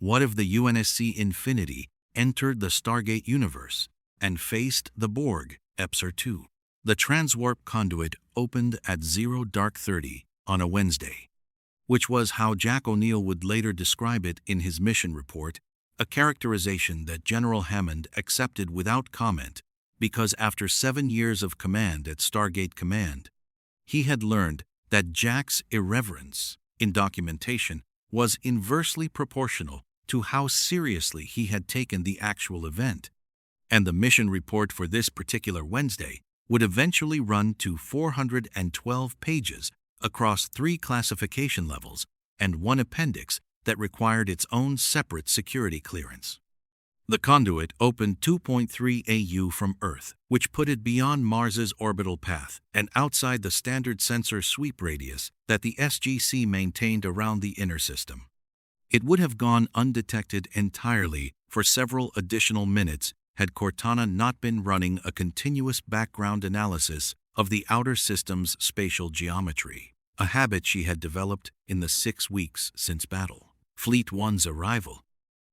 What if the UNSC Infinity entered the Stargate universe and faced the Borg, EPSR 2? The transwarp conduit opened at 0:30 on a Wednesday, which was how Jack O'Neill would later describe it in his mission report, a characterization that General Hammond accepted without comment because after 7 years of command at Stargate Command, he had learned that Jack's irreverence in documentation was inversely proportional to how seriously he had taken the actual event, and the mission report for this particular Wednesday would eventually run to 412 pages across 3 classification levels and 1 appendix that required its own separate security clearance. The conduit opened 2.3 AU from Earth, which put it beyond Mars's orbital path and outside the standard sensor sweep radius that the SGC maintained around the inner system. It would have gone undetected entirely for several additional minutes had Cortana not been running a continuous background analysis of the outer system's spatial geometry, a habit she had developed in the 6 weeks since battle. Fleet 1's arrival,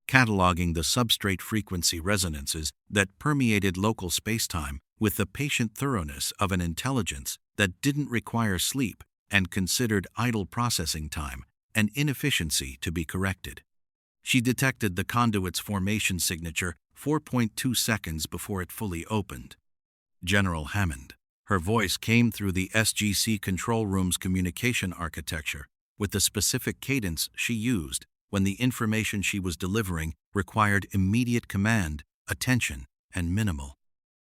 cataloging the substrate frequency resonances that permeated local spacetime with the patient thoroughness of an intelligence that didn't require sleep and considered idle processing time an inefficiency to be corrected. She detected the conduit's formation signature 4.2 seconds before it fully opened. General Hammond. Her voice came through the SGC control room's communication architecture with the specific cadence she used when the information she was delivering required immediate command, attention, and minimal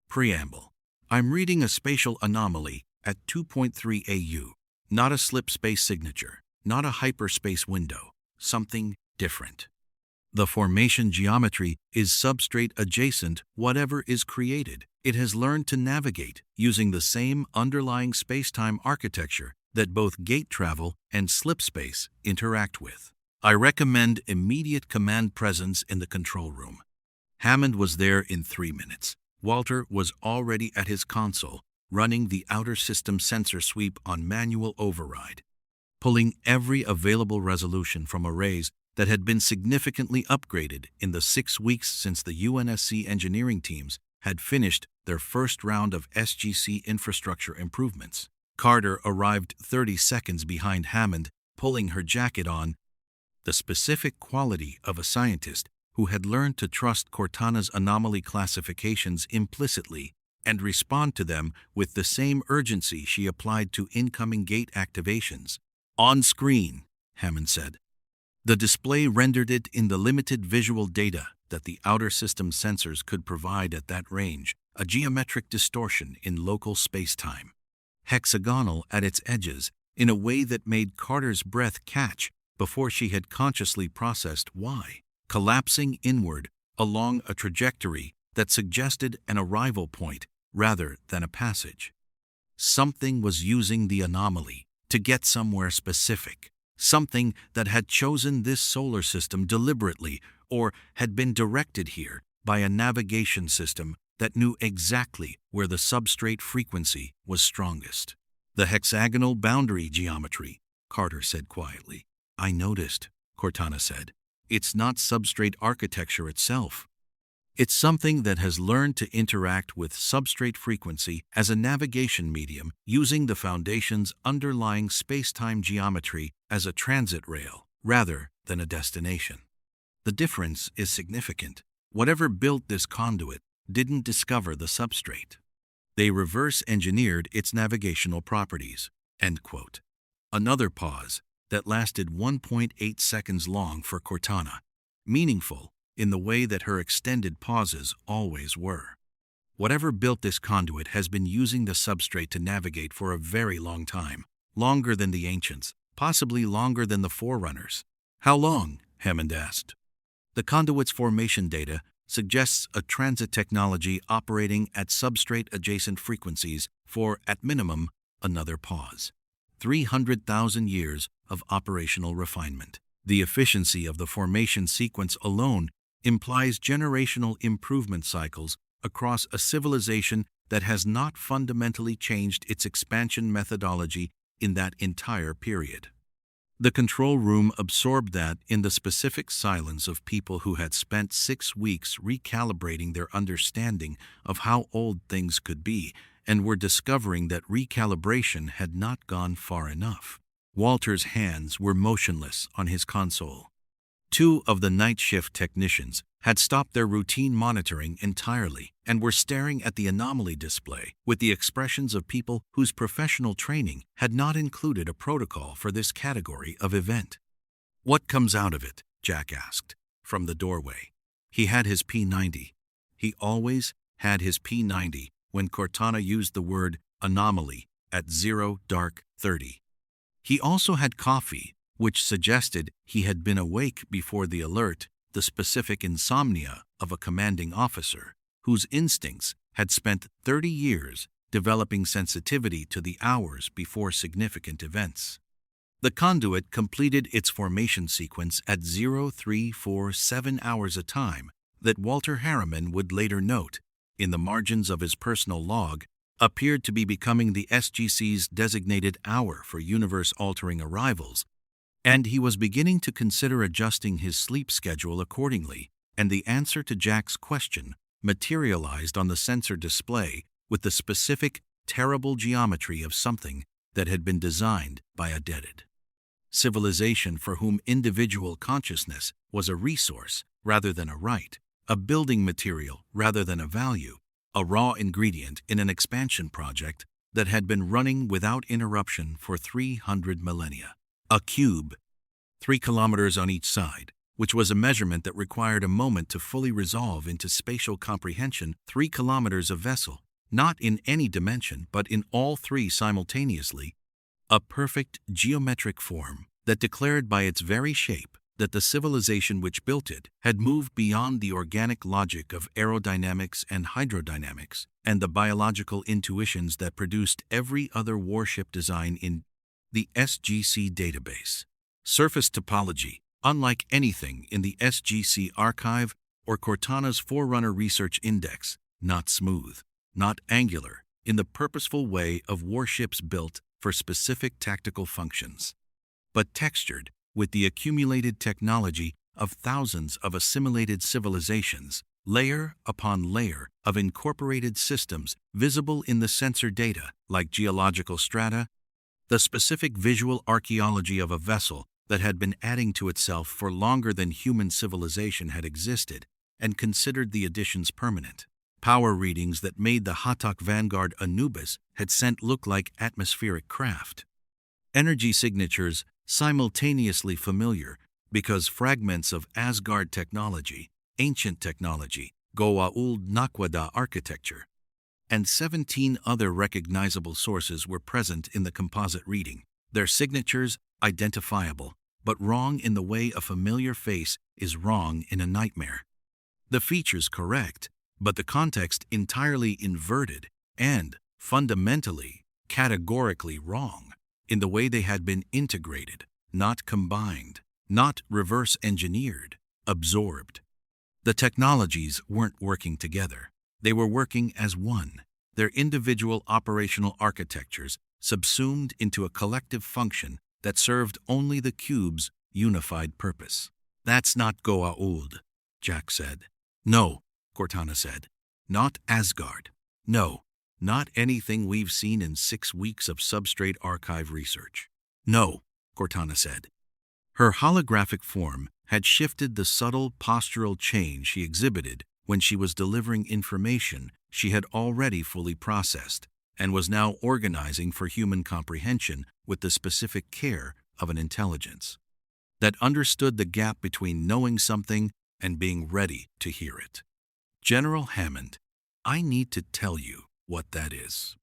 preamble. I'm reading a spatial anomaly at 2.3 AU, not a slipspace signature, not a hyperspace window, something different. The formation geometry is substrate adjacent whatever is created. It has learned to navigate using the same underlying spacetime architecture that both gate travel and slipspace interact with. I recommend immediate command presence in the control room. Hammond was there in 3 minutes. Walter was already at his console, running the outer system sensor sweep on manual override, pulling every available resolution from arrays that had been significantly upgraded in the 6 weeks since the UNSC engineering teams had finished their first round of SGC infrastructure improvements. Carter arrived 30 seconds behind Hammond, pulling her jacket on, the specific quality of a scientist who had learned to trust Cortana's anomaly classifications implicitly and respond to them with the same urgency she applied to incoming gate activations. On screen, Hammond said. The display rendered it in the limited visual data that the outer system sensors could provide at that range, a geometric distortion in local spacetime, hexagonal at its edges in a way that made Carter's breath catch before she had consciously processed why, collapsing inward along a trajectory that suggested an arrival point rather than a passage. Something was using the anomaly to get somewhere specific, something that had chosen this solar system deliberately or had been directed here by a navigation system that knew exactly where the substrate frequency was strongest. The hexagonal boundary geometry, Carter said quietly. I noticed, Cortana said. It's not substrate architecture itself. It's something that has learned to interact with substrate frequency as a navigation medium using the Foundation's underlying spacetime geometry as a transit rail rather than a destination. The difference is significant. Whatever built this conduit didn't discover the substrate. They reverse-engineered its navigational properties. End quote. Another pause that lasted 1.8 seconds long for Cortana, meaningful in the way that her extended pauses always were. Whatever built this conduit has been using the substrate to navigate for a very long time, longer than the ancients, possibly longer than the forerunners. How long? Hammond asked. The conduit's formation data suggests a transit technology operating at substrate-adjacent frequencies for, at minimum, another pause. 300,000 years of operational refinement. The efficiency of the formation sequence alone implies generational improvement cycles across a civilization that has not fundamentally changed its expansion methodology in that entire period. The control room absorbed that in the specific silence of people who had spent 6 weeks recalibrating their understanding of how old things could be and were discovering that recalibration had not gone far enough. Walter's hands were motionless on his console. 2 of the night shift technicians had stopped their routine monitoring entirely and were staring at the anomaly display with the expressions of people whose professional training had not included a protocol for this category of event. "What comes out of it?" Jack asked, from the doorway. He had his P90. He always had his P90 when Cortana used the word anomaly at 0:30. He also had coffee, which suggested he had been awake before the alert, the specific insomnia of a commanding officer whose instincts had spent 30 years developing sensitivity to the hours before significant events. The conduit completed its formation sequence at 0347 hours a time that Walter Harriman would later note, in the margins of his personal log, appeared to be becoming the SGC's designated hour for universe-altering arrivals, and he was beginning to consider adjusting his sleep schedule accordingly, and the answer to Jack's question materialized on the sensor display with the specific, terrible geometry of something that had been designed by a deaded civilization for whom individual consciousness was a resource rather than a right, a building material rather than a value, a raw ingredient in an expansion project that had been running without interruption for 300 millennia. A cube, 3 kilometers on each side, which was a measurement that required a moment to fully resolve into spatial comprehension. 3 kilometers of vessel, not in any dimension but in all 3 simultaneously, a perfect geometric form that declared by its very shape that the civilization which built it had moved beyond the organic logic of aerodynamics and hydrodynamics and the biological intuitions that produced every other warship design in the SGC database. Surface topology, unlike anything in the SGC archive or Cortana's Forerunner Research Index, not smooth, not angular, in the purposeful way of warships built for specific tactical functions, but textured with the accumulated technology of thousands of assimilated civilizations, layer upon layer of incorporated systems visible in the sensor data like geological strata, the specific visual archaeology of a vessel that had been adding to itself for longer than human civilization had existed and considered the additions permanent. Power readings that made the Hatak Vanguard Anubis had sent look like atmospheric craft. Energy signatures simultaneously familiar because fragments of Asgard technology, ancient technology, Goa'uld Nakwada architecture, and 17 other recognizable sources were present in the composite reading, their signatures identifiable, but wrong in the way a familiar face is wrong in a nightmare. The features correct, but the context entirely inverted and, fundamentally, categorically wrong in the way they had been integrated, not combined, not reverse-engineered, absorbed. The technologies weren't working together. They were working as one, their individual operational architectures subsumed into a collective function that served only the cube's unified purpose. "That's not Goa'uld," Jack said. "No," Cortana said. "Not Asgard. No, not anything we've seen in 6 weeks of Substrate archive research. No," Cortana said. Her holographic form had shifted the subtle postural change she exhibited when she was delivering information she had already fully processed and was now organizing for human comprehension with the specific care of an intelligence that understood the gap between knowing something and being ready to hear it. "General Hammond, I need to tell you what that is.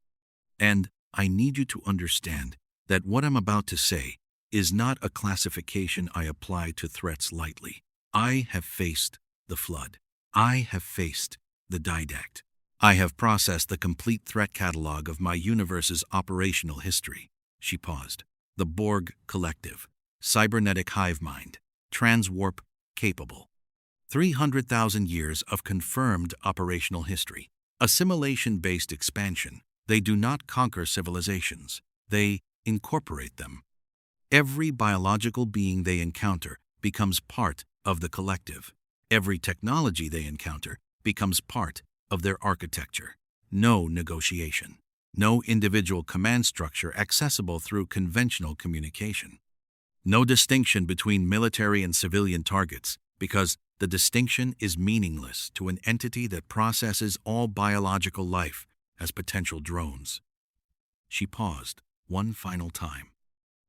And I need you to understand that what I'm about to say is not a classification I apply to threats lightly. I have faced the flood. I have faced the didact. I have processed the complete threat catalog of my universe's operational history." She paused. "The Borg Collective, cybernetic hive mind, transwarp capable. 300,000 years of confirmed operational history. Assimilation-based expansion. They do not conquer civilizations. They incorporate them. Every biological being they encounter becomes part of the collective. Every technology they encounter becomes part of their architecture. No negotiation. No individual command structure accessible through conventional communication. No distinction between military and civilian targets, because the distinction is meaningless to an entity that processes all biological life as potential drones. She paused one final time,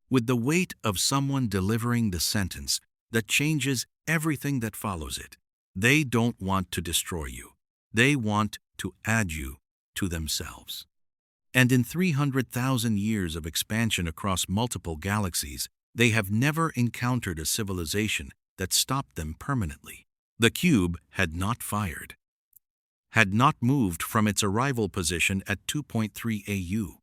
with the weight of someone delivering the sentence that changes everything that follows it. They don't want to destroy you. They want to add you to themselves. And in 300,000 years of expansion across multiple galaxies, they have never encountered a civilization that stopped them permanently. The cube had not fired, had not moved from its arrival position at 2.3 AU,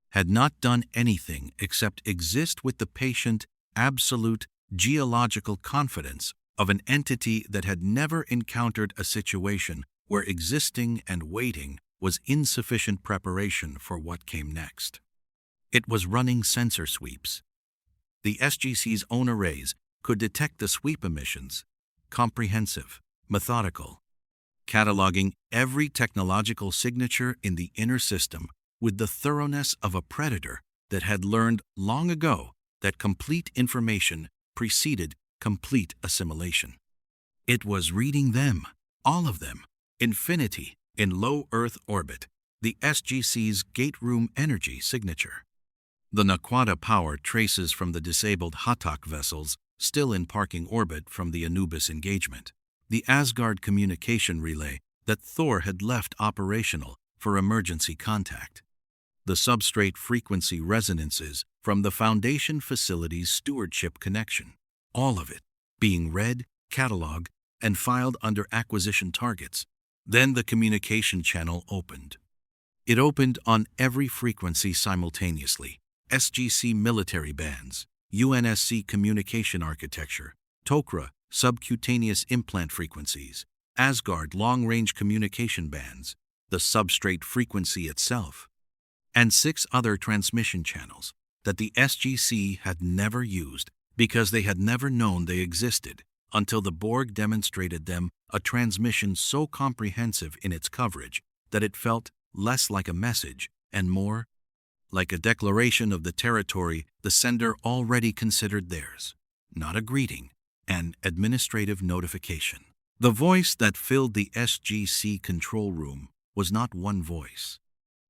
had not done anything except exist with the patient, absolute, geological confidence of an entity that had never encountered a situation where existing and waiting was insufficient preparation for what came next. It was running sensor sweeps. The SGC's own arrays could detect the sweep emissions, comprehensive, methodical, cataloging every technological signature in the inner system with the thoroughness of a predator that had learned long ago that complete information preceded complete assimilation. It was reading them, all of them, infinity, in low Earth orbit, the SGC's gate room energy signature. The Naquadah power traces from the disabled Hatak vessels still in parking orbit from the Anubis engagement, the Asgard communication relay that Thor had left operational for emergency contact, the Substrate frequency resonances from the Foundation facility's stewardship connection, all of it being read, cataloged, and filed under acquisition targets. Then the communication channel opened. It opened on every frequency simultaneously: SGC military bands, UNSC communication architecture, Tok'ra subcutaneous implant frequencies, Asgard long-range communication bands, the Substrate frequency itself, and 6 other transmission channels that the SGC had never used because they had never known they existed until the Borg demonstrated them a transmission so comprehensive in its coverage that it felt less like a message and more like a declaration of the territory the sender already considered theirs, not a greeting, an administrative notification. The voice that filled the SGC control room was not one voice.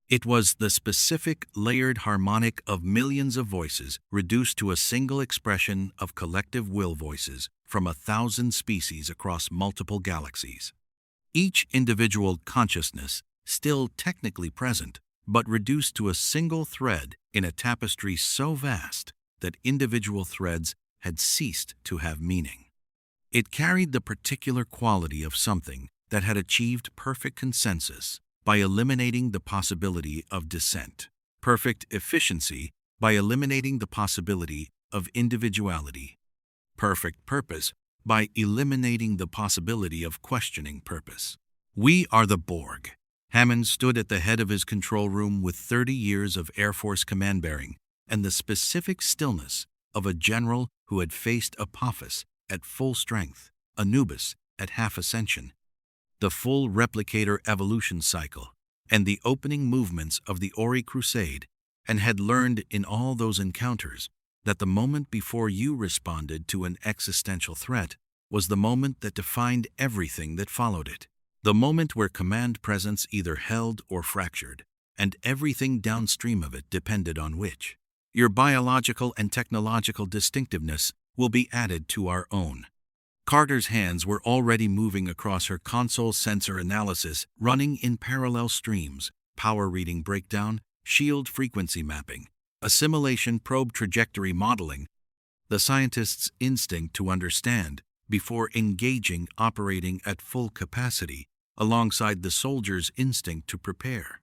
It was the specific, layered harmonic of millions of voices reduced to a single expression of collective will voices from 1,000 species across multiple galaxies. Each individual consciousness still technically present, but reduced to a single thread in a tapestry so vast that individual threads had ceased to have meaning. It carried the particular quality of something that had achieved perfect consensus by eliminating the possibility of dissent, perfect efficiency by eliminating the possibility of individuality, perfect purpose by eliminating the possibility of questioning purpose. We are the Borg. Hammond stood at the head of his control room with 30 years of Air Force command bearing and the specific stillness of a general who had faced Apophis at full strength, Anubis at half ascension, the full replicator evolution cycle, and the opening movements of the Ori Crusade, and had learned in all those encounters that the moment before you responded to an existential threat was the moment that defined everything that followed it, the moment where command presence either held or fractured, and everything downstream of it depended on which. Your biological and technological distinctiveness will be added to our own. Carter's hands were already moving across her console sensor analysis, running in parallel streams: power reading breakdown, shield frequency mapping, assimilation probe trajectory modeling, the scientist's instinct to understand before engaging operating at full capacity, alongside the soldier's instinct to prepare.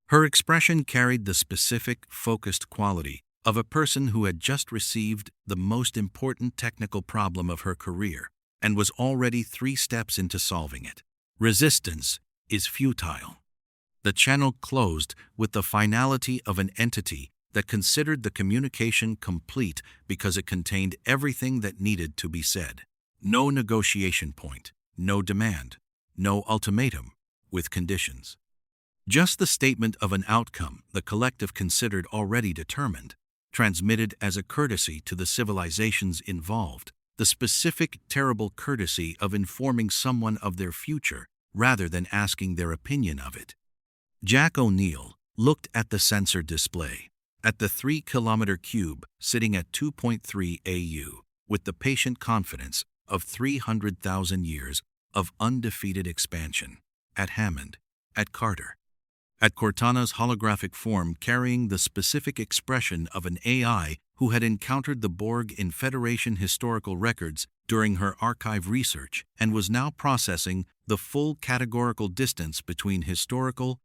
Her expression carried the specific, focused quality of a person who had just received the most important technical problem of her career and was already 3 steps into solving it. Resistance is futile. The channel closed with the finality of an entity that considered the communication complete because it contained everything that needed to be said. No negotiation point, no demand, no ultimatum, with conditions. Just the statement of an outcome the collective considered already determined, transmitted as a courtesy to the civilizations involved, the specific terrible courtesy of informing someone of their future rather than asking their opinion of it. Jack O'Neill looked at the sensor display, at the 3-kilometer cube sitting at 2.3 AU, with the patient confidence of 300,000 years of undefeated expansion, at Hammond, at Carter, at Cortana's holographic form carrying the specific expression of an AI who had encountered the Borg in Federation historical records during her archive research and was now processing the full categorical distance between historical,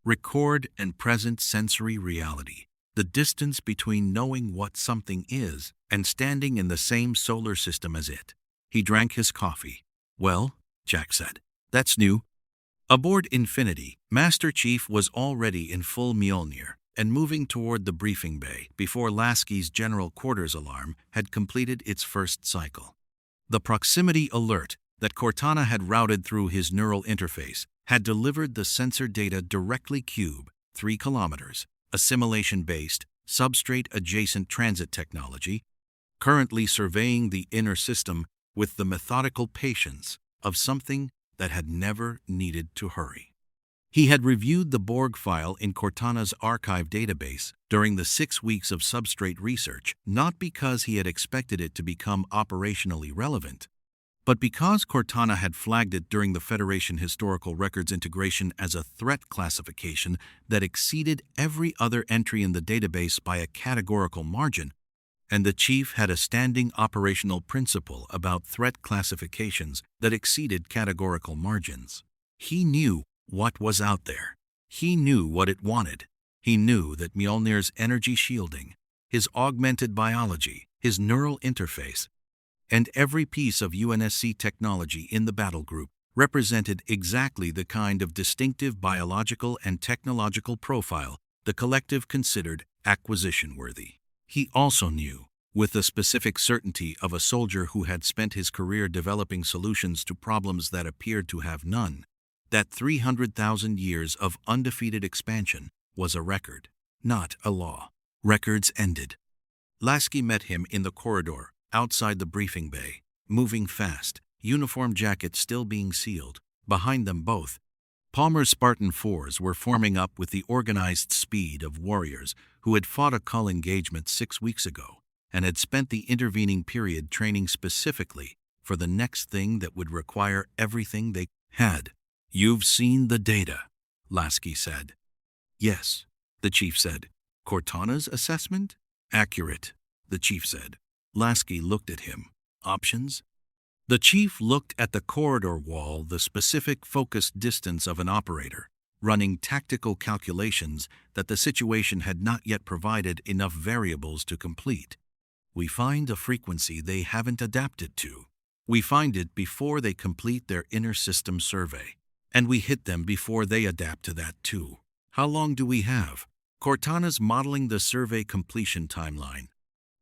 record, and present sensory reality, the distance between knowing what something is and standing in the same solar system as it. He drank his coffee. "Well," Jack said, "that's new." Aboard Infinity, Master Chief was already in full Mjolnir and moving toward the briefing bay before Lasky's general quarters alarm had completed its first cycle. The proximity alert that Cortana had routed through his neural interface had delivered the sensor data directly cube, 3 kilometers, assimilation-based, substrate-adjacent transit technology, currently surveying the inner system with the methodical patience of something that had never needed to hurry. He had reviewed the Borg file in Cortana's archive database during the 6 weeks of Substrate research, not because he had expected it to become operationally relevant, but because Cortana had flagged it during the Federation Historical Records integration as a threat classification that exceeded every other entry in the database by a categorical margin, and the Chief had a standing operational principle about threat classifications that exceeded categorical margins. He knew what was out there. He knew what it wanted. He knew that Mjolnir's energy shielding, his augmented biology, his neural interface, and every piece of UNSC technology in the battle group represented exactly the kind of distinctive biological and technological profile the collective considered acquisition-worthy. He also knew, with the specific certainty of a soldier who had spent his career developing solutions to problems that appeared to have none, that 300,000 years of undefeated expansion was a record, not a law. Records ended. Lasky met him in the corridor outside the briefing bay, moving fast, uniform jacket still being sealed. Behind them both, Palmer's Spartan 4s were forming up with the organized speed of warriors who had fought a Kull engagement 6 weeks ago and had spent the intervening period training specifically for the next thing that would require everything they had. "You've seen the data," Lasky said. "Yes," the Chief said. "Cortana's assessment?" "Accurate," the Chief said. Lasky looked at him. "Options?" The Chief looked at the corridor wall, the specific focused distance of an operator, running tactical calculations that the situation had not yet provided enough variables to complete. "We find a frequency they haven't adapted to. We find it before they complete their inner system survey. And we hit them before they adapt to that too. How long do we have?" "Cortana's modeling the survey completion timeline,"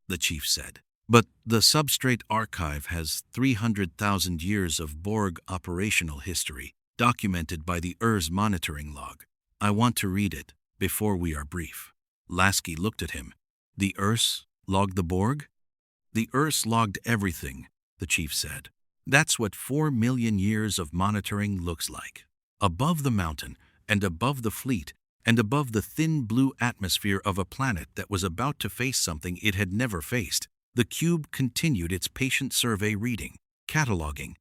the Chief said. "But the Substrate archive has 300,000 years of Borg operational history, documented by the ERS monitoring log. I want to read it before we are brief." Lasky looked at him. "The ERS logged the Borg?" "The ERS logged everything," the Chief said. "That's what 4 million years of monitoring looks like. Above the mountain, and above the fleet, and above the thin blue atmosphere of a planet that was about to face something it had never faced, the cube continued its patient survey reading, cataloging,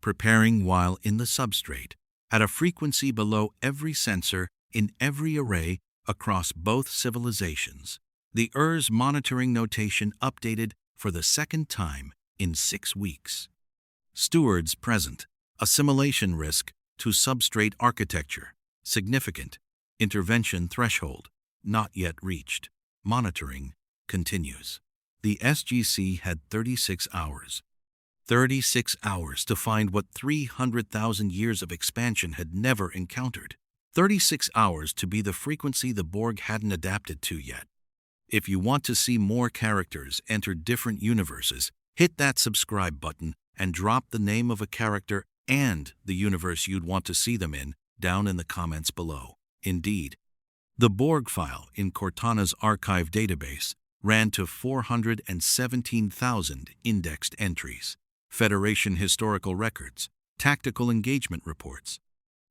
preparing while in the substrate, at a frequency below every sensor in every array across both civilizations. The ERS monitoring notation updated for the second time in 6 weeks. Stewards present. Assimilation risk to substrate architecture. Significant. Intervention threshold. Not yet reached. Monitoring continues. The SGC had 36 hours. 36 hours to find what 300,000 years of expansion had never encountered. 36 hours to be the frequency the Borg hadn't adapted to yet. If you want to see more characters enter different universes, hit that subscribe button and drop the name of a character and the universe you'd want to see them in down in the comments below. Indeed, the Borg file in Cortana's archive database ran to 417,000 indexed entries, Federation historical records, tactical engagement reports,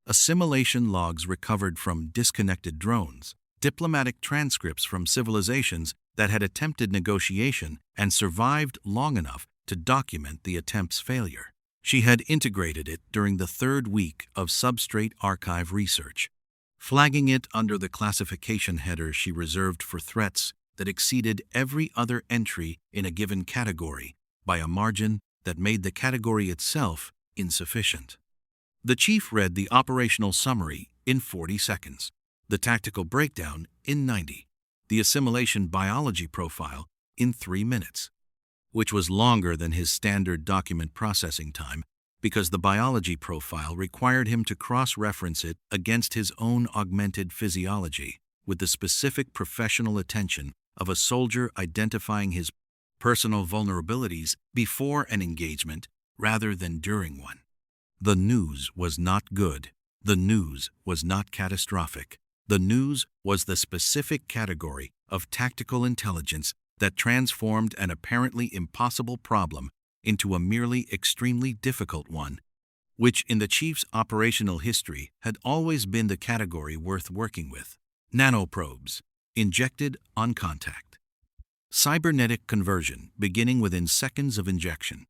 assimilation logs recovered from disconnected drones, diplomatic transcripts from civilisations that had attempted negotiation and survived long enough to document the attempt's failure. She had integrated it during the third week of Substrate archive research, flagging it under the classification header she reserved for threats that exceeded every other entry in a given category by a margin that made the category itself insufficient. The chief read the operational summary in 40 seconds, the tactical breakdown in 90, the assimilation biology profile in 3 minutes, which was longer than his standard document processing time because the biology profile required him to cross-reference it against his own augmented physiology with the specific professional attention of a soldier identifying his personal vulnerabilities before an engagement rather than during one. The news was not good. The news was not catastrophic. The news was the specific category of tactical intelligence that transformed an apparently impossible problem into a merely extremely difficult one, which in the chief's operational history had always been the category worth working with. Nanoprobes, injected on contact. Cybernetic conversion beginning within seconds of injection.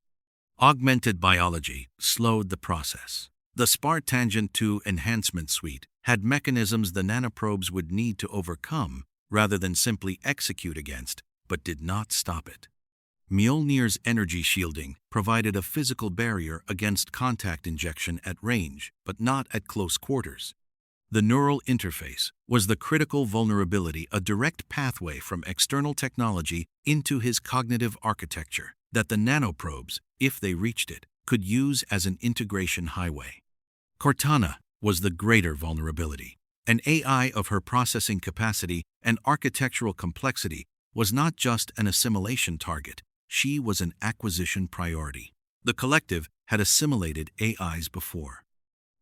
Augmented biology slowed the process. The Spartangent 2 enhancement suite had mechanisms the nanoprobes would need to overcome rather than simply execute against, but did not stop it. Mjolnir's energy shielding provided a physical barrier against contact injection at range, but not at close quarters. The neural interface was the critical vulnerability, a direct pathway from external technology into his cognitive architecture that the nanoprobes, if they reached it, could use as an integration highway. Cortana was the greater vulnerability. An AI of her processing capacity and architectural complexity was not just an assimilation target, she was an acquisition priority. The collective had assimilated AIs before.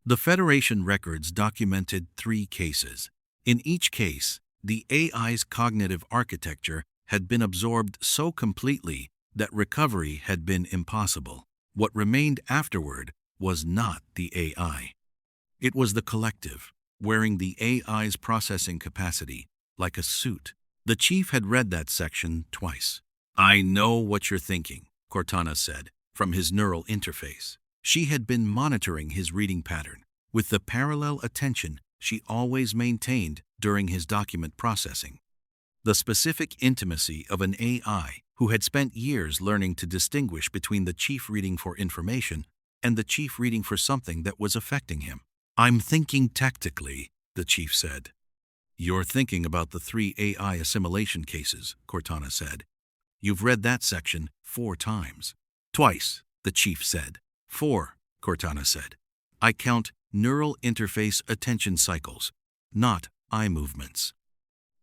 The Federation records documented 3 cases. In each case, the AI's cognitive architecture had been absorbed so completely that recovery had been impossible. What remained afterward was not the AI. It was the collective, wearing the AI's processing capacity like a suit. The chief had read that section twice. "I know what you're thinking," Cortana said, from his neural interface. She had been monitoring his reading pattern with the parallel attention she always maintained during his document processing. The specific intimacy of an AI who had spent years learning to distinguish between the chief reading for information and the chief reading for something that was affecting him. "I'm thinking tactically," the chief said. "You're thinking about the 3 AI assimilation cases," Cortana said. "You've read that section 4 times. "Twice," the chief said. "4," Cortana said. "I count neural interface attention cycles, not eye movements."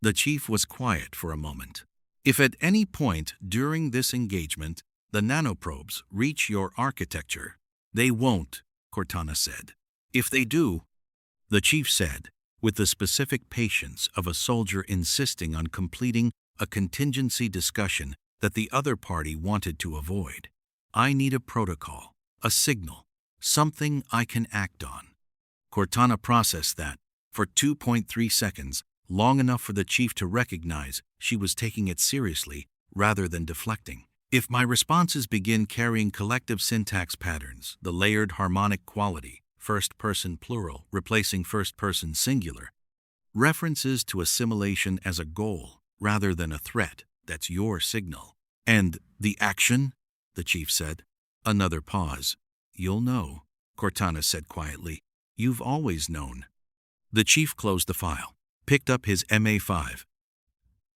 The chief was quiet for a moment. "If at any point during this engagement the nanoprobes reach your architecture, they won't," Cortana said. "If they do," the chief said, with the specific patience of a soldier insisting on completing a contingency discussion that the other party wanted to avoid, "I need a protocol, a signal, something I can act on." Cortana processed that for 2.3 seconds, long enough for the chief to recognize she was taking it seriously rather than deflecting. "If my responses begin carrying collective syntax patterns, the layered harmonic quality, first-person plural replacing first-person singular, references to assimilation as a goal rather than a threat, that's your signal." "And the action?" the chief said. Another pause. "You'll know," Cortana said quietly. "You've always known." The chief closed the file, picked up his MA5.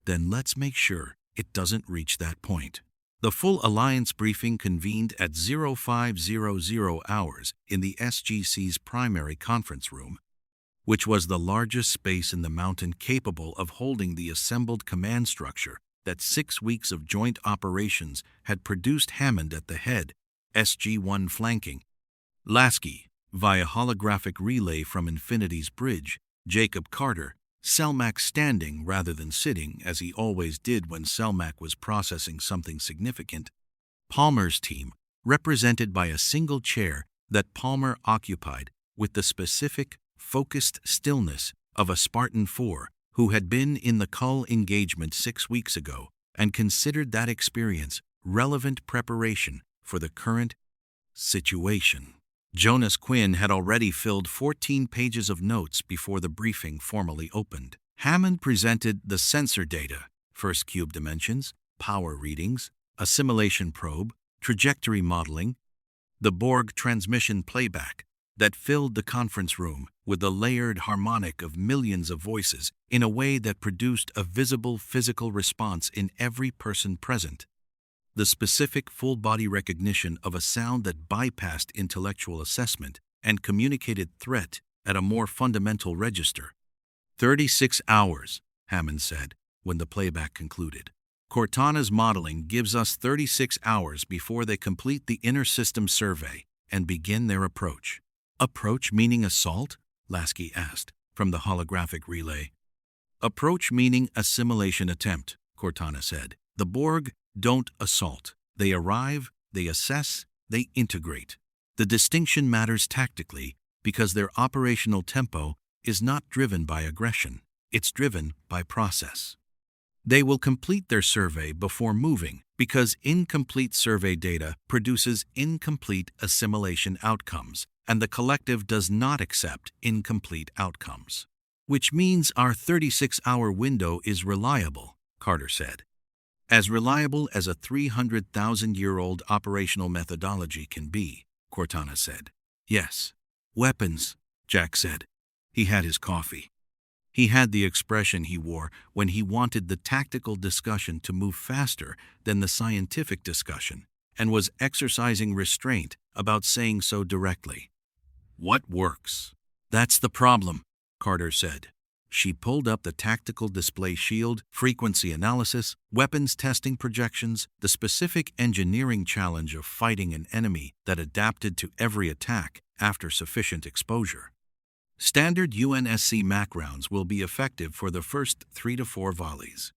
"Then let's make sure it doesn't reach that point." The full Alliance briefing convened at 0500 hours in the SGC's primary conference room. which was the largest space in the mountain capable of holding the assembled command structure that 6 weeks of joint operations had produced. Hammond at the head, SG-1 flanking, Lasky, via holographic relay from Infinity's bridge, Jacob Carter, Selmack standing rather than sitting, as he always did when Selmack was processing something significant. Palmer's team, represented by a single chair that Palmer occupied with the specific, focused stillness of a Spartan 4 who had been in the Cull engagement 6 weeks ago and considered that experience relevant preparation for the current situation. Jonas Quinn had already filled 14 pages of notes before the briefing formally opened. Hammond presented the sensor data, first cube dimensions, power readings, assimilation probe, trajectory modeling, the Borg transmission playback that filled the conference room with the layered harmonic of millions of voices in a way that produced a visible physical response in every person present. The specific full-body recognition of a sound that bypassed intellectual assessment and communicated threat at a more fundamental register. 36 hours, Hammond said, when the playback concluded. Cortana's modeling gives us 36 hours before they complete the inner system survey and begin their approach. Approach meaning assault? Lasky asked, from the holographic relay. Approach meaning assimilation attempt, Cortana said. The Borg don't assault. They arrive, they assess, they integrate. The distinction matters tactically because their operational tempo is not driven by aggression. It's driven by process. They will complete their survey before moving because incomplete survey data produces incomplete assimilation outcomes, and the collective does not accept incomplete outcomes. Which means our 36-hour window is reliable, Carter said. As reliable as a 300,000-year-old operational methodology can be, Cortana said. Yes. Weapons, Jack said. He had his coffee. He had the expression he wore when he wanted the tactical discussion to move faster than the scientific discussion, and was exercising restraint about saying so directly. What works? That's the problem, Carter said. She pulled up the tactical display shield, frequency analysis, weapons testing projections, the specific engineering challenge of fighting an enemy that adapted to every attack after sufficient exposure. Standard UNSC MAC rounds will be effective for the first 3 to 4 volleys.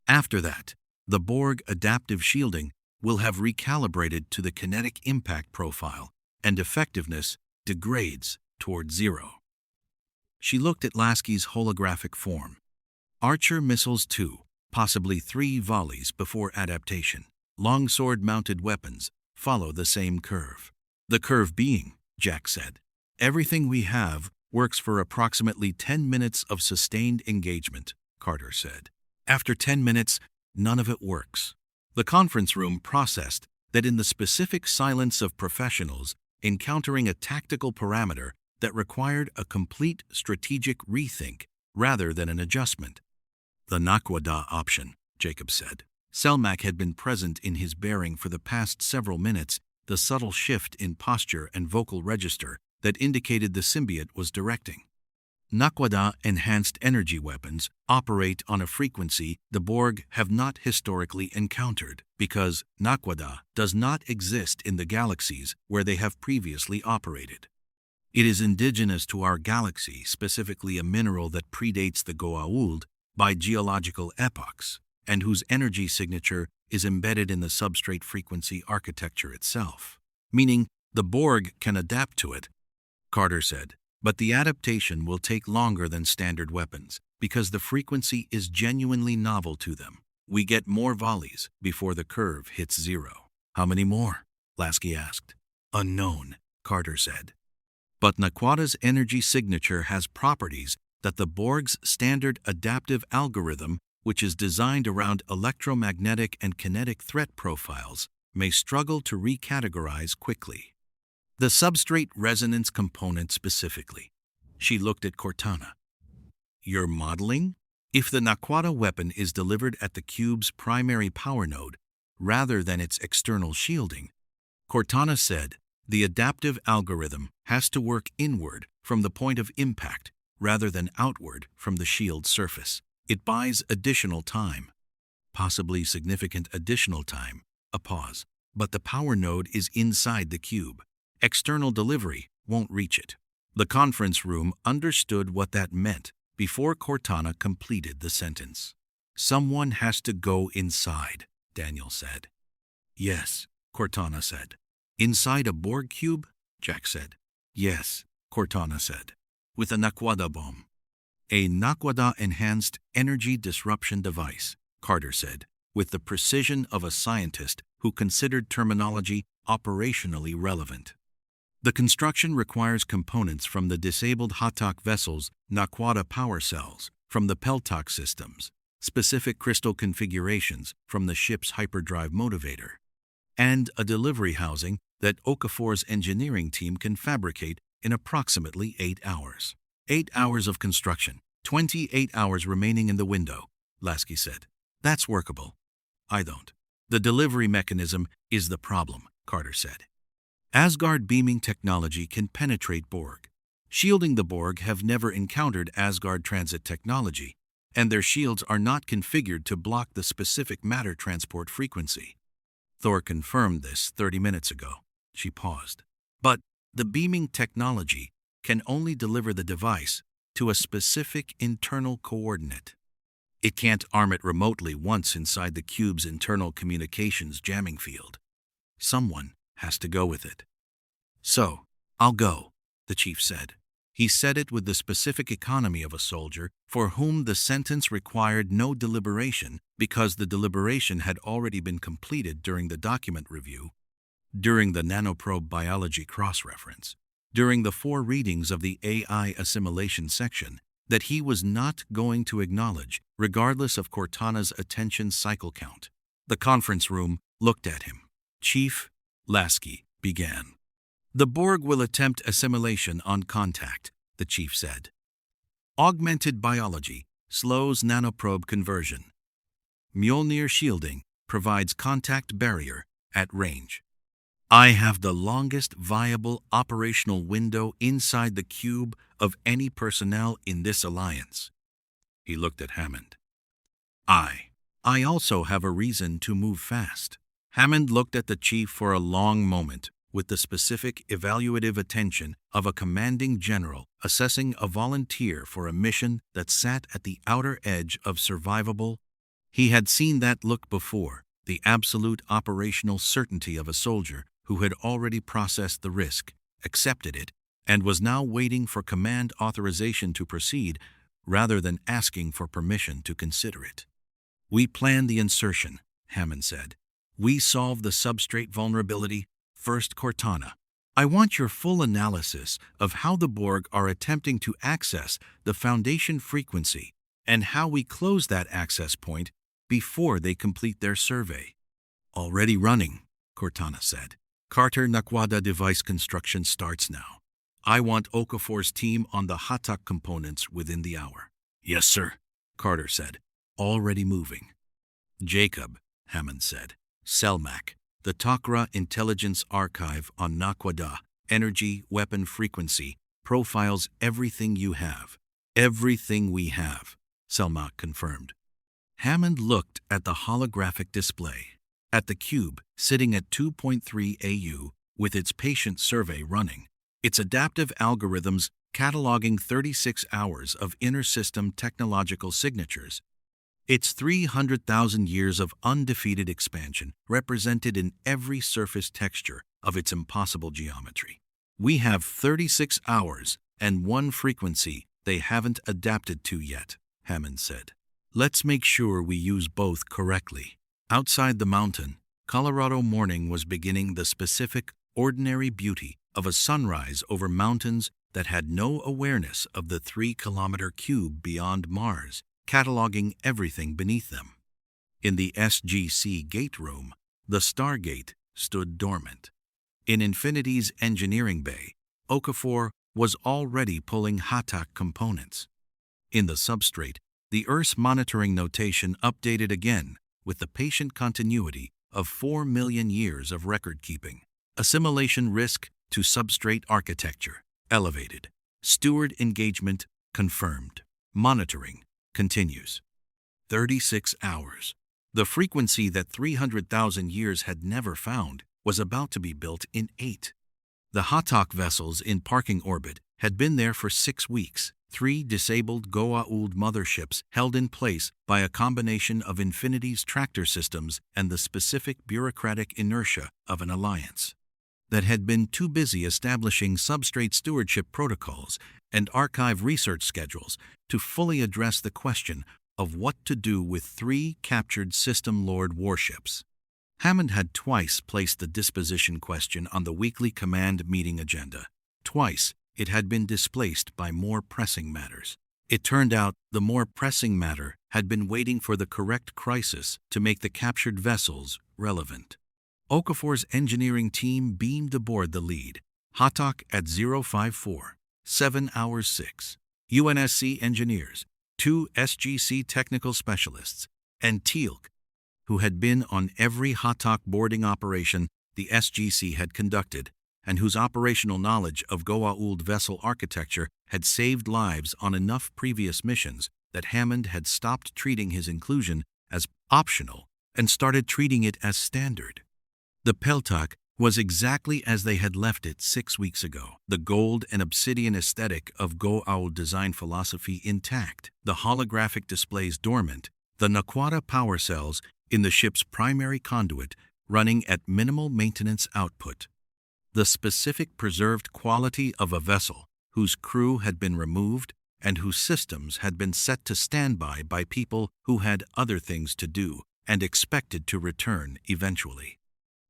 After that, the Borg adaptive shielding will have recalibrated to the kinetic impact profile, and effectiveness degrades toward 0. She looked at Lasky's holographic form. Archer missiles 2, possibly 3 volleys before adaptation. Longsword-mounted weapons follow the same curve. The curve being, Jack said, everything we have works for approximately 10 minutes of sustained engagement, Carter said. After 10 minutes, none of it works. The conference room processed that in the specific silence of professionals encountering a tactical parameter that required a complete strategic rethink rather than an adjustment. The Naquadah option, Jacob said. Selmack had been present in his bearing for the past several minutes, the subtle shift in posture and vocal register that indicated the symbiote was directing. Naquadah enhanced energy weapons operate on a frequency the Borg have not historically encountered because Naquadah does not exist in the galaxies where they have previously operated. It is indigenous to our galaxy, specifically a mineral that predates the Goa'uld by geological epochs, and whose energy signature is embedded in the substrate frequency architecture itself, meaning the Borg can adapt to it, Carter said, but the adaptation will take longer than standard weapons because the frequency is genuinely novel to them. We get more volleys before the curve hits 0. How many more? Lasky asked. Unknown, Carter said. But Naquadah's energy signature has properties that the Borg's standard adaptive algorithm, which is designed around electromagnetic and kinetic threat profiles, may struggle to recategorize quickly. The substrate resonance component specifically. She looked at Cortana. Your modeling? If the Naquadah weapon is delivered at the cube's primary power node rather than its external shielding, Cortana said, the adaptive algorithm has to work inward from the point of impact rather than outward from the shield surface. It buys additional time, possibly significant additional time, a pause. But the power node is inside the cube. External delivery won't reach it. The conference room understood what that meant before Cortana completed the sentence. Someone has to go inside, Daniel said. Yes, Cortana said. Inside a Borg cube? Jack said. Yes, Cortana said. With a Naquadah bomb. A Naquadah-enhanced energy disruption device, Carter said, with the precision of a scientist who considered terminology operationally relevant. The construction requires components from the disabled Hatak vessel's Naquadah power cells, from the Peltok systems, specific crystal configurations from the ship's hyperdrive motivator, and a delivery housing that Okafor's engineering team can fabricate in approximately 8 hours. 8 hours of construction, 28 hours remaining in the window, Lasky said. That's workable. I don't. The delivery mechanism is the problem, Carter said. Asgard beaming technology can penetrate Borg. Shielding the Borg have never encountered Asgard transit technology, and their shields are not configured to block the specific matter transport frequency. Thor confirmed this 30 minutes ago. She paused. But the beaming technology can only deliver the device to a specific internal coordinate. It can't arm it remotely once inside the cube's internal communications jamming field. Someone has to go with it. So, I'll go, the chief said. He said it with the specific economy of a soldier for whom the sentence required no deliberation because the deliberation had already been completed during the document review, during the nanoprobe biology cross-reference, during the 4 readings of the AI assimilation section, that he was not going to acknowledge, regardless of Cortana's attention cycle count. The conference room looked at him. Chief, Lasky began. The Borg will attempt assimilation on contact, the chief said. Augmented biology slows nanoprobe conversion. Mjolnir shielding provides contact barrier at range. I have the longest viable operational window inside the cube of any personnel in this alliance. He looked at Hammond. I also have a reason to move fast. Hammond looked at the chief for a long moment with the specific evaluative attention of a commanding general assessing a volunteer for a mission that sat at the outer edge of survivable. He had seen that look before, the absolute operational certainty of a soldier who had already processed the risk, accepted it, and was now waiting for command authorization to proceed rather than asking for permission to consider it. We planned the insertion, Hammond said. We solved the substrate vulnerability. First, Cortana. I want your full analysis of how the Borg are attempting to access the Foundation frequency and how we close that access point before they complete their survey. Already running, Cortana said. Carter Naquadah device construction starts now. I want Okafor's team on the Hatak components within the hour. Yes, sir, Carter said. Already moving. Jacob, Hammond said. Selmac, the Takra Intelligence Archive on Naquadah, energy, weapon frequency, profiles everything you have. Everything we have, Selmac confirmed. Hammond looked at the holographic display, at the cube sitting at 2.3 AU with its patient survey running, its adaptive algorithms cataloging 36 hours of inter-system technological signatures, its 300,000 years of undefeated expansion represented in every surface texture of its impossible geometry. We have 36 hours and one frequency they haven't adapted to yet, Hammond said. Let's make sure we use both correctly. Outside the mountain, Colorado morning was beginning the specific, ordinary beauty of a sunrise over mountains that had no awareness of the 3-kilometer cube beyond Mars, cataloging everything beneath them. In the SGC gate room, the Stargate stood dormant. In Infinity's engineering bay, Okafor was already pulling Hatak components. In the substrate, the Earth's monitoring notation updated again with the patient continuity of 4 million years of record-keeping. Assimilation risk to substrate architecture elevated. Steward engagement Confirmed. Monitoring continues. 36 hours. The frequency that 300,000 years had never found was about to be built in 8. The Hatak vessels in parking orbit had been there for 6 weeks, 3 disabled Goa'uld motherships held in place by a combination of Infinity's tractor systems and the specific bureaucratic inertia of an alliance that had been too busy establishing substrate stewardship protocols and archive research schedules to fully address the question of what to do with 3 captured System Lord warships. Hammond had twice placed the disposition question on the weekly command meeting agenda. Twice, it had been displaced by more pressing matters. It turned out the more pressing matter had been waiting for the correct crisis to make the captured vessels relevant. Okafor's engineering team beamed aboard the lead, Hatak at 054, 7 hours 6. UNSC engineers, 2 SGC technical specialists, and Teal'c, who had been on every Hatak boarding operation the SGC had conducted, and whose operational knowledge of Goa'uld vessel architecture had saved lives on enough previous missions that Hammond had stopped treating his inclusion as optional and started treating it as standard. The Peltak was exactly as they had left it 6 weeks ago, the gold and obsidian aesthetic of Goa'uld design philosophy intact, the holographic displays dormant, the Naquata power cells in the ship's primary conduit running at minimal maintenance output. The specific preserved quality of a vessel whose crew had been removed and whose systems had been set to standby by people who had other things to do and expected to return eventually.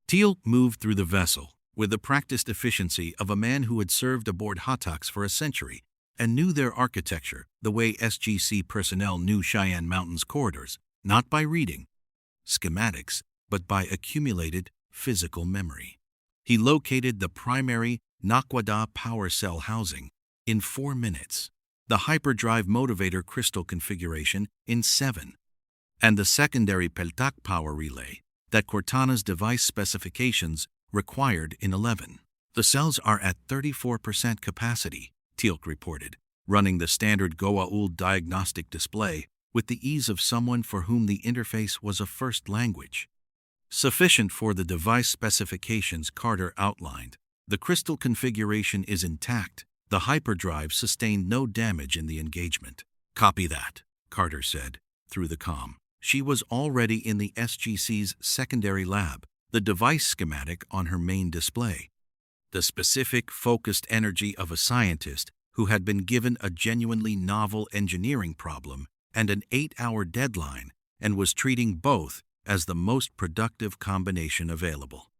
Teal'c moved through the vessel with the practiced efficiency of a man who had served aboard Hataks for a century and knew their architecture the way SGC personnel knew Cheyenne Mountains corridors, not by reading schematics, but by accumulated physical memory. He located the primary Naquata power cell housing in 4 minutes, the hyperdrive motivator crystal configuration in 7, and the secondary Peltak power relay that Cortana's device specifications required in 11. The cells are at 34% capacity, Teal'c reported, running the standard Goa'uld diagnostic display with the ease of someone for whom the interface was a first language. Sufficient for the device specifications Carter outlined. The crystal configuration is intact. The hyperdrive sustained no damage in the engagement. Copy that, Carter said, through the comm. She was already in the SGC's secondary lab, the device schematic on her main display. The specific, focused energy of a scientist who had been given a genuinely novel engineering problem and an 8-hour deadline and was treating both as the most productive combination available.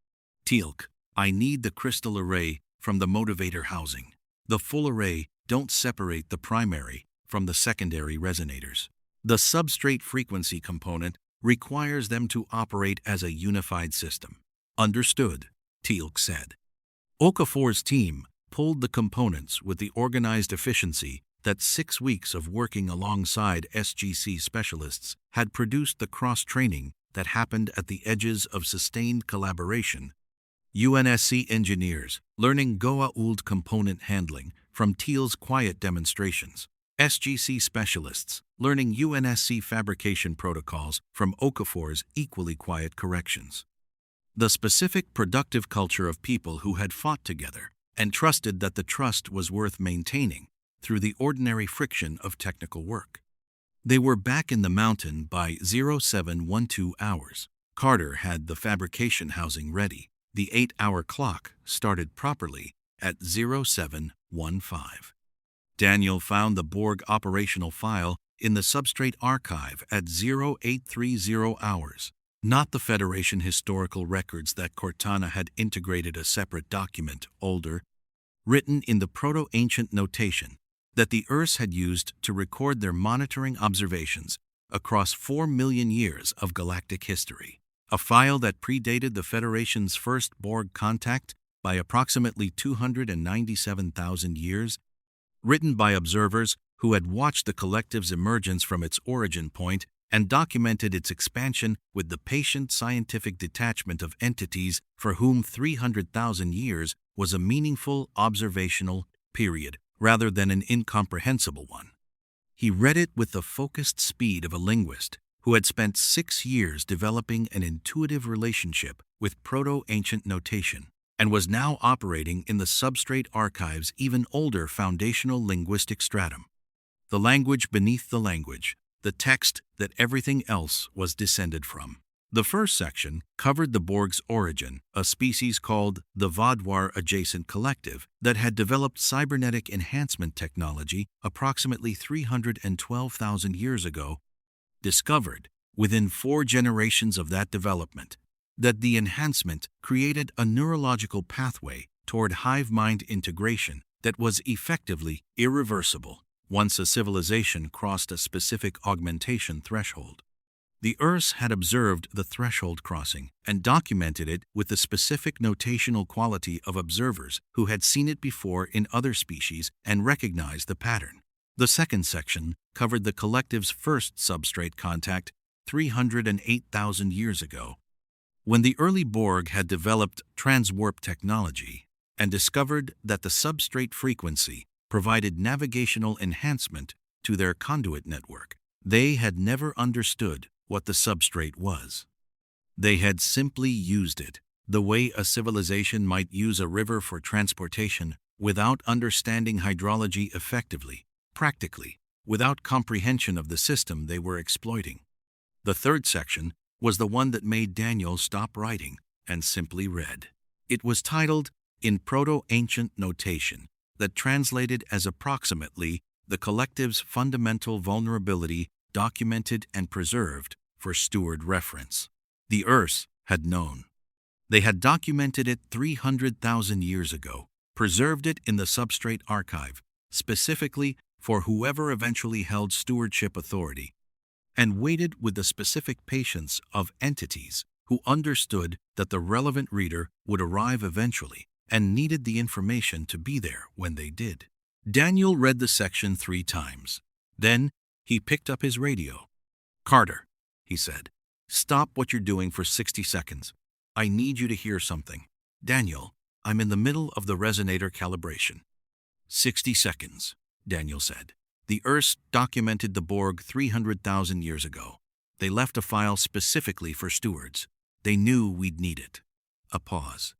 Teal'c, I need the crystal array from the motivator housing. The full array don't separate the primary from the secondary resonators. The substrate frequency component requires them to operate as a unified system. Understood, Teal'c said. Okafor's team pulled the components with the organized efficiency that 6 weeks of working alongside SGC specialists had produced the cross-training that happened at the edges of sustained collaboration. UNSC engineers learning Goa'uld component handling from Teal'c's quiet demonstrations. SGC specialists learning UNSC fabrication protocols from Okafor's equally quiet corrections. The specific productive culture of people who had fought together and trusted that the trust was worth maintaining through the ordinary friction of technical work. They were back in the mountain by 0712 hours. Carter had the fabrication housing ready. The 8-hour clock started properly at 0715. Daniel found the Borg operational file in the Substrate archive at 0830 hours, not the Federation historical records that Cortana had integrated a separate document, older, written in the proto-ancient notation that the Earths had used to record their monitoring observations across 4 million years of galactic history, a file that predated the Federation's first Borg contact by approximately 297,000 years, written by observers who had watched the collective's emergence from its origin point and documented its expansion with the patient scientific detachment of entities for whom 300,000 years was a meaningful observational period rather than an incomprehensible one. He read it with the focused speed of a linguist who had spent 6 years developing an intuitive relationship with proto-ancient notation and was now operating in the Substrate archive's even older foundational linguistic stratum. The language beneath the language, the text that everything else was descended from. The first section covered the Borg's origin, a species called the Vaudoir Adjacent Collective that had developed cybernetic enhancement technology approximately 312,000 years ago, discovered, within 4 generations of that development, that the enhancement created a neurological pathway toward hive-mind integration that was effectively irreversible once a civilization crossed a specific augmentation threshold. The Urs had observed the threshold crossing and documented it with the specific notational quality of observers who had seen it before in other species and recognized the pattern. The second section covered the collective's first substrate contact 308,000 years ago, when the early Borg had developed transwarp technology and discovered that the substrate frequency provided navigational enhancement to their conduit network. They had never understood what the substrate was. They had simply used it, the way a civilization might use a river for transportation without understanding hydrology effectively, practically, without comprehension of the system they were exploiting. The third section was the one that made Daniel stop writing and simply read. It was titled In Proto-Ancient Notation, that translated as approximately the collective's fundamental vulnerability documented and preserved for steward reference. The Urs had known. They had documented it 300,000 years ago, preserved it in the Substrate archive, specifically for whoever eventually held stewardship authority, and waited with the specific patience of entities who understood that the relevant reader would arrive eventually and needed the information to be there when they did. Daniel read the section 3 times. Then he picked up his radio. "Carter," he said, "stop what you're doing for 60 seconds. I need you to hear something." "Daniel, I'm in the middle of the resonator calibration." 60 seconds, Daniel said. The Urs documented the Borg 300,000 years ago. They left a file specifically for stewards. They knew we'd need it. A pause.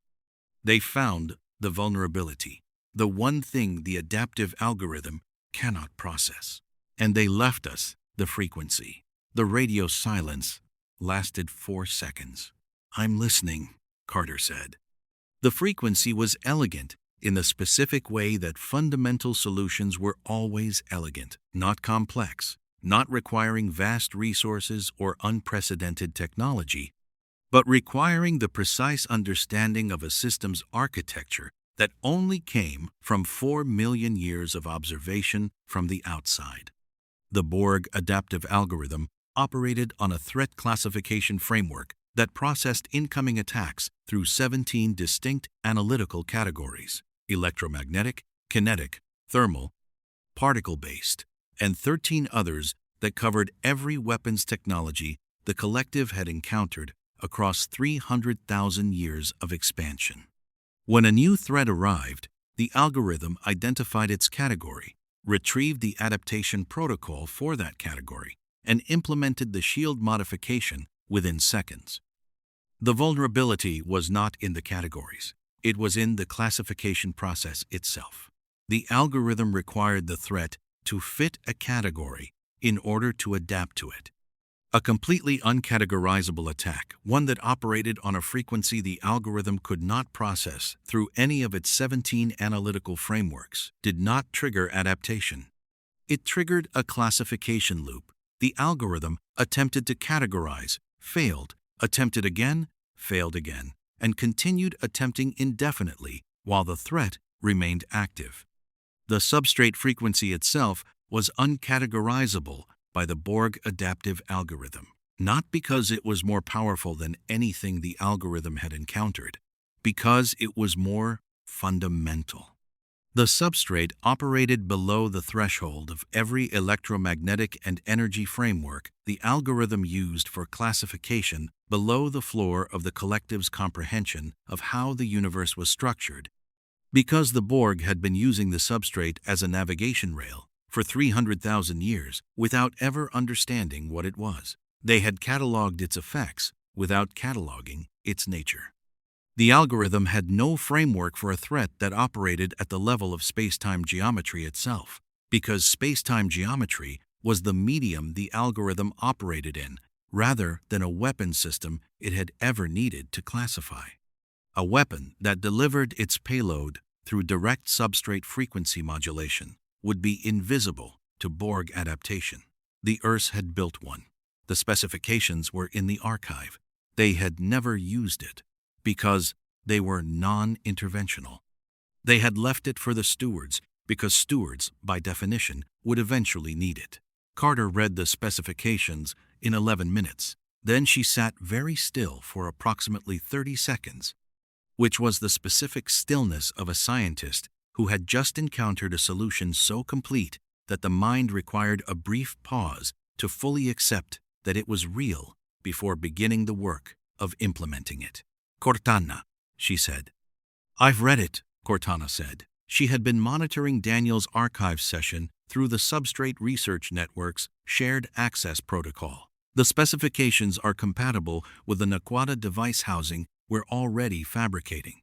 They found the vulnerability, the one thing the adaptive algorithm cannot process. And they left us the frequency. The radio silence lasted 4 seconds. "I'm listening," Carter said. The frequency was elegant in the specific way that fundamental solutions were always elegant, not complex, not requiring vast resources or unprecedented technology, but requiring the precise understanding of a system's architecture that only came from 4 million years of observation from the outside. The Borg adaptive algorithm operated on a threat classification framework that processed incoming attacks through 17 distinct analytical categories: electromagnetic, kinetic, thermal, particle-based, and 13 others that covered every weapons technology the collective had encountered across 300,000 years of expansion. When a new threat arrived, the algorithm identified its category, retrieved the adaptation protocol for that category, and implemented the shield modification within seconds. The vulnerability was not in the categories. It was in the classification process itself. The algorithm required the threat to fit a category in order to adapt to it. A completely uncategorizable attack, one that operated on a frequency the algorithm could not process through any of its 17 analytical frameworks, did not trigger adaptation. It triggered a classification loop. The algorithm attempted to categorize, failed, attempted again, failed again, and continued attempting indefinitely while the threat remained active. The substrate frequency itself was uncategorizable by the Borg adaptive algorithm, not because it was more powerful than anything the algorithm had encountered, because it was more fundamental. The substrate operated below the threshold of every electromagnetic and energy framework the algorithm used for classification, below the floor of the collective's comprehension of how the universe was structured, Because the Borg had been using the substrate as a navigation rail for 300,000 years without ever understanding what it was. They had catalogued its effects without cataloging its nature. The algorithm had no framework for a threat that operated at the level of space-time geometry itself, because space-time geometry was the medium the algorithm operated in, rather than a weapon system it had ever needed to classify. A weapon that delivered its payload through direct substrate frequency modulation would be invisible to Borg adaptation. The Earths had built one. The specifications were in the archive. They had never used it because they were non-interventional. They had left it for the stewards because stewards, by definition, would eventually need it. Carter read the specifications in 11 minutes. Then she sat very still for approximately 30 seconds, which was the specific stillness of a scientist who had just encountered a solution so complete that the mind required a brief pause to fully accept that it was real before beginning the work of implementing it. "Cortana," she said. "I've read it," Cortana said. She had been monitoring Daniel's archive session through the Substrate Research Network's shared access protocol. The specifications are compatible with the Naquata device housing we're already fabricating.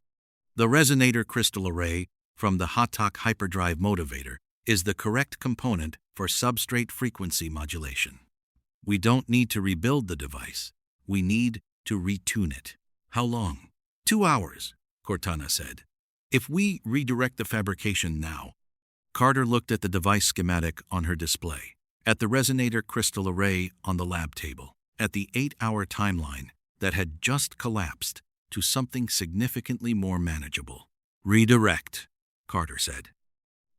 The resonator crystal array from the Hatak hyperdrive motivator is the correct component for substrate frequency modulation. We don't need to rebuild the device. We need to retune it. How long? 2 hours, Cortana said. If we redirect the fabrication now. Carter looked at the device schematic on her display, at the resonator crystal array on the lab table, at the 8-hour timeline that had just collapsed to something significantly more manageable. "Redirect," Carter said.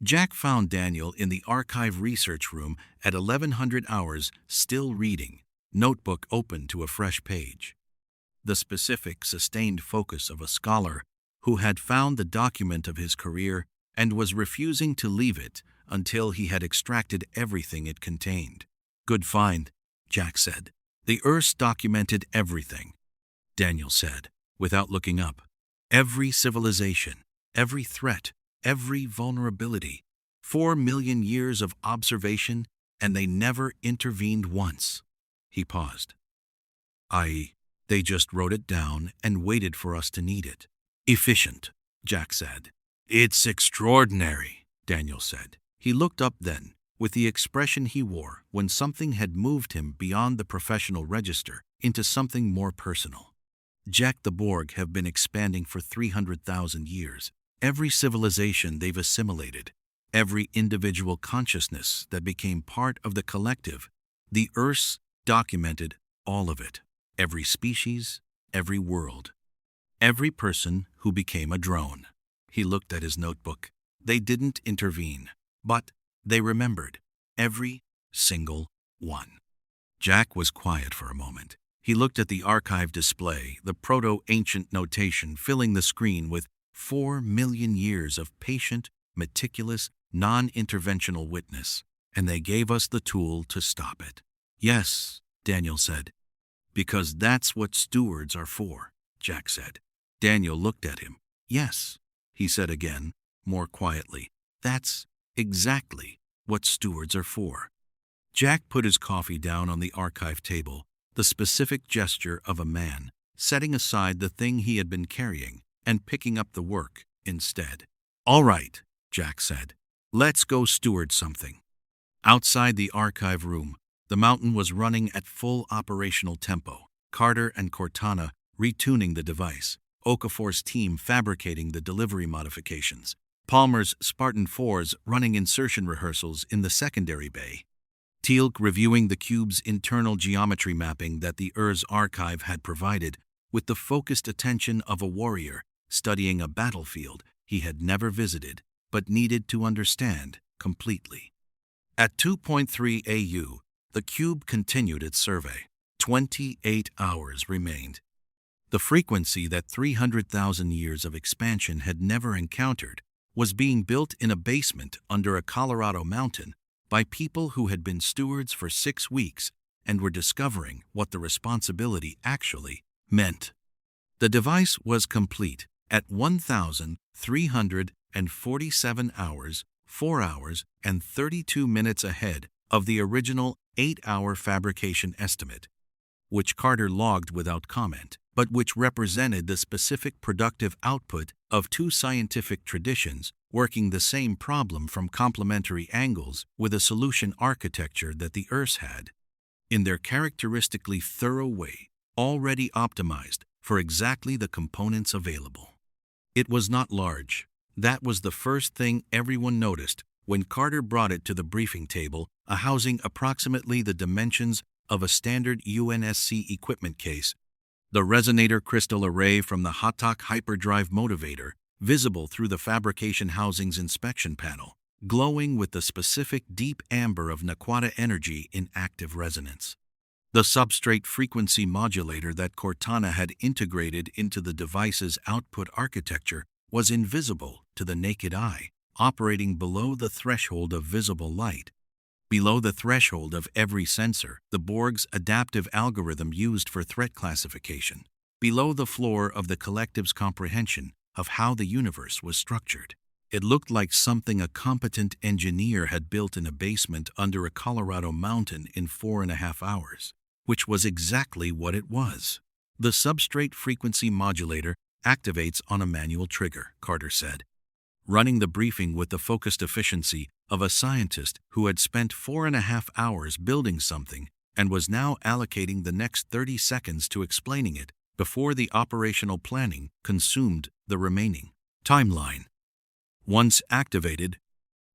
Jack found Daniel in the archive research room at 1100 hours, still reading, notebook open to a fresh page. The specific, sustained focus of a scholar who had found the document of his career and was refusing to leave it until he had extracted everything it contained. "Good find," Jack said. "The Earths documented everything," Daniel said, without looking up. "Every civilization, every threat, every vulnerability. 4 million years of observation, and they never intervened once." He paused. They just wrote it down and waited for us to need it." "Efficient," Jack said. "It's extraordinary," Daniel said. He looked up then, with the expression he wore when something had moved him beyond the professional register into something more personal. Jack, the Borg have been expanding for 300,000 years. Every civilization they've assimilated, every individual consciousness that became part of the collective, the Earths documented all of it. Every species, every world, every person who became a drone. He looked at his notebook. They didn't intervene, but they remembered every single one. Jack was quiet for a moment. He looked at the archive display, the proto-ancient notation filling the screen with 4 million years of patient, meticulous, non-interventional witness, and they gave us the tool to stop it. "Yes," Daniel said. "Because that's what stewards are for," Jack said. Daniel looked at him. "Yes," he said again, more quietly. "That's exactly what stewards are for." Jack put his coffee down on the archive table, the specific gesture of a man setting aside the thing he had been carrying and picking up the work instead. "All right," Jack said. "Let's go steward something." Outside the archive room, the mountain was running at full operational tempo. Carter and Cortana retuning the device, Okafor's team fabricating the delivery modifications, Palmer's Spartan 4s running insertion rehearsals in the secondary bay, Teal'c reviewing the cube's internal geometry mapping that the Urs archive had provided with the focused attention of a warrior studying a battlefield he had never visited but needed to understand completely. At 2.3 AU, the cube continued its survey. 28 hours remained. The frequency that 300,000 years of expansion had never encountered was being built in a basement under a Colorado mountain by people who had been stewards for 6 weeks and were discovering what the responsibility actually meant. The device was complete at 1,300 and 47 hours, 4 hours, and 32 minutes ahead of the original 8-hour fabrication estimate, which Carter logged without comment, but which represented the specific productive output of two scientific traditions working the same problem from complementary angles with a solution architecture that the Earth's had, in their characteristically thorough way, already optimized for exactly the components available. It was not large. That was the first thing everyone noticed when Carter brought it to the briefing table, a housing approximately the dimensions of a standard UNSC equipment case, the resonator crystal array from the Hatak hyperdrive motivator, visible through the fabrication housing's inspection panel, glowing with the specific deep amber of Naquata energy in active resonance. The substrate frequency modulator that Cortana had integrated into the device's output architecture was invisible to the naked eye, operating below the threshold of visible light. Below the threshold of every sensor, the Borg's adaptive algorithm used for threat classification. Below the floor of the collective's comprehension of how the universe was structured. It looked like something a competent engineer had built in a basement under a Colorado mountain in 4.5 hours, which was exactly what it was. The substrate frequency modulator activates on a manual trigger, Carter said, running the briefing with the focused efficiency of a scientist who had spent 4.5 hours building something and was now allocating the next 30 seconds to explaining it before the operational planning consumed the remaining timeline. Once activated,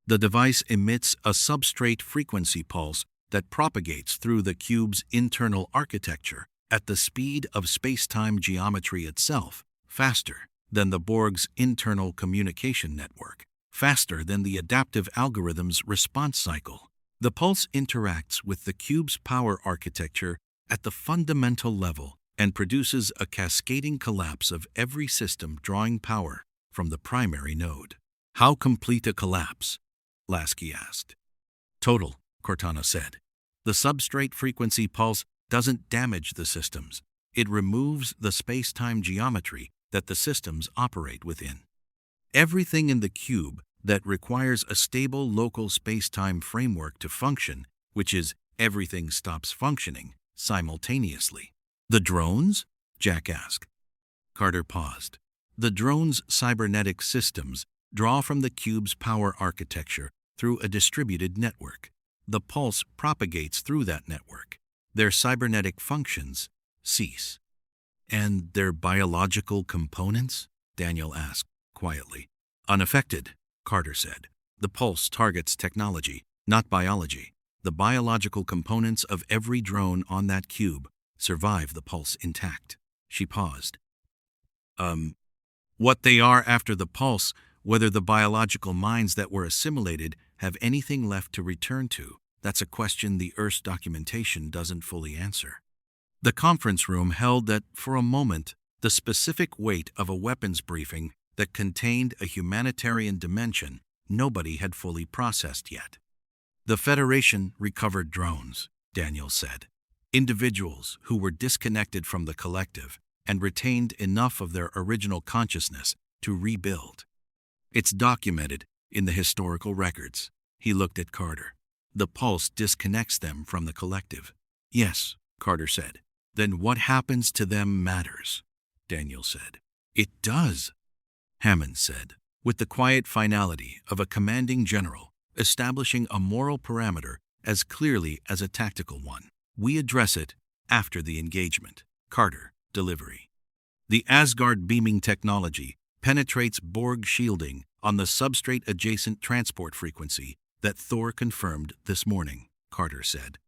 the device emits a substrate frequency pulse that propagates through the cube's internal architecture at the speed of space-time geometry itself, faster than the Borg's internal communication network, faster than the adaptive algorithm's response cycle. The pulse interacts with the cube's power architecture at the fundamental level and produces a cascading collapse of every system drawing power from the primary node. How complete a collapse? Lasky asked. Total, Cortana said. The substrate frequency pulse doesn't damage the systems. It removes the space-time geometry that the systems operate within. Everything in the cube that requires a stable local space-time framework to function, which is everything stops functioning simultaneously. The drones? Jack asked. Carter paused. The drones' cybernetic systems draw from the cube's power architecture through a distributed network. The pulse propagates through that network. Their cybernetic functions cease. And their biological components? Daniel asked quietly. Unaffected, Carter said. The pulse targets technology, not biology. The biological components of every drone on that cube survive the pulse intact. She paused. What they are after the pulse, whether the biological minds that were assimilated have anything left to return to, that's a question the Earth's documentation doesn't fully answer. The conference room held that, for a moment, the specific weight of a weapons briefing that contained a humanitarian dimension nobody had fully processed yet. The Federation recovered drones, Daniel said. Individuals who were disconnected from the collective and retained enough of their original consciousness to rebuild. It's documented in the historical records. He looked at Carter. The pulse disconnects them from the collective. Yes, Carter said. Then what happens to them matters, Daniel said. It does, Hammond said, with the quiet finality of a commanding general establishing a moral parameter as clearly as a tactical one. We address it after the engagement. Carter, delivery. The Asgard beaming technology penetrates Borg shielding on the substrate-adjacent transport frequency that Thor confirmed this morning, Carter said.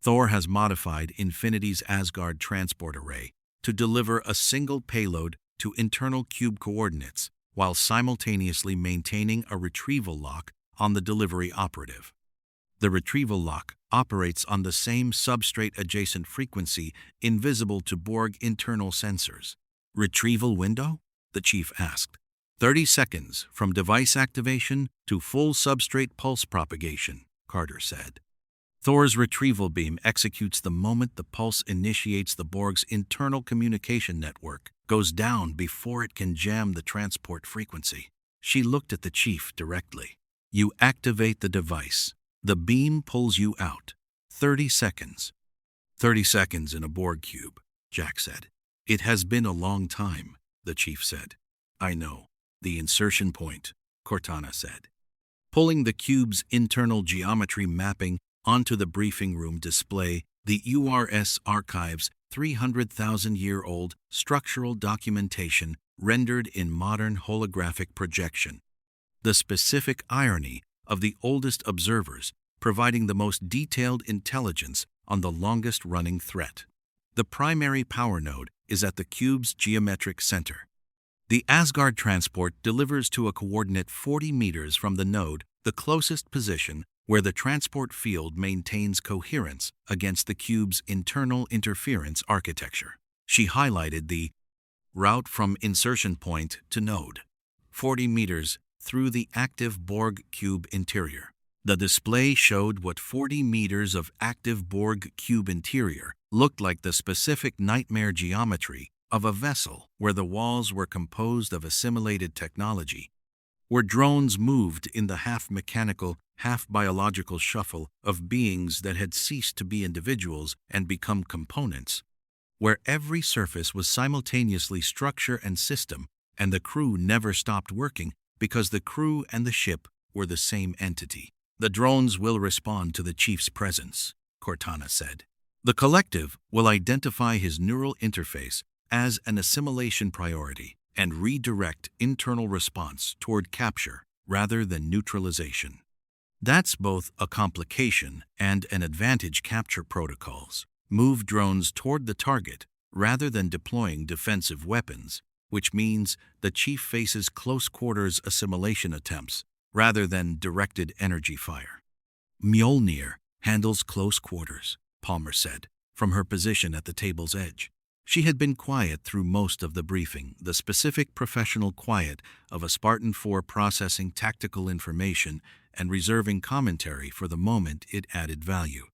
Thor has modified Infinity's Asgard transport array to deliver a single payload to internal cube coordinates while simultaneously maintaining a retrieval lock on the delivery operative. The retrieval lock operates on the same substrate-adjacent frequency invisible to Borg internal sensors. Retrieval window? The chief asked. 30 seconds from device activation to full substrate pulse propagation, Carter said. Thor's retrieval beam executes the moment the pulse initiates the Borg's internal communication network, goes down before it can jam the transport frequency. She looked at the chief directly. You activate the device. The beam pulls you out. 30 seconds. 30 seconds in a Borg cube, Jack said. It has been a long time, the chief said. I know. The insertion point, Cortana said. Pulling the cube's internal geometry mapping onto the briefing room display, the URS archives 300,000-year-old structural documentation rendered in modern holographic projection. The specific irony of the oldest observers providing the most detailed intelligence on the longest-running threat. The primary power node is at the cube's geometric center. The Asgard transport delivers to a coordinate 40 meters from the node the closest position where the transport field maintains coherence against the cube's internal interference architecture. She highlighted the route from insertion point to node, 40 meters through the active Borg cube interior. The display showed what 40 meters of active Borg cube interior looked like, the specific nightmare geometry of a vessel where the walls were composed of assimilated technology, where drones moved in the half-mechanical, half-biological shuffle of beings that had ceased to be individuals and become components, where every surface was simultaneously structure and system, and the crew never stopped working because the crew and the ship were the same entity. The drones will respond to the chief's presence, Cortana said. The collective will identify his neural interface as an assimilation priority and redirect internal response toward capture rather than neutralization. That's both a complication and an advantage. Capture protocols move drones toward the target rather than deploying defensive weapons, which means the chief faces close-quarters assimilation attempts rather than directed energy fire. Mjolnir handles close quarters, Palmer said, from her position at the table's edge. She had been quiet through most of the briefing, the specific professional quiet of a Spartan 4 processing tactical information and reserving commentary for the moment it added value.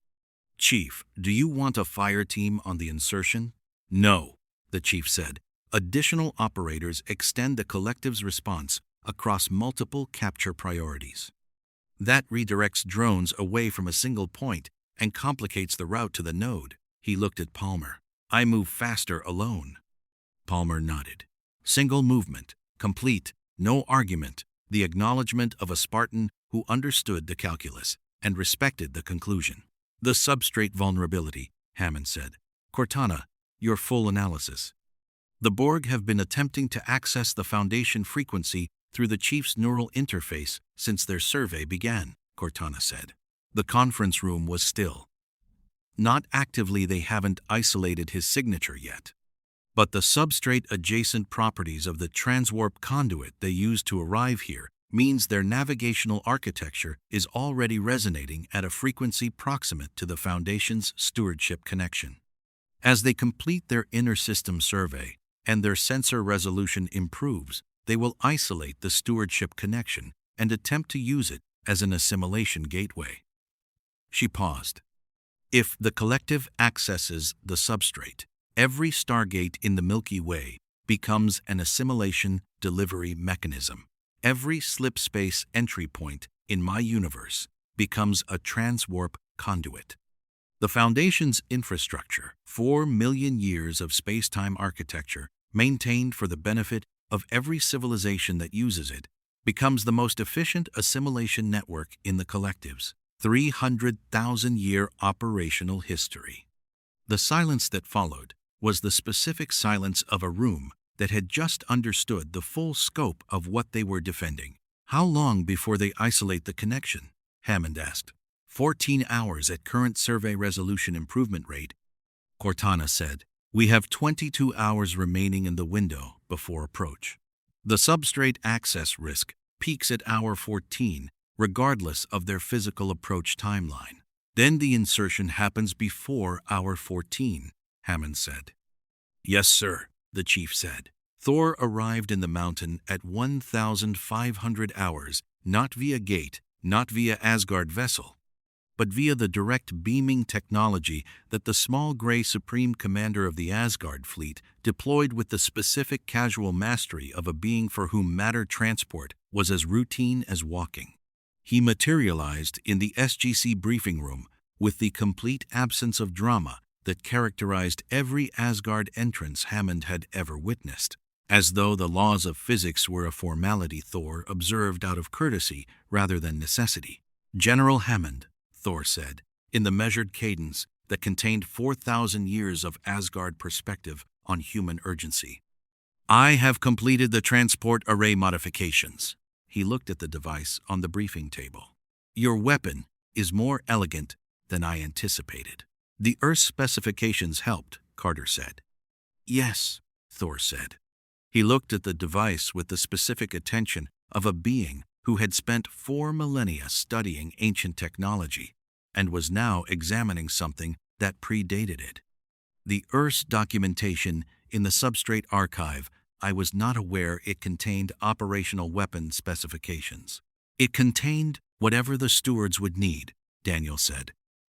Chief, do you want a fire team on the insertion? No, the chief said. Additional operators extend the collective's response across multiple capture priorities. That redirects drones away from a single point and complicates the route to the node. He looked at Palmer. I move faster alone. Palmer nodded. Single movement, complete, no argument, the acknowledgement of a Spartan who understood the calculus and respected the conclusion. The substrate vulnerability, Hammond said. Cortana, your full analysis. The Borg have been attempting to access the Foundation frequency through the chief's neural interface since their survey began, Cortana said. The conference room was still. Not actively, they haven't isolated his signature yet. But the substrate-adjacent properties of the transwarp conduit they used to arrive here means their navigational architecture is already resonating at a frequency proximate to the Foundation's stewardship connection. As they complete their inner system survey and their sensor resolution improves, they will isolate the stewardship connection and attempt to use it as an assimilation gateway. She paused. If the collective accesses the substrate, every Stargate in the Milky Way becomes an assimilation delivery mechanism. Every slipspace entry point in my universe becomes a transwarp conduit. The Foundation's infrastructure, 4 million years of space-time architecture maintained for the benefit of every civilization that uses it, becomes the most efficient assimilation network in the collective's 300,000-year operational history. The silence that followed was the specific silence of a room that had just understood the full scope of what they were defending. How long before they isolate the connection? Hammond asked. 14 hours at current survey resolution improvement rate, Cortana said. We have 22 hours remaining in the window before approach. The substrate access risk peaks at hour 14, regardless of their physical approach timeline. Then the insertion happens before hour 14, Hammond said. Yes, sir, the chief said. Thor arrived in the mountain at 1,500 hours, not via gate, not via Asgard vessel. but via the direct beaming technology that the small gray Supreme Commander of the Asgard fleet deployed with the specific casual mastery of a being for whom matter transport was as routine as walking. He materialized in the SGC briefing room with the complete absence of drama that characterized every Asgard entrance Hammond had ever witnessed, as though the laws of physics were a formality Thor observed out of courtesy rather than necessity. "General Hammond," Thor said, in the measured cadence that contained 4,000 years of Asgard perspective on human urgency. "I have completed the transport array modifications." He looked at the device on the briefing table. "Your weapon is more elegant than I anticipated." "The Earth's specifications helped," Carter said. "Yes," Thor said. He looked at the device with the specific attention of a being who had spent 4 millennia studying ancient technology and was now examining something that predated it. "The Earth's documentation in the Substrate archive, I was not aware it contained operational weapon specifications." "It contained whatever the stewards would need," Daniel said.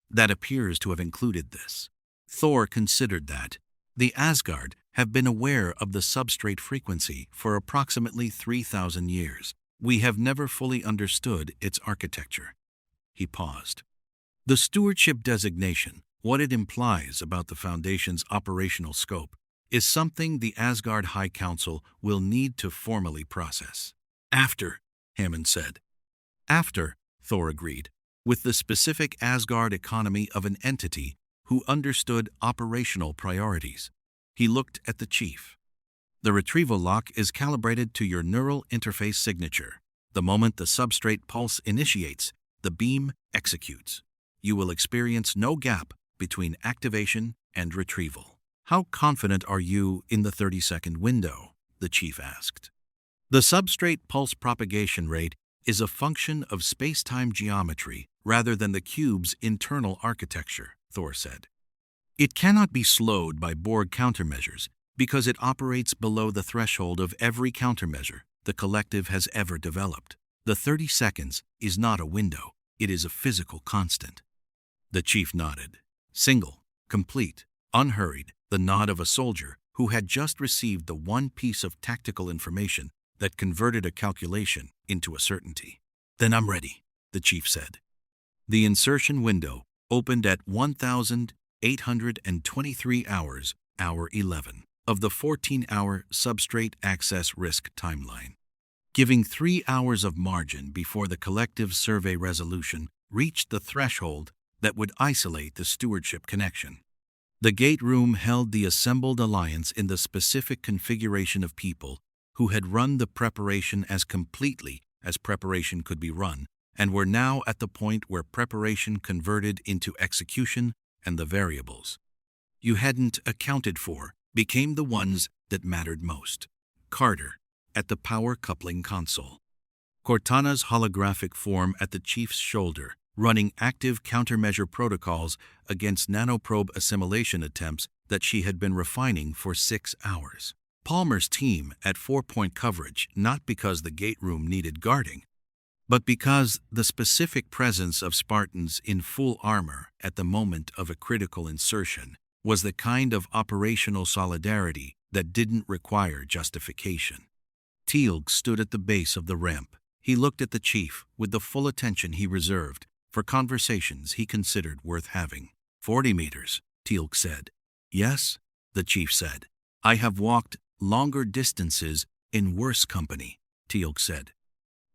"That appears to have included this." Thor considered that. "The Asgard have been aware of the substrate frequency for approximately 3,000 years. We have never fully understood its architecture." He paused. "The stewardship designation, what it implies about the Foundation's operational scope, is something the Asgard High Council will need to formally process." "After," Hammond said. "After," Thor agreed, "with the specific Asgard economy of an entity who understood operational priorities." He looked at the chief. "The retrieval lock is calibrated to your neural interface signature. The moment the substrate pulse initiates, the beam executes. You will experience no gap between activation and retrieval." "How confident are you in the 30-second window?" the chief asked. "The substrate pulse propagation rate is a function of space-time geometry rather than the cube's internal architecture," Thor said. "It cannot be slowed by Borg countermeasures because it operates below the threshold of every countermeasure the collective has ever developed. The 30 seconds is not a window, it is a physical constant." The chief nodded. Single, complete, unhurried, the nod of a soldier who had just received the one piece of tactical information that converted a calculation into a certainty. "Then I'm ready," the chief said. The insertion window opened at 1,823 hours, hour 11, of the 14-hour substrate access risk timeline, giving 3 hours of margin before the collective survey resolution reached the threshold that would isolate the stewardship connection. The gate room held the assembled alliance in the specific configuration of people who had run the preparation as completely as preparation could be run, and were now at the point where preparation converted into execution, and the variables you hadn't accounted for became the ones that mattered most. Carter, at the power coupling console. Cortana's holographic form at the chief's shoulder, running active countermeasure protocols against nanoprobe assimilation attempts that she had been refining for 6 hours. Palmer's team at 4-point coverage, not because the gate room needed guarding, but because the specific presence of Spartans in full armor at the moment of a critical insertion was the kind of operational solidarity that didn't require justification. Teal'c stood at the base of the ramp. He looked at the chief with the full attention he reserved for conversations he considered worth having. 40 meters, Teal'c said. "Yes," the chief said. "I have walked longer distances in worse company," Teal'c said.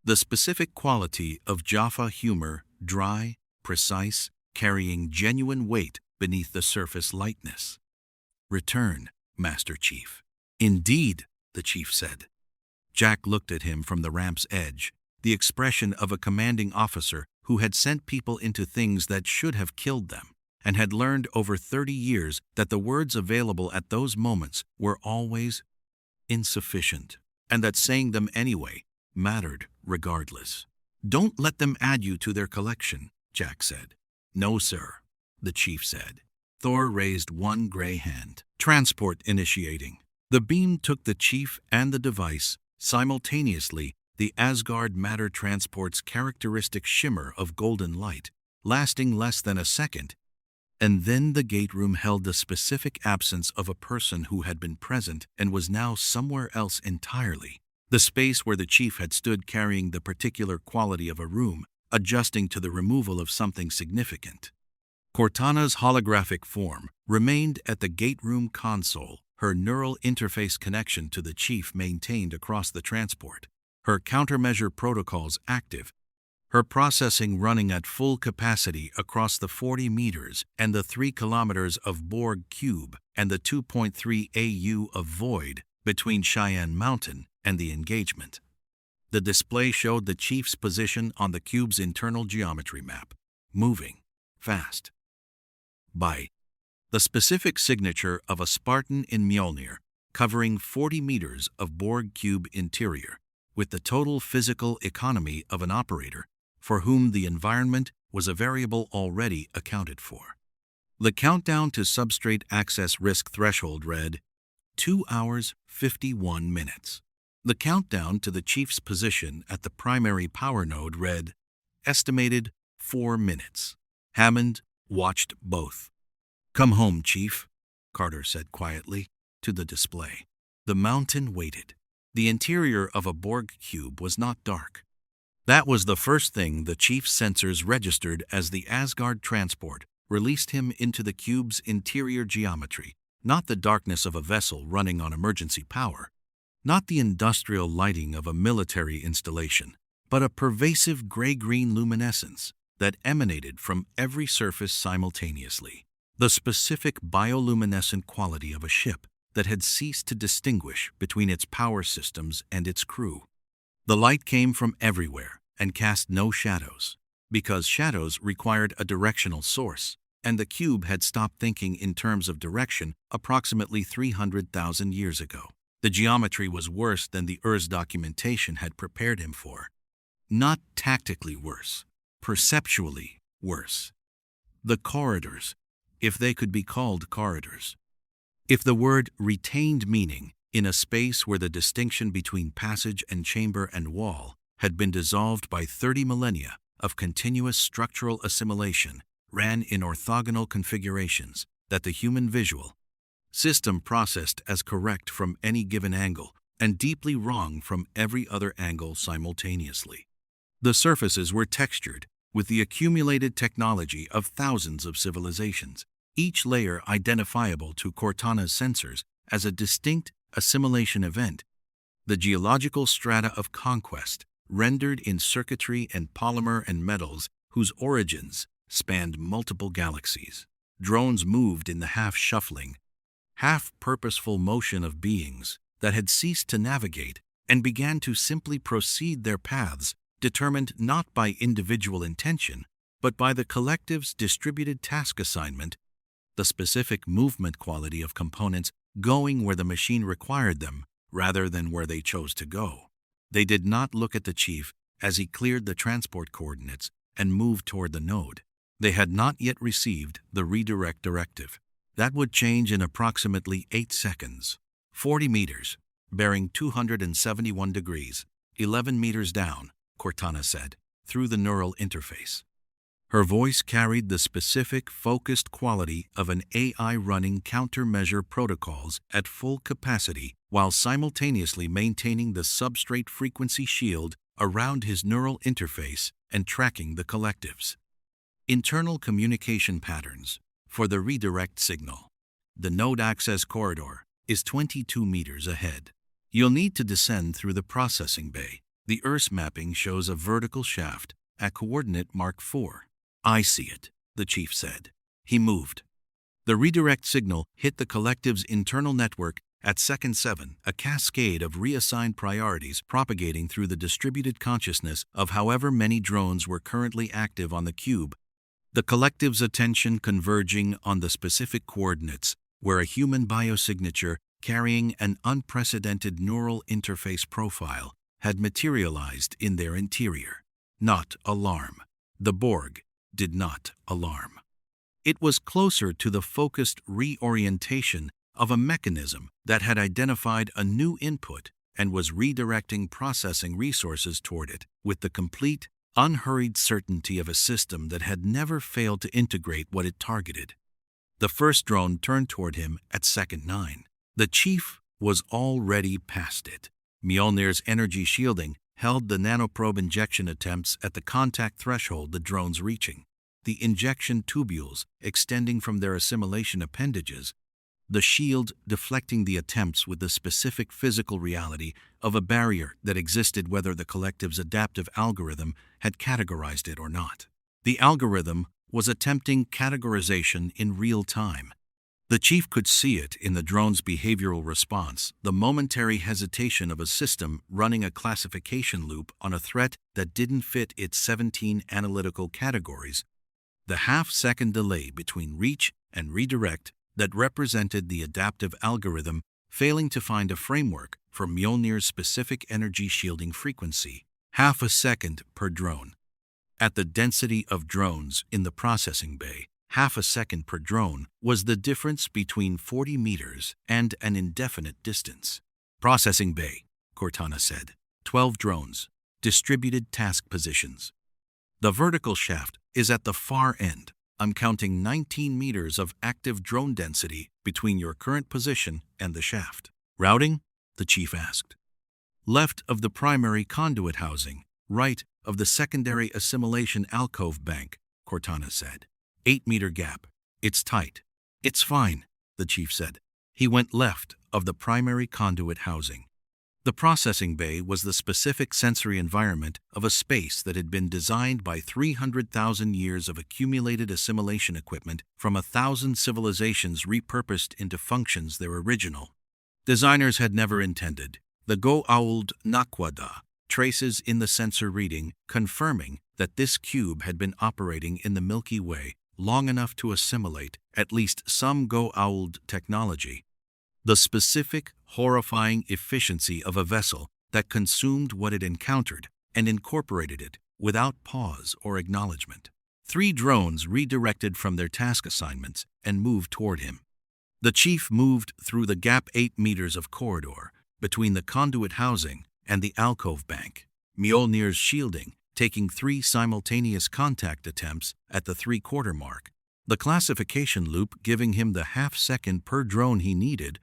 The specific quality of Jaffa humor, dry, precise, carrying genuine weight beneath the surface lightness. "Return, Master Chief." "Indeed," the chief said. Jack looked at him from the ramp's edge, the expression of a commanding officer who had sent people into things that should have killed them, and had learned over 30 years that the words available at those moments were always insufficient, and that saying them anyway mattered regardless. "Don't let them add you to their collection," Jack said. "No, sir," the chief said. Thor raised one gray hand. "Transport initiating." The beam took the chief and the device. Simultaneously, the Asgard matter transport's characteristic shimmer of golden light lasting less than a second, and then the gate room held the specific absence of a person who had been present and was now somewhere else entirely. The space where the chief had stood carrying the particular quality of a room, adjusting to the removal of something significant. Cortana's holographic form remained at the gate room console, her neural interface connection to the chief maintained across the transport, her countermeasure protocols active, her processing running at full capacity across the 40 meters and the 3 kilometers of Borg cube and the 2.3 AU of void between Cheyenne Mountain and the engagement. The display showed the chief's position on the cube's internal geometry map, moving fast. By the specific signature of a Spartan in Mjolnir, covering 40 meters of Borg cube interior, with the total physical economy of an operator for whom the environment was a variable already accounted for. The countdown to substrate access risk threshold read 2 hours 51 minutes. The countdown to the chief's position at the primary power node read estimated 4 minutes. Hammond watched both. "Come home, Chief," Carter said quietly to the display. The mountain waited. The interior of a Borg cube was not dark. That was the first thing the chief's sensors registered as the Asgard transport released him into the cube's interior geometry, not the darkness of a vessel running on emergency power, not the industrial lighting of a military installation, but a pervasive gray-green luminescence that emanated from every surface simultaneously, the specific bioluminescent quality of a ship that had ceased to distinguish between its power systems and its crew. The light came from everywhere and cast no shadows, because shadows required a directional source, and the cube had stopped thinking in terms of direction approximately 300,000 years ago. The geometry was worse than the Earth's documentation had prepared him for. Not tactically worse, perceptually worse. The corridors, if they could be called corridors. If the word retained meaning in a space where the distinction between passage and chamber and wall had been dissolved by 30 millennia of continuous structural assimilation, ran in orthogonal configurations that the human visual system processed as correct from any given angle and deeply wrong from every other angle simultaneously. The surfaces were textured with the accumulated technology of thousands of civilizations, each layer identifiable to Cortana's sensors as a distinct assimilation event. The geological strata of conquest, rendered in circuitry and polymer and metals whose origins spanned multiple galaxies. Drones moved in the half-shuffling, half-purposeful motion of beings that had ceased to navigate and began to simply proceed their paths, determined not by individual intention, but by the collective's distributed task assignment, the specific movement quality of components going where the machine required them rather than where they chose to go. They did not look at the chief as he cleared the transport coordinates and moved toward the node. They had not yet received the redirect directive. That would change in approximately 8 seconds. 40 meters, bearing 271 degrees, 11 meters down, Cortana said, through the neural interface. Her voice carried the specific, focused quality of an AI running countermeasure protocols at full capacity while simultaneously maintaining the substrate frequency shield around his neural interface and tracking the collectives. Internal communication patterns for the redirect signal. The node access corridor is 22 meters ahead. You'll need to descend through the processing bay. The Earth's mapping shows a vertical shaft at coordinate Mark 4. "I see it," the chief said. He moved. The redirect signal hit the collective's internal network at second 7, a cascade of reassigned priorities propagating through the distributed consciousness of however many drones were currently active on the cube, the collective's attention converging on the specific coordinates where a human biosignature carrying an unprecedented neural interface profile had materialized in their interior. Not alarm. The Borg did not alarm. It was closer to the focused reorientation of a mechanism that had identified a new input and was redirecting processing resources toward it with the complete unhurried certainty of a system that had never failed to integrate what it targeted. The first drone turned toward him at second 9. The chief was already past it. Mjolnir's energy shielding held the nanoprobe injection attempts at the contact threshold the drone's reaching. The injection tubules extending from their assimilation appendages, the shield deflecting the attempts with the specific physical reality of a barrier that existed whether the collective's adaptive algorithm had categorized it or not. The algorithm was attempting categorization in real time. The chief could see it in the drone's behavioral response, the momentary hesitation of a system running a classification loop on a threat that didn't fit its 17 analytical categories, the half-second delay between reach and redirect that represented the adaptive algorithm failing to find a framework for Mjolnir's specific energy shielding frequency, half a second per drone. At the density of drones in the processing bay, half a second per drone was the difference between 40 meters and an indefinite distance. Processing bay, Cortana said. 12 drones, distributed task positions. The vertical shaft is at the far end. I'm counting 19 meters of active drone density between your current position and the shaft. Routing? The chief asked. Left of the primary conduit housing, right of the secondary assimilation alcove bank, Cortana said. 8-meter gap. It's tight. It's fine, the chief said. He went left of the primary conduit housing. The processing bay was the specific sensory environment of a space that had been designed by 300,000 years of accumulated assimilation equipment from 1,000 civilizations repurposed into functions their original designers had never intended. The Goa'uld Naquadah traces in the sensor reading confirming that this cube had been operating in the Milky Way long enough to assimilate at least some Goa'uld technology. The specific, horrifying efficiency of a vessel that consumed what it encountered and incorporated it without pause or acknowledgement. 3 drones redirected from their task assignments and moved toward him. The chief moved through the gap 8 meters of corridor between the conduit housing and the alcove bank, Mjolnir's shielding taking 3 simultaneous contact attempts at the 3/4 mark, the classification loop giving him the half-second per drone he needed,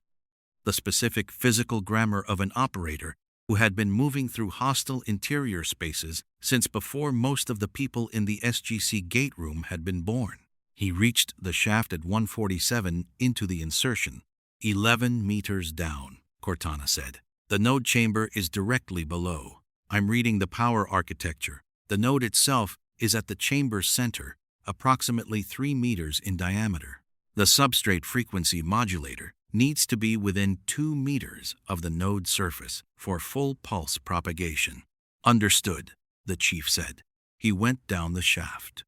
the specific physical grammar of an operator who had been moving through hostile interior spaces since before most of the people in the SGC gate room had been born. He reached the shaft at 147 into the insertion, 11 meters down, Cortana said. The node chamber is directly below. I'm reading the power architecture. The node itself is at the chamber's center, approximately 3 meters in diameter. The substrate frequency modulator needs to be within 2 meters of the node surface for full pulse propagation. Understood, the chief said. He went down the shaft.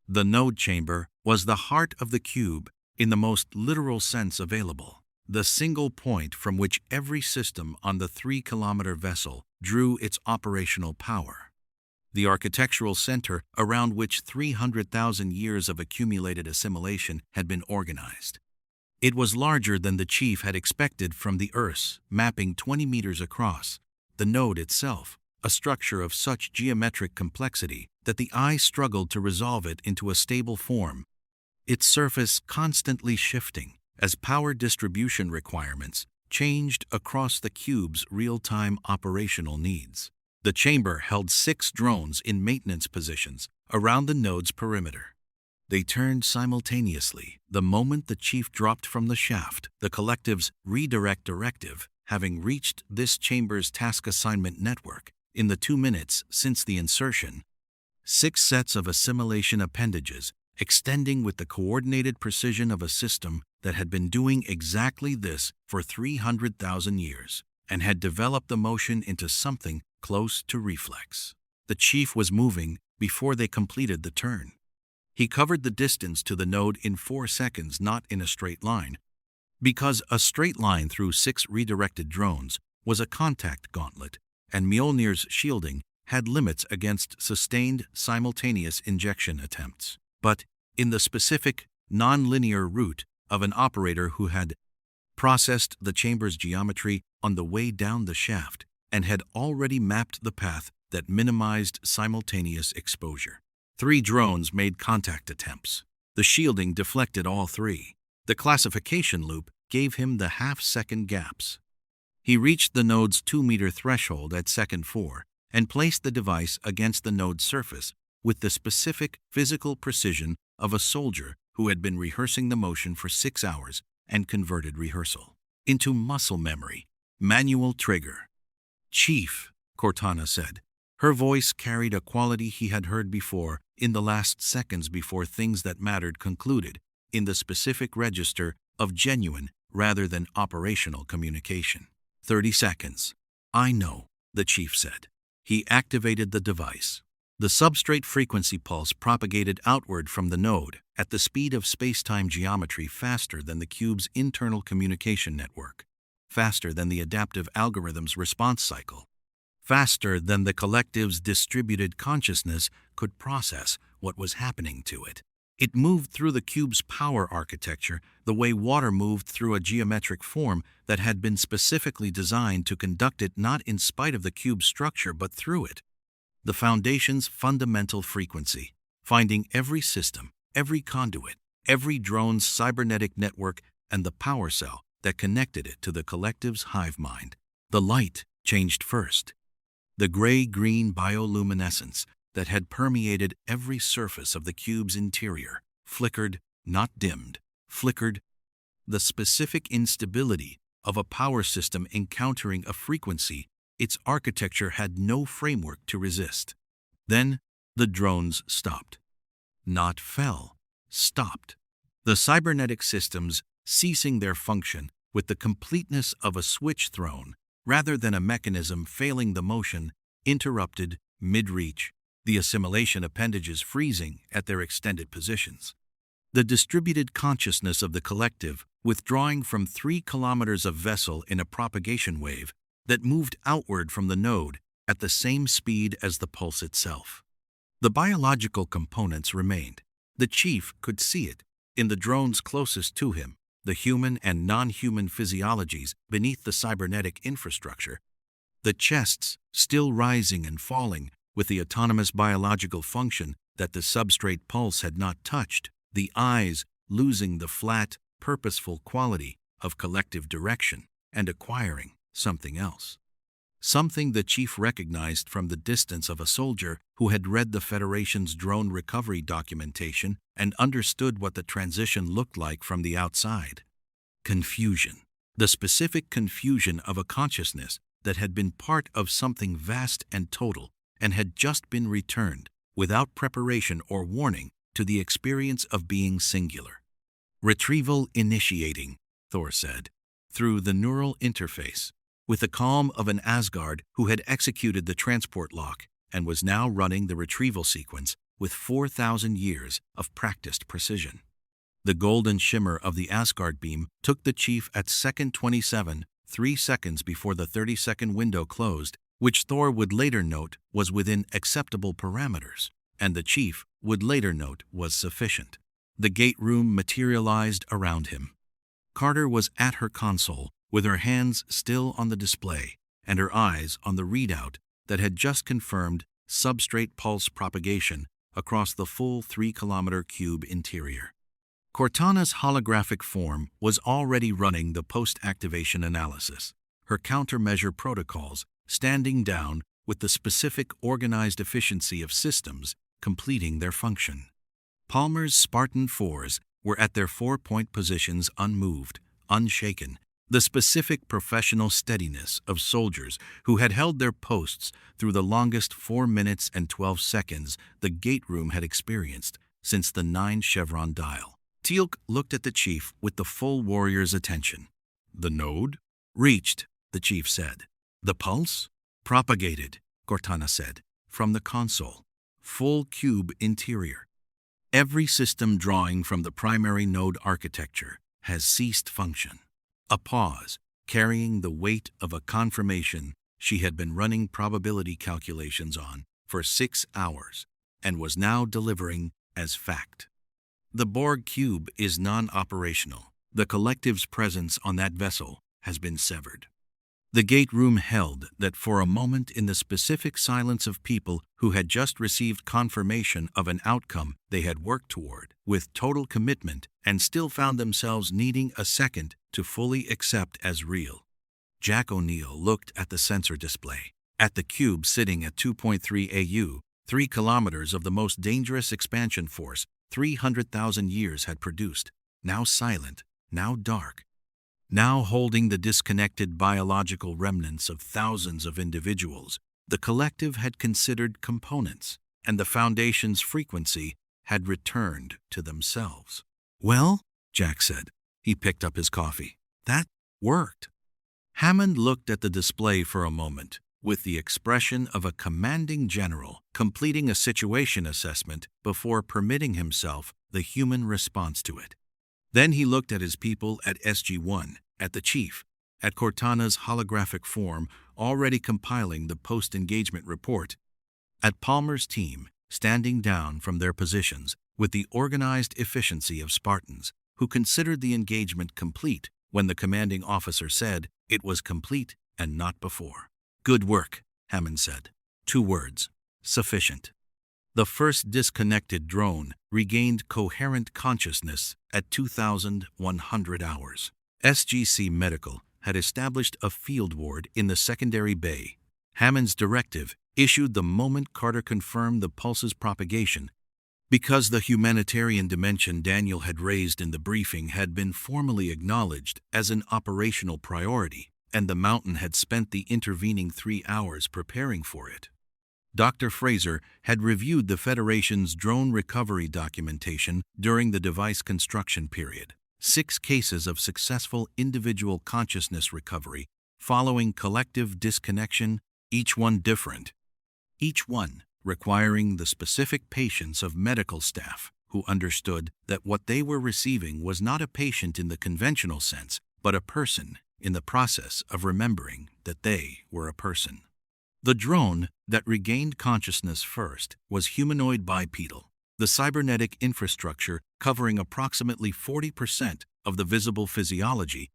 The node chamber was the heart of the cube in the most literal sense available, the single point from which every system on the 3-kilometer vessel drew its operational power. The architectural center around which 300,000 years of accumulated assimilation had been organized. It was larger than the chief had expected from the Earth's mapping 20 meters across. The node itself, a structure of such geometric complexity that the eye struggled to resolve it into a stable form, its surface constantly shifting as power distribution requirements changed across the cube's real-time operational needs. The chamber held 6 drones in maintenance positions around the node's perimeter. They turned simultaneously the moment the chief dropped from the shaft, the collective's redirect directive having reached this chamber's task assignment network in the 2 minutes since the insertion. 6 sets of assimilation appendages extending with the coordinated precision of a system that had been doing exactly this for 300,000 years and had developed the motion into something close to reflex. The chief was moving before they completed the turn. He covered the distance to the node in 4 seconds, not in a straight line, because a straight line through 6 redirected drones was a contact gauntlet, and Mjolnir's shielding had limits against sustained simultaneous injection attempts. But in the specific, non-linear route of an operator who had processed the chamber's geometry on the way down the shaft and had already mapped the path that minimized simultaneous exposure. 3 drones made contact attempts. The shielding deflected all 3. The classification loop gave him the half-second gaps. He reached the node's 2-meter threshold at second 4 and placed the device against the node's surface with the specific physical precision of a soldier who had been rehearsing the motion for 6 hours and converted rehearsal into muscle memory. Manual trigger. "Chief," Cortana said. Her voice carried a quality he had heard before in the last seconds before things that mattered concluded, in the specific register of genuine rather than operational communication. 30 seconds. "I know," the chief said. He activated the device. The substrate frequency pulse propagated outward from the node at the speed of space-time geometry, faster than the cube's internal communication network, faster than the adaptive algorithm's response cycle, faster than the collective's distributed consciousness could process what was happening to it. It moved through the cube's power architecture the way water moved through a geometric form that had been specifically designed to conduct it, not in spite of the cube's structure but through it. The Foundation's fundamental frequency, finding every system, every conduit, every drone's cybernetic network, and the power cell that connected it to the collective's hive mind. The light changed first. The gray-green bioluminescence that had permeated every surface of the cube's interior flickered, not dimmed, flickered. The specific instability of a power system encountering a frequency its architecture had no framework to resist. Then the drones stopped. Not fell, stopped. The cybernetic systems ceasing their function with the completeness of a switch thrown, rather than a mechanism failing the motion, interrupted mid-reach, the assimilation appendages freezing at their extended positions. The distributed consciousness of the collective withdrawing from 3 kilometers of vessel in a propagation wave that moved outward from the node at the same speed as the pulse itself. The biological components remained. The chief could see it in the drones closest to him, the human and non-human physiologies beneath the cybernetic infrastructure, the chests still rising and falling with the autonomous biological function that the substrate pulse had not touched, the eyes losing the flat, purposeful quality of collective direction and acquiring something else. Something the chief recognized from the distance of a soldier who had read the Federation's drone recovery documentation and understood what the transition looked like from the outside. Confusion. The specific confusion of a consciousness that had been part of something vast and total and had just been returned, without preparation or warning, to the experience of being singular. "Retrieval initiating," Thor said, through the neural interface, with the calm of an Asgard who had executed the transport lock and was now running the retrieval sequence with 4,000 years of practiced precision. The golden shimmer of the Asgard beam took the chief at second 27, 3 seconds before the 30-second window closed, which Thor would later note was within acceptable parameters, and the chief would later note was sufficient. The gate room materialized around him. Carter was at her console, with her hands still on the display and her eyes on the readout that had just confirmed substrate pulse propagation across the full 3-kilometer cube interior. Cortana's holographic form was already running the post-activation analysis, her countermeasure protocols standing down with the specific organized efficiency of systems completing their function. Palmer's Spartan 4s were at their 4-point positions, unmoved, unshaken, the specific professional steadiness of soldiers who had held their posts through the longest 4 minutes and 12 seconds the gate room had experienced since the 9 chevron dial. Teal'c looked at the chief with the full warrior's attention. "The node?" "Reached," the chief said. "The pulse?" "Propagated," Cortana said, from the console. "Full cube interior. Every system drawing from the primary node architecture has ceased function." A pause, carrying the weight of a confirmation she had been running probability calculations on for 6 hours and was now delivering as fact. The Borg cube is non-operational. The collective's presence on that vessel has been severed. The gate room held that for a moment, in the specific silence of people who had just received confirmation of an outcome they had worked toward with total commitment and still found themselves needing a second to fully accept as real. Jack O'Neill looked at the sensor display, at the cube sitting at 2.3 AU, 3 kilometers of the most dangerous expansion force 300,000 years had produced, now silent, now dark, now holding the disconnected biological remnants of thousands of individuals. The collective had considered components, and the Foundation's frequency had returned to themselves. "Well," Jack said. He picked up his coffee. "That worked." Hammond looked at the display for a moment, with the expression of a commanding general completing a situation assessment before permitting himself the human response to it. Then he looked at his people at SG-1, at the chief, at Cortana's holographic form already compiling the post-engagement report, at Palmer's team standing down from their positions with the organized efficiency of Spartans who considered the engagement complete when the commanding officer said it was complete and not before. "Good work," Hammond said. 2 words. Sufficient. The first disconnected drone regained coherent consciousness at 2,100 hours. SGC Medical had established a field ward in the secondary bay. Hammond's directive, issued the moment Carter confirmed the pulse's propagation, because the humanitarian dimension Daniel had raised in the briefing had been formally acknowledged as an operational priority, and the mountain had spent the intervening 3 hours preparing for it. Dr. Fraser had reviewed the Federation's drone recovery documentation during the device construction period. 6 cases of successful individual consciousness recovery following collective disconnection, each one different. Each one requiring the specific patience of medical staff who understood that what they were receiving was not a patient in the conventional sense, but a person in the process of remembering that they were a person. The drone that regained consciousness first was humanoid bipedal, the cybernetic infrastructure covering approximately 40% of the visible physiology,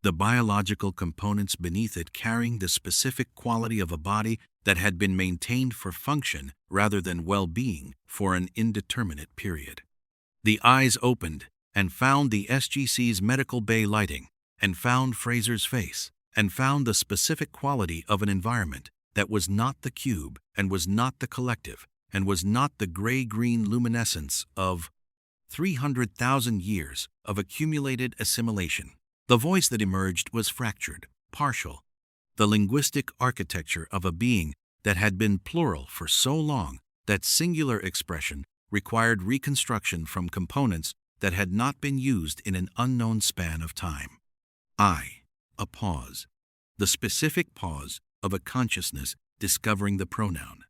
the biological components beneath it carrying the specific quality of a body that had been maintained for function rather than well-being for an indeterminate period. The eyes opened and found the SGC's medical bay lighting, and found Fraser's face, and found the specific quality of an environment that was not the cube, and was not the collective, and was not the gray-green luminescence of 300,000 years of accumulated assimilation. The voice that emerged was fractured, partial, the linguistic architecture of a being that had been plural for so long that singular expression required reconstruction from components that had not been used in an unknown span of time. A pause, the specific pause of a consciousness discovering the pronoun.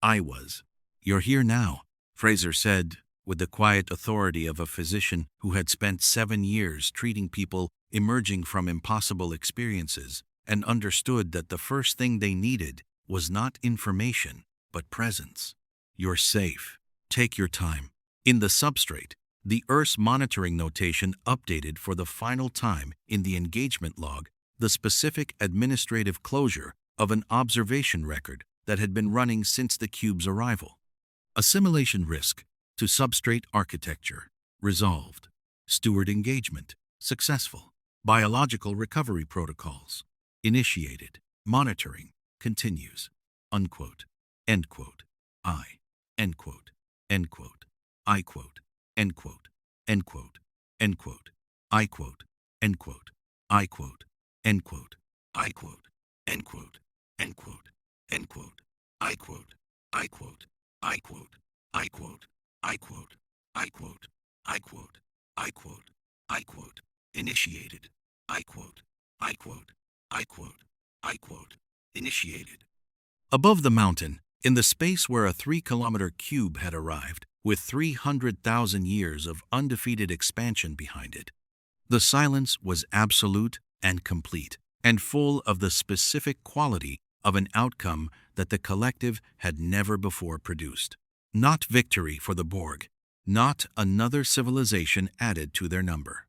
I was. "You're here now," Fraser said, with the quiet authority of a physician who had spent 7 years treating people emerging from impossible experiences and understood that the first thing they needed was not information, but presence. "You're safe. Take your time." In the substrate, the Earth's monitoring notation updated for the final time in the engagement log the specific administrative closure of an observation record that had been running since the cube's arrival. Assimilation risk to substrate architecture resolved. Steward engagement successful. Biological recovery protocols initiated. Monitoring continues. Unquote. End quote. End quote. End quote. I quote. End quote. End quote. End quote. I quote. End quote. I quote. End quote. I quote. End quote. End quote. End quote. I quote. I quote. I quote. I quote. I quote. I quote. I quote. I quote. I quote. Initiated. I quote. I quote. I quote. I quote. Initiated. Above the mountain, in the space where a 3-kilometer cube had arrived, with 300,000 years of undefeated expansion behind it, the silence was absolute and complete, and full of the specific quality of an outcome that the collective had never before produced. Not victory for the Borg, not another civilization added to their number.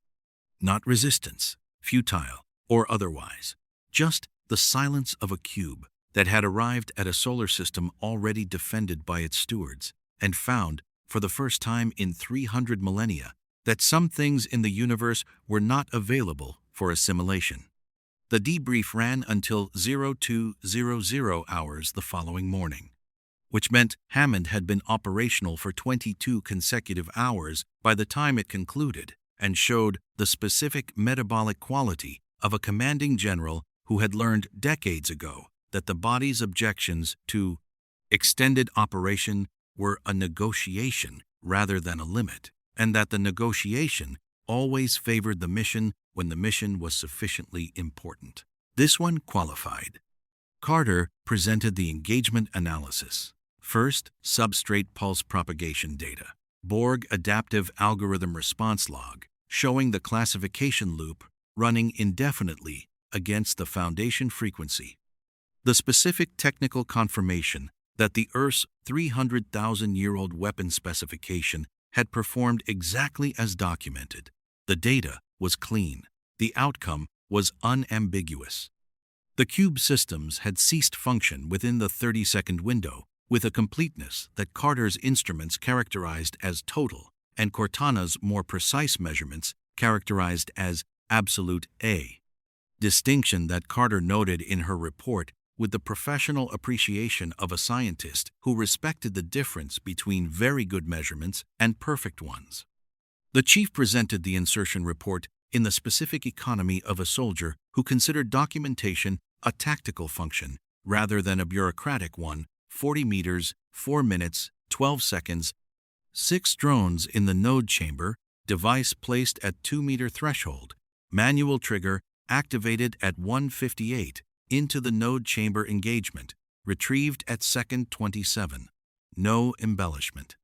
Not resistance, futile or otherwise, just the silence of a cube that had arrived at a solar system already defended by its stewards, and found, for the first time in 300 millennia, that some things in the universe were not available for assimilation. The debrief ran until 0200 hours the following morning, which meant Hammond had been operational for 22 consecutive hours by the time it concluded, and showed the specific metabolic quality of a commanding general who had learned decades ago that the body's objections to extended operation were a negotiation rather than a limit, and that the negotiation always favored the mission when the mission was sufficiently important. This one qualified. Carter presented the engagement analysis. First, substrate pulse propagation data. Borg adaptive algorithm response log, showing the classification loop running indefinitely against the foundation frequency. The specific technical confirmation that the Earth's 300,000-year-old weapon specification had performed exactly as documented. The data was clean. The outcome was unambiguous. The cube systems had ceased function within the 30-second window with a completeness that Carter's instruments characterized as total and Cortana's more precise measurements characterized as absolute A. Distinction that Carter noted in her report with the professional appreciation of a scientist who respected the difference between very good measurements and perfect ones. The chief presented the insertion report in the specific economy of a soldier who considered documentation a tactical function rather than a bureaucratic one. 40 meters, 4 minutes, 12 seconds, 6 drones in the node chamber, device placed at 2-meter threshold, manual trigger activated at 1:58, into the node chamber engagement, retrieved at second 27. No embellishment.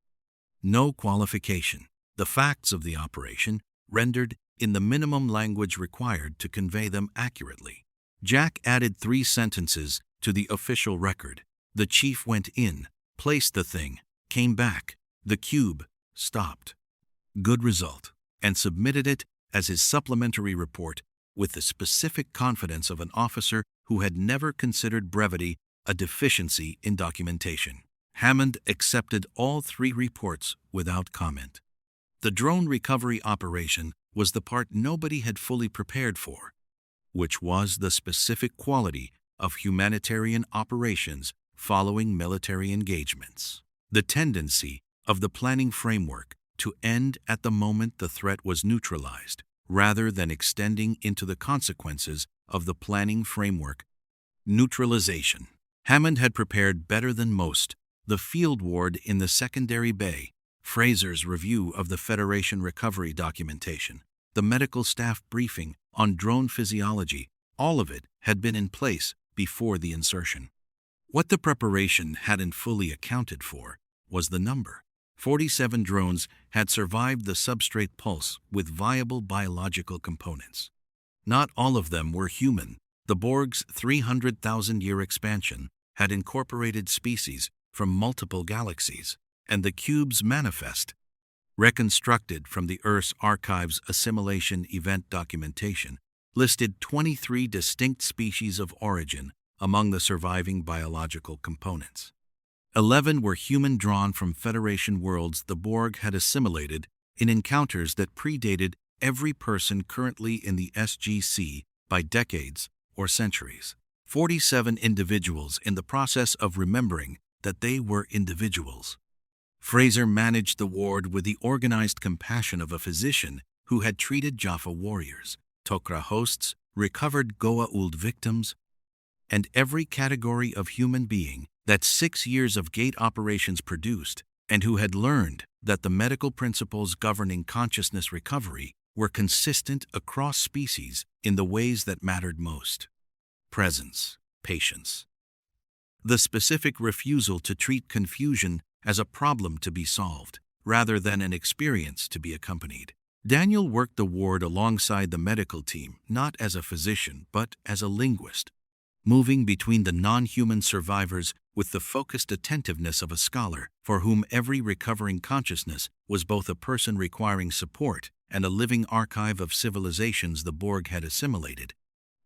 No qualification. The facts of the operation rendered in the minimum language required to convey them accurately. Jack added 3 sentences to the official record. The chief went in, placed the thing, came back, the cube, stopped. Good result, and submitted it as his supplementary report with the specific confidence of an officer who had never considered brevity a deficiency in documentation. Hammond accepted all 3 reports without comment. The drone recovery operation was the part nobody had fully prepared for, which was the specific quality of humanitarian operations following military engagements. The tendency of the planning framework to end at the moment the threat was neutralized, rather than extending into the consequences of the planning framework. Neutralization. Hammond had prepared better than most the field ward in the secondary bay, Fraser's review of the Federation recovery documentation, the medical staff briefing on drone physiology. All of it had been in place before the insertion. What the preparation hadn't fully accounted for was the number. 47 drones had survived the substrate pulse with viable biological components. Not all of them were human. The Borg's 300,000-year expansion had incorporated species from multiple galaxies, and the cube's manifest, reconstructed from the Earth's archive's assimilation event documentation, listed 23 distinct species of origin among the surviving biological components. 11 were human drawn from Federation worlds the Borg had assimilated in encounters that predated every person currently in the SGC by decades or centuries. 47 individuals in the process of remembering that they were individuals. Fraser managed the ward with the organized compassion of a physician who had treated Jaffa warriors, Tok'ra hosts, recovered Goa'uld victims, and every category of human being that 6 years of gate operations produced, and who had learned that the medical principles governing consciousness recovery were consistent across species in the ways that mattered most. Presence, patience. The specific refusal to treat confusion as a problem to be solved, rather than an experience to be accompanied. Daniel worked the ward alongside the medical team, not as a physician, but as a linguist, moving between the non-human survivors with the focused attentiveness of a scholar for whom every recovering consciousness was both a person requiring support and a living archive of civilizations the Borg had assimilated.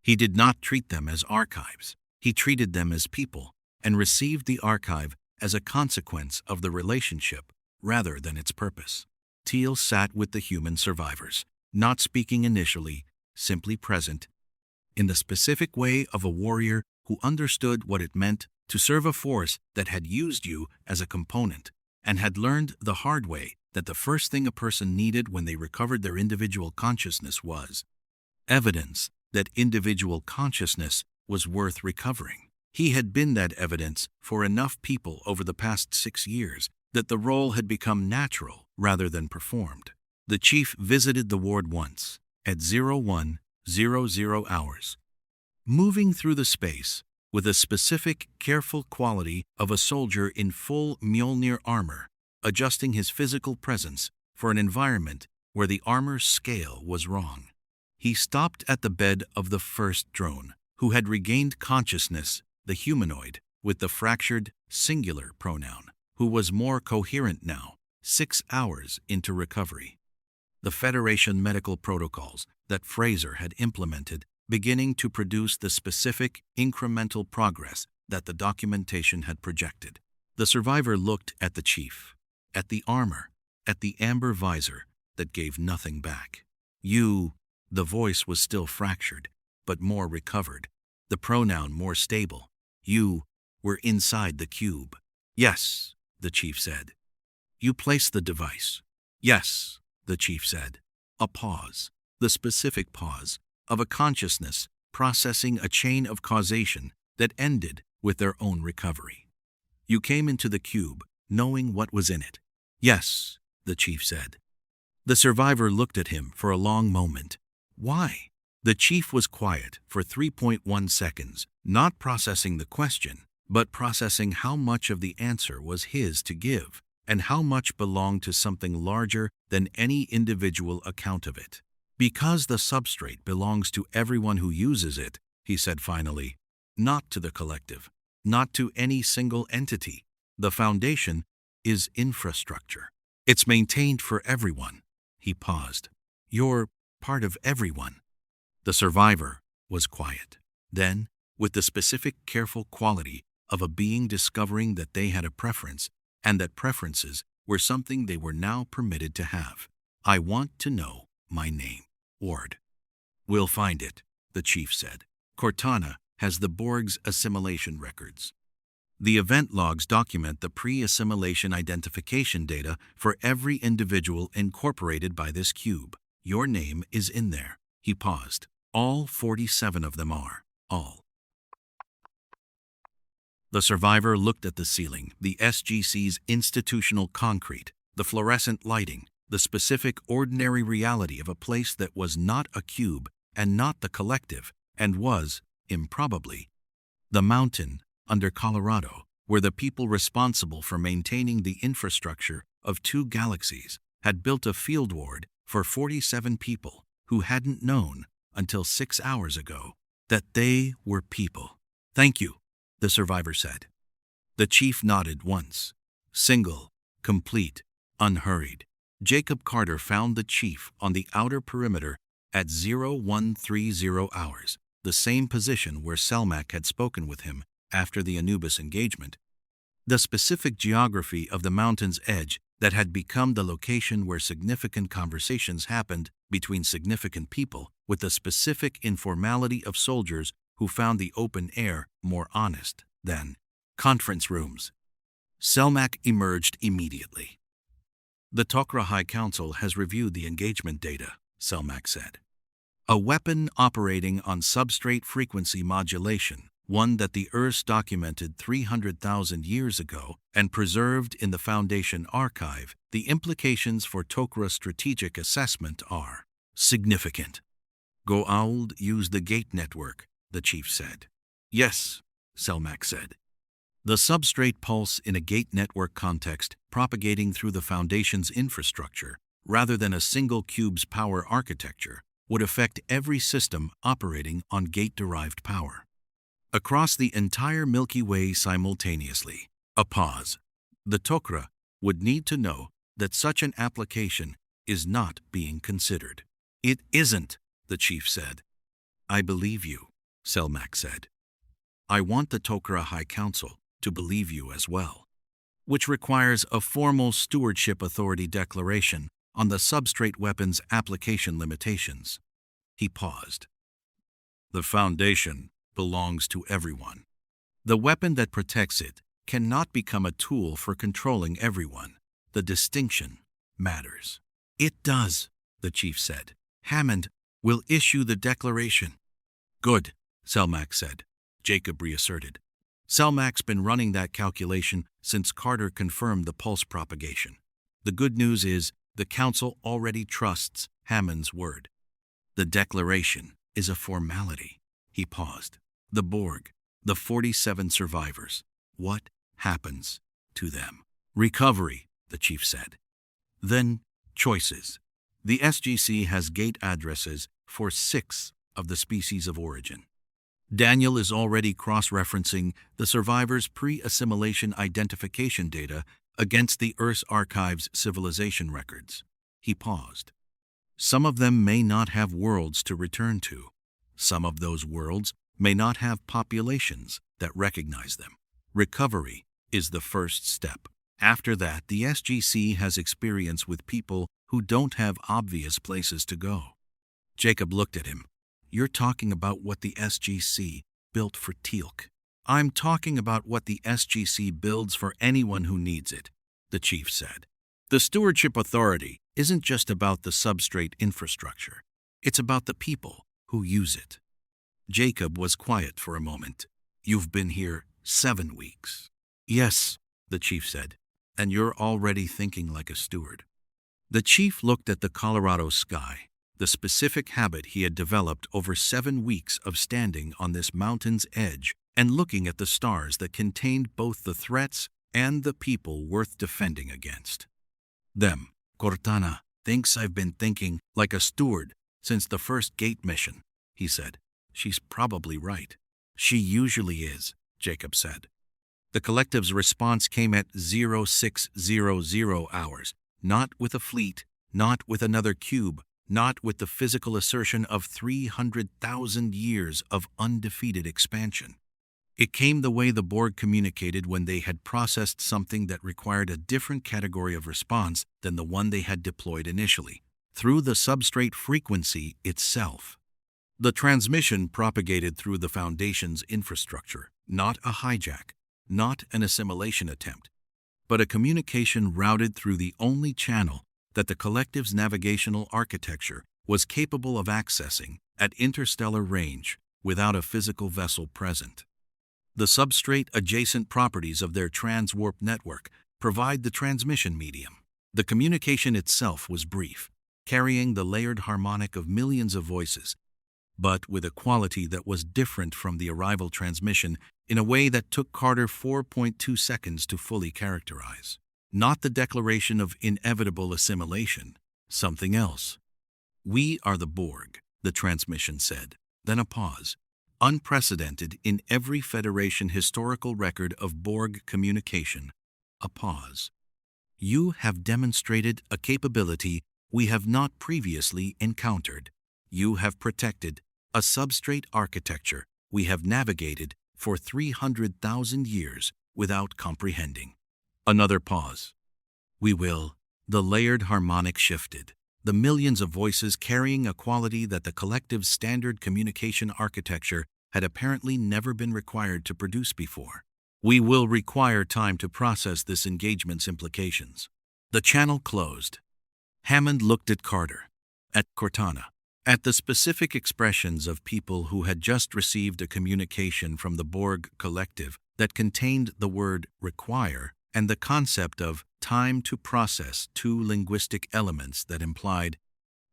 He did not treat them as archives. He treated them as people, and received the archive as a consequence of the relationship rather than its purpose. Teal sat with the human survivors, not speaking initially, simply present, in the specific way of a warrior who understood what it meant to serve a force that had used you as a component and had learned the hard way that the first thing a person needed when they recovered their individual consciousness was evidence that individual consciousness was worth recovering. He had been that evidence for enough people over the past 6 years that the role had become natural rather than performed. The chief visited the ward once, at 0100 hours, moving through the space with a specific, careful quality of a soldier in full Mjolnir armor, adjusting his physical presence for an environment where the armor's scale was wrong. He stopped at the bed of the first drone, who had regained consciousness, the humanoid, with the fractured, singular pronoun, who was more coherent now, 6 hours into recovery. The Federation medical protocols that Fraser had implemented beginning to produce the specific, incremental progress that the documentation had projected. The survivor looked at the chief, at the armor, at the amber visor that gave nothing back. You, the voice was still fractured, but more recovered, the pronoun more stable. You were inside the cube. Yes, the chief said. You placed the device. Yes, the chief said. A pause, the specific pause of a consciousness processing a chain of causation that ended with their own recovery. You came into the cube knowing what was in it. Yes, the chief said. The survivor looked at him for a long moment. Why? The chief was quiet for 3.1 seconds, not processing the question, but processing how much of the answer was his to give, and how much belonged to something larger than any individual account of it. Because the substrate belongs to everyone who uses it, he said finally, not to the collective, not to any single entity. The foundation is infrastructure. It's maintained for everyone. He paused. You're part of everyone. The survivor was quiet. Then, with the specific, careful quality of a being discovering that they had a preference, and that preferences were something they were now permitted to have. I want to know my name. Ward. We'll find it, the chief said. Cortana has the Borg's assimilation records. The event logs document the pre-assimilation identification data for every individual incorporated by this cube. Your name is in there. He paused. All 47 of them are. All. The survivor looked at the ceiling, the SGC's institutional concrete, the fluorescent lighting, the specific ordinary reality of a place that was not a cube and not the collective, and was, improbably, the mountain under Colorado, where the people responsible for maintaining the infrastructure of 2 galaxies had built a field ward for 47 people who hadn't known until 6 hours ago that they were people. Thank you, the survivor said. The chief nodded once. Single, complete, unhurried. Jacob Carter found the chief on the outer perimeter at 0130 hours, the same position where Selmak had spoken with him after the Anubis engagement. The specific geography of the mountain's edge that had become the location where significant conversations happened between significant people, with the specific informality of soldiers who found the open air more honest than conference rooms. Selmak emerged immediately. The Tok'ra High Council has reviewed the engagement data, Selmak said. A weapon operating on substrate frequency modulation, one that the Earth documented 300,000 years ago and preserved in the Foundation archive. The implications for Tok'ra strategic assessment are significant. Goa'uld used the gate network, the chief said. Yes, Selmak said. The substrate pulse in a gate network context propagating through the Foundation's infrastructure, rather than a single cube's power architecture, would affect every system operating on gate-derived power. Across the entire Milky Way simultaneously. A pause. The Tok'ra would need to know that such an application is not being considered. It isn't, the chief said. I believe you. Selmak said. I want the Tok'ra High Council to believe you as well, which requires a formal Stewardship Authority declaration on the substrate weapon's application limitations. He paused. The Foundation belongs to everyone. The weapon that protects it cannot become a tool for controlling everyone. The distinction matters. It does, the chief said. Hammond will issue the declaration. Good, Selmak said. Jacob reasserted. Selmak's been running that calculation since Carter confirmed the pulse propagation. The good news is the Council already trusts Hammond's word. The declaration is a formality. He paused. The Borg, the 47 survivors. What happens to them? Recovery, the chief said. Then, choices. The SGC has gate addresses for 6 of the species of origin. Daniel is already cross-referencing the survivors' pre-assimilation identification data against the Earth's Archive's civilization records. He paused. Some of them may not have worlds to return to. Some of those worlds may not have populations that recognize them. Recovery is the first step. After that, the SGC has experience with people who don't have obvious places to go. Jacob looked at him. You're talking about what the SGC built for Teal'c. I'm talking about what the SGC builds for anyone who needs it, the chief said. The Stewardship Authority isn't just about the substrate infrastructure. It's about the people who use it. Jacob was quiet for a moment. You've been here 7 weeks. Yes, the chief said, and you're already thinking like a steward. The chief looked at the Colorado sky, the specific habit he had developed over 7 weeks of standing on this mountain's edge and looking at the stars that contained both the threats and the people worth defending against. Them, Cortana, thinks I've been thinking like a steward since the first gate mission, he said. She's probably right. She usually is, Jacob said. The collective's response came at 0600 hours, not with a fleet, not with another cube, not with the physical assertion of 300,000 years of undefeated expansion. It came the way the Borg communicated when they had processed something that required a different category of response than the one they had deployed initially, through the substrate frequency itself. The transmission propagated through the Foundation's infrastructure, not a hijack, not an assimilation attempt, but a communication routed through the only channel that the collective's navigational architecture was capable of accessing at interstellar range without a physical vessel present. The substrate-adjacent properties of their transwarp network provide the transmission medium. The communication itself was brief, carrying the layered harmonic of millions of voices, but with a quality that was different from the arrival transmission in a way that took Carter 4.2 seconds to fully characterize. Not the declaration of inevitable assimilation, something else. We are the Borg, the transmission said, then a pause. Unprecedented in every Federation historical record of Borg communication, a pause. You have demonstrated a capability we have not previously encountered. You have protected a substrate architecture we have navigated for 300,000 years without comprehending. Another pause. We will. The layered harmonic shifted. The millions of voices carrying a quality that the collective's standard communication architecture had apparently never been required to produce before. We will require time to process this engagement's implications. The channel closed. Hammond looked at Carter, at Cortana, at the specific expressions of people who had just received a communication from the Borg collective that contained the word require and the concept of time to process 2 linguistic elements that implied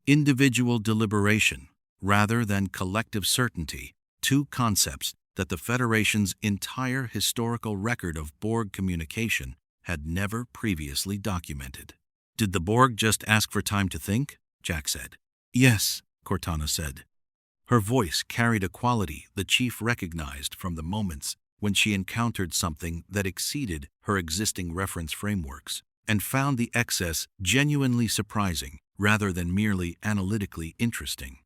individual deliberation rather than collective certainty, 2 concepts that the Federation's entire historical record of Borg communication had never previously documented. Did the Borg just ask for time to think? Jack said. Yes, Cortana said. Her voice carried a quality the chief recognized from the moments when she encountered something that exceeded her existing reference frameworks and found the excess genuinely surprising rather than merely analytically interesting.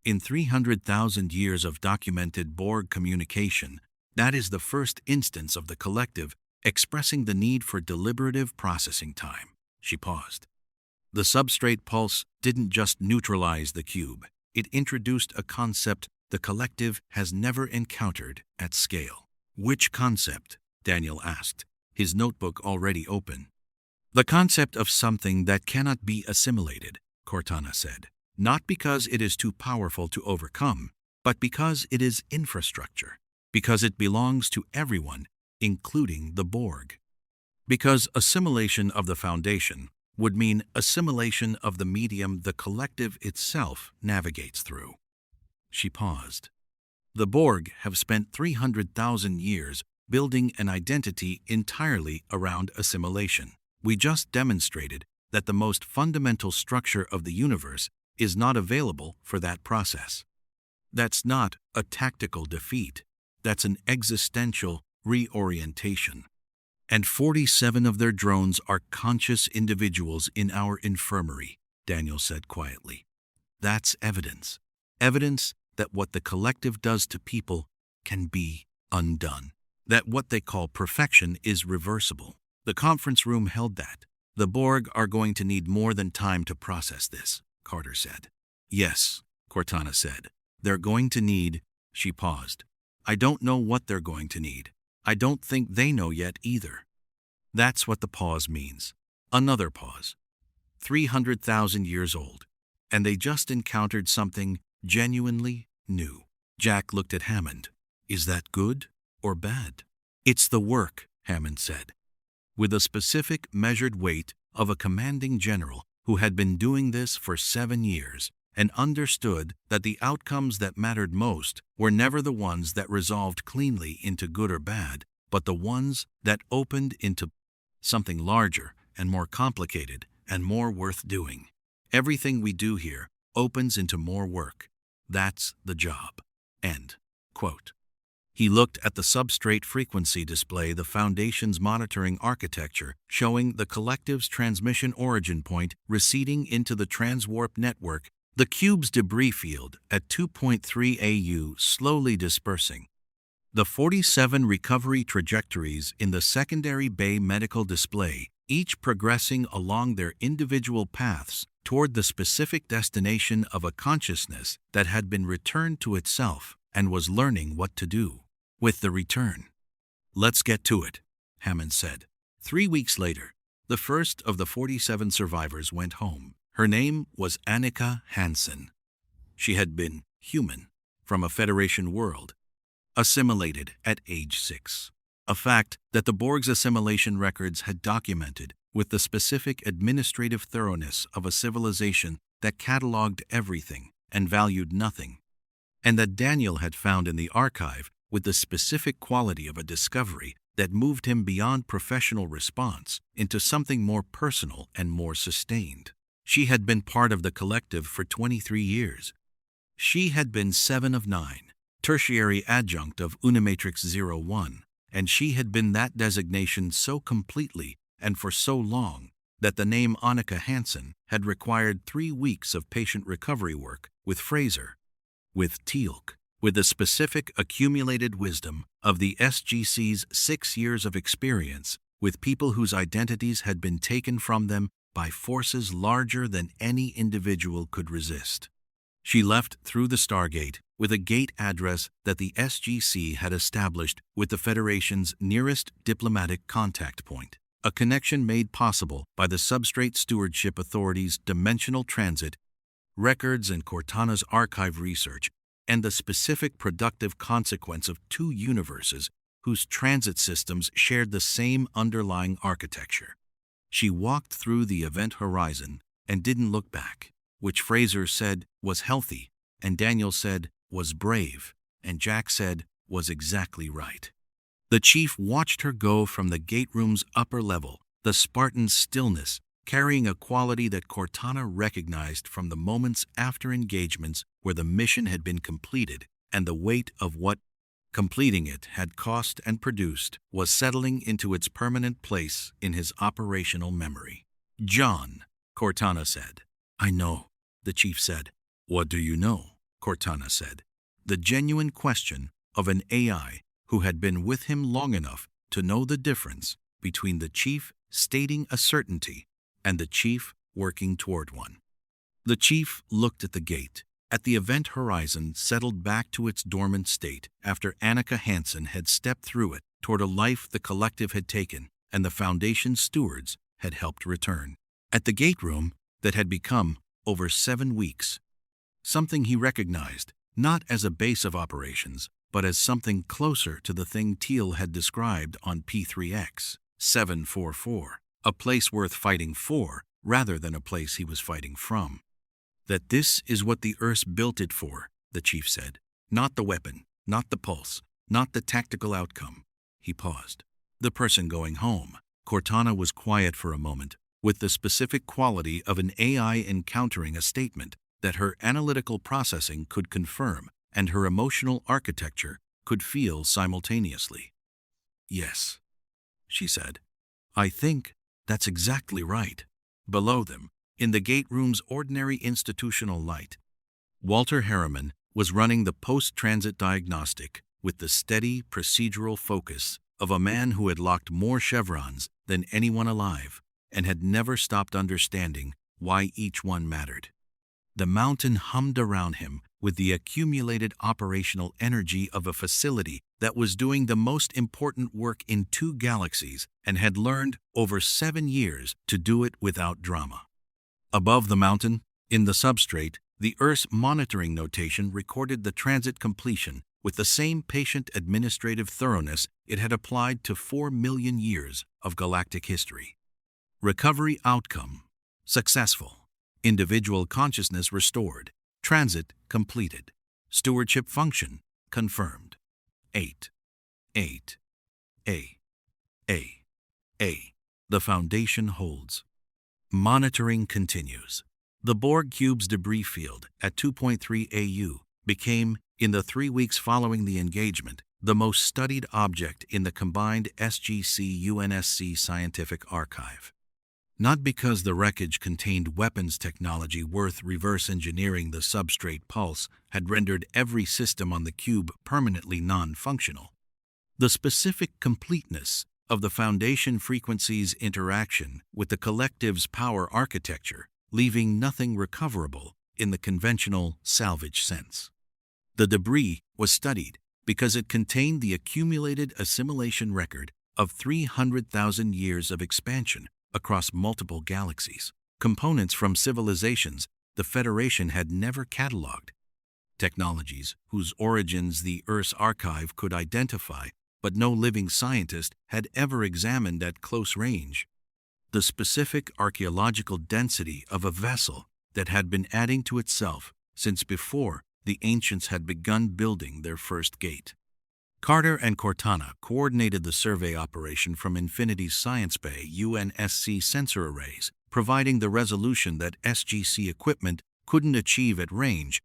In 300,000 years of documented Borg communication, that is the first instance of the collective expressing the need for deliberative processing time. She paused. The substrate pulse didn't just neutralize the cube. It introduced a concept the collective has never encountered at scale. Which concept? Daniel asked, his notebook already open. The concept of something that cannot be assimilated, Cortana said. Not because it is too powerful to overcome, but because it is infrastructure. Because it belongs to everyone, including the Borg. Because assimilation of the Foundation would mean assimilation of the medium the collective itself navigates through. She paused. The Borg have spent 300,000 years building an identity entirely around assimilation. We just demonstrated that the most fundamental structure of the universe is not available for that process. That's not a tactical defeat. That's an existential reorientation. And 47 of their drones are conscious individuals in our infirmary, Daniel said quietly. That's evidence. Evidence that what the collective does to people can be undone. That what they call perfection is reversible. The conference room held that. The Borg are going to need more than time to process this, Carter said. Yes, Cortana said. They're going to need. She paused. I don't know what they're going to need. I don't think they know yet either. That's what the pause means. Another pause. 300,000 years old. And they just encountered something genuinely new. Jack looked at Hammond. Is that good or bad? It's the work, Hammond said, with a specific measured weight of a commanding general who had been doing this for 7 years and understood that the outcomes that mattered most were never the ones that resolved cleanly into good or bad, but the ones that opened into something larger and more complicated and more worth doing. Everything we do here opens into more work. That's the job. End quote. He looked at the substrate frequency display, the Foundation's monitoring architecture, showing the collective's transmission origin point receding into the transwarp network, the cube's debris field at 2.3 AU slowly dispersing. The 47 recovery trajectories in the secondary bay medical display, each progressing along their individual paths toward the specific destination of a consciousness that had been returned to itself and was learning what to do with the return. Let's get to it, Hammond said. 3 weeks later, the first of the 47 survivors went home. Her name was Annika Hansen. She had been human from a Federation world, assimilated at age 6. A fact that the Borg's assimilation records had documented with the specific administrative thoroughness of a civilization that cataloged everything and valued nothing, and that Daniel had found in the archive with the specific quality of a discovery that moved him beyond professional response into something more personal and more sustained. She had been part of the collective for 23 years. She had been 7 of 9, tertiary adjunct of Unimatrix 01, and she had been that designation so completely and for so long that the name Annika Hansen had required 3 weeks of patient recovery work with Fraser, with Teal'c, with the specific accumulated wisdom of the SGC's 6 years of experience with people whose identities had been taken from them by forces larger than any individual could resist. She left through the Stargate with a gate address that the SGC had established with the Federation's nearest diplomatic contact point, a connection made possible by the Substrate Stewardship Authority's dimensional transit, records and Cortana's archive research, and the specific productive consequence of 2 universes whose transit systems shared the same underlying architecture. She walked through the event horizon and didn't look back, which Fraser said was healthy, and Daniel said was brave, and Jack said was exactly right. The chief watched her go from the gate room's upper level, the Spartan stillness, carrying a quality that Cortana recognized from the moments after engagements where the mission had been completed, and the weight of what completing it had cost and produced was settling into its permanent place in his operational memory. John, Cortana said. I know, the chief said. What do you know? Cortana said. The genuine question of an AI who had been with him long enough to know the difference between the chief stating a certainty and the chief working toward one. The chief looked at the gate. At the event horizon settled back to its dormant state after Annika Hansen had stepped through it toward a life the collective had taken and the Foundation's stewards had helped return. At the gate room that had become, over 7 weeks, something he recognized, not as a base of operations, but as something closer to the thing Teal had described on P3X 744, a place worth fighting for rather than a place he was fighting from. That this is what the Earth's built it for, the chief said. Not the weapon, not the pulse, not the tactical outcome. He paused. The person going home. Cortana was quiet for a moment, with the specific quality of an AI encountering a statement that her analytical processing could confirm and her emotional architecture could feel simultaneously. Yes, she said. I think that's exactly right. Below them, in the gate room's ordinary institutional light, Walter Harriman was running the post-transit diagnostic with the steady, procedural focus of a man who had locked more chevrons than anyone alive and had never stopped understanding why each one mattered. The mountain hummed around him with the accumulated operational energy of a facility that was doing the most important work in 2 galaxies and had learned over 7 years to do it without drama. Above the mountain, in the substrate, the Earth's monitoring notation recorded the transit completion with the same patient administrative thoroughness it had applied to 4 million years of galactic history. Recovery outcome: successful. Individual consciousness restored. Transit completed. Stewardship function confirmed. 8. A. The Foundation holds. Monitoring continues. The Borg cube's debris field at 2.3 AU became, in the 3 weeks following the engagement, the most studied object in the combined SGC-UNSC scientific archive. Not because the wreckage contained weapons technology worth reverse engineering the substrate pulse had rendered every system on the cube permanently non-functional. The specific completeness of the Foundation frequency's interaction with the collective's power architecture, leaving nothing recoverable in the conventional salvage sense. The debris was studied because it contained the accumulated assimilation record of 300,000 years of expansion across multiple galaxies, components from civilizations the Federation had never cataloged, technologies whose origins the Earth's archive could identify but no living scientist had ever examined at close range. The specific archaeological density of a vessel that had been adding to itself since before the ancients had begun building their first gate. Carter and Cortana coordinated the survey operation from Infinity's Science Bay UNSC sensor arrays, providing the resolution that SGC equipment couldn't achieve at range,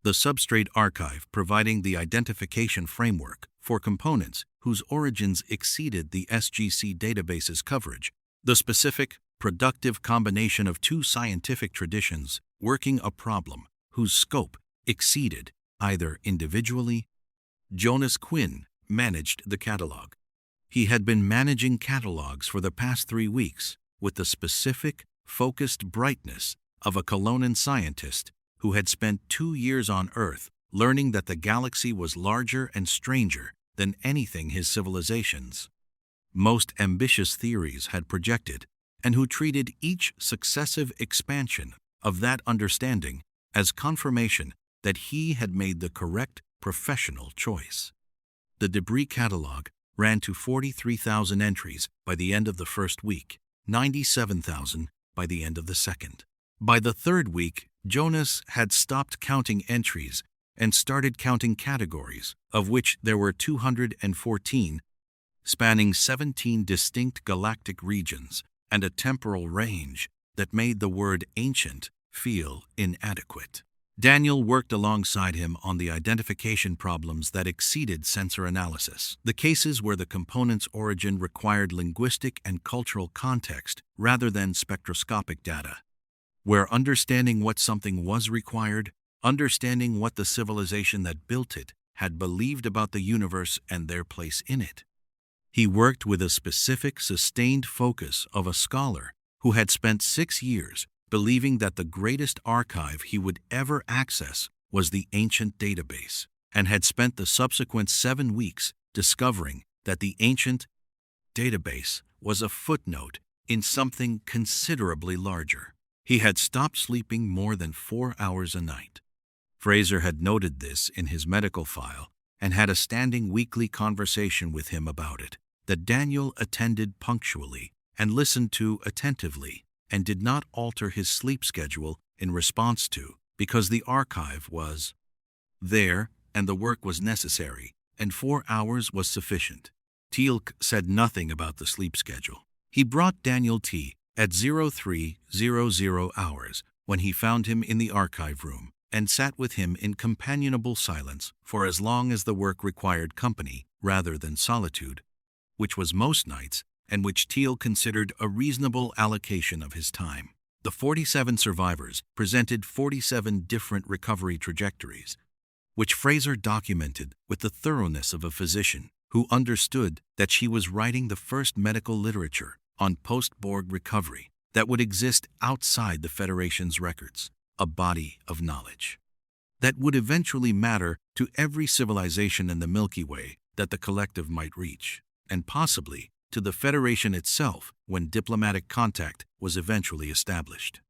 the Substrate archive providing the identification framework for components whose origins exceeded the SGC database's coverage, the specific, productive combination of 2 scientific traditions working a problem whose scope exceeded either individually. Jonas Quinn managed the catalog. He had been managing catalogs for the past 3 weeks with the specific, focused brightness of a Colonan scientist who had spent 2 years on Earth learning that the galaxy was larger and stranger than anything his civilizations, most ambitious theories had projected, and who treated each successive expansion of that understanding as confirmation that he had made the correct professional choice. The debris catalog ran to 43,000 entries by the end of the first week, 97,000 by the end of the second. By the third week, Jonas had stopped counting entries and started counting categories, of which there were 214, spanning 17 distinct galactic regions and a temporal range that made the word ancient feel inadequate. Daniel worked alongside him on the identification problems that exceeded sensor analysis, the cases where the component's origin required linguistic and cultural context rather than spectroscopic data, where understanding what something was required understanding what the civilization that built it had believed about the universe and their place in it. He worked with a specific, sustained focus of a scholar who had spent 6 years believing that the greatest archive he would ever access was the ancient database, and had spent the subsequent 7 weeks discovering that the ancient database was a footnote in something considerably larger. He had stopped sleeping more than 4 hours a night. Fraser had noted this in his medical file and had a standing weekly conversation with him about it, that Daniel attended punctually and listened to attentively, and did not alter his sleep schedule in response to, because the archive was there and the work was necessary, and 4 hours was sufficient. Teal'c said nothing about the sleep schedule. He brought Daniel tea at 0300 hours when he found him in the archive room, and sat with him in companionable silence for as long as the work required company rather than solitude, which was most nights, and which Teal'c considered a reasonable allocation of his time. The 47 survivors presented 47 different recovery trajectories, which Fraser documented with the thoroughness of a physician who understood that she was writing the first medical literature on post-Borg recovery that would exist outside the Federation's records, a body of knowledge that would eventually matter to every civilization in the Milky Way that the collective might reach, and possibly to the Federation itself when diplomatic contact was eventually established.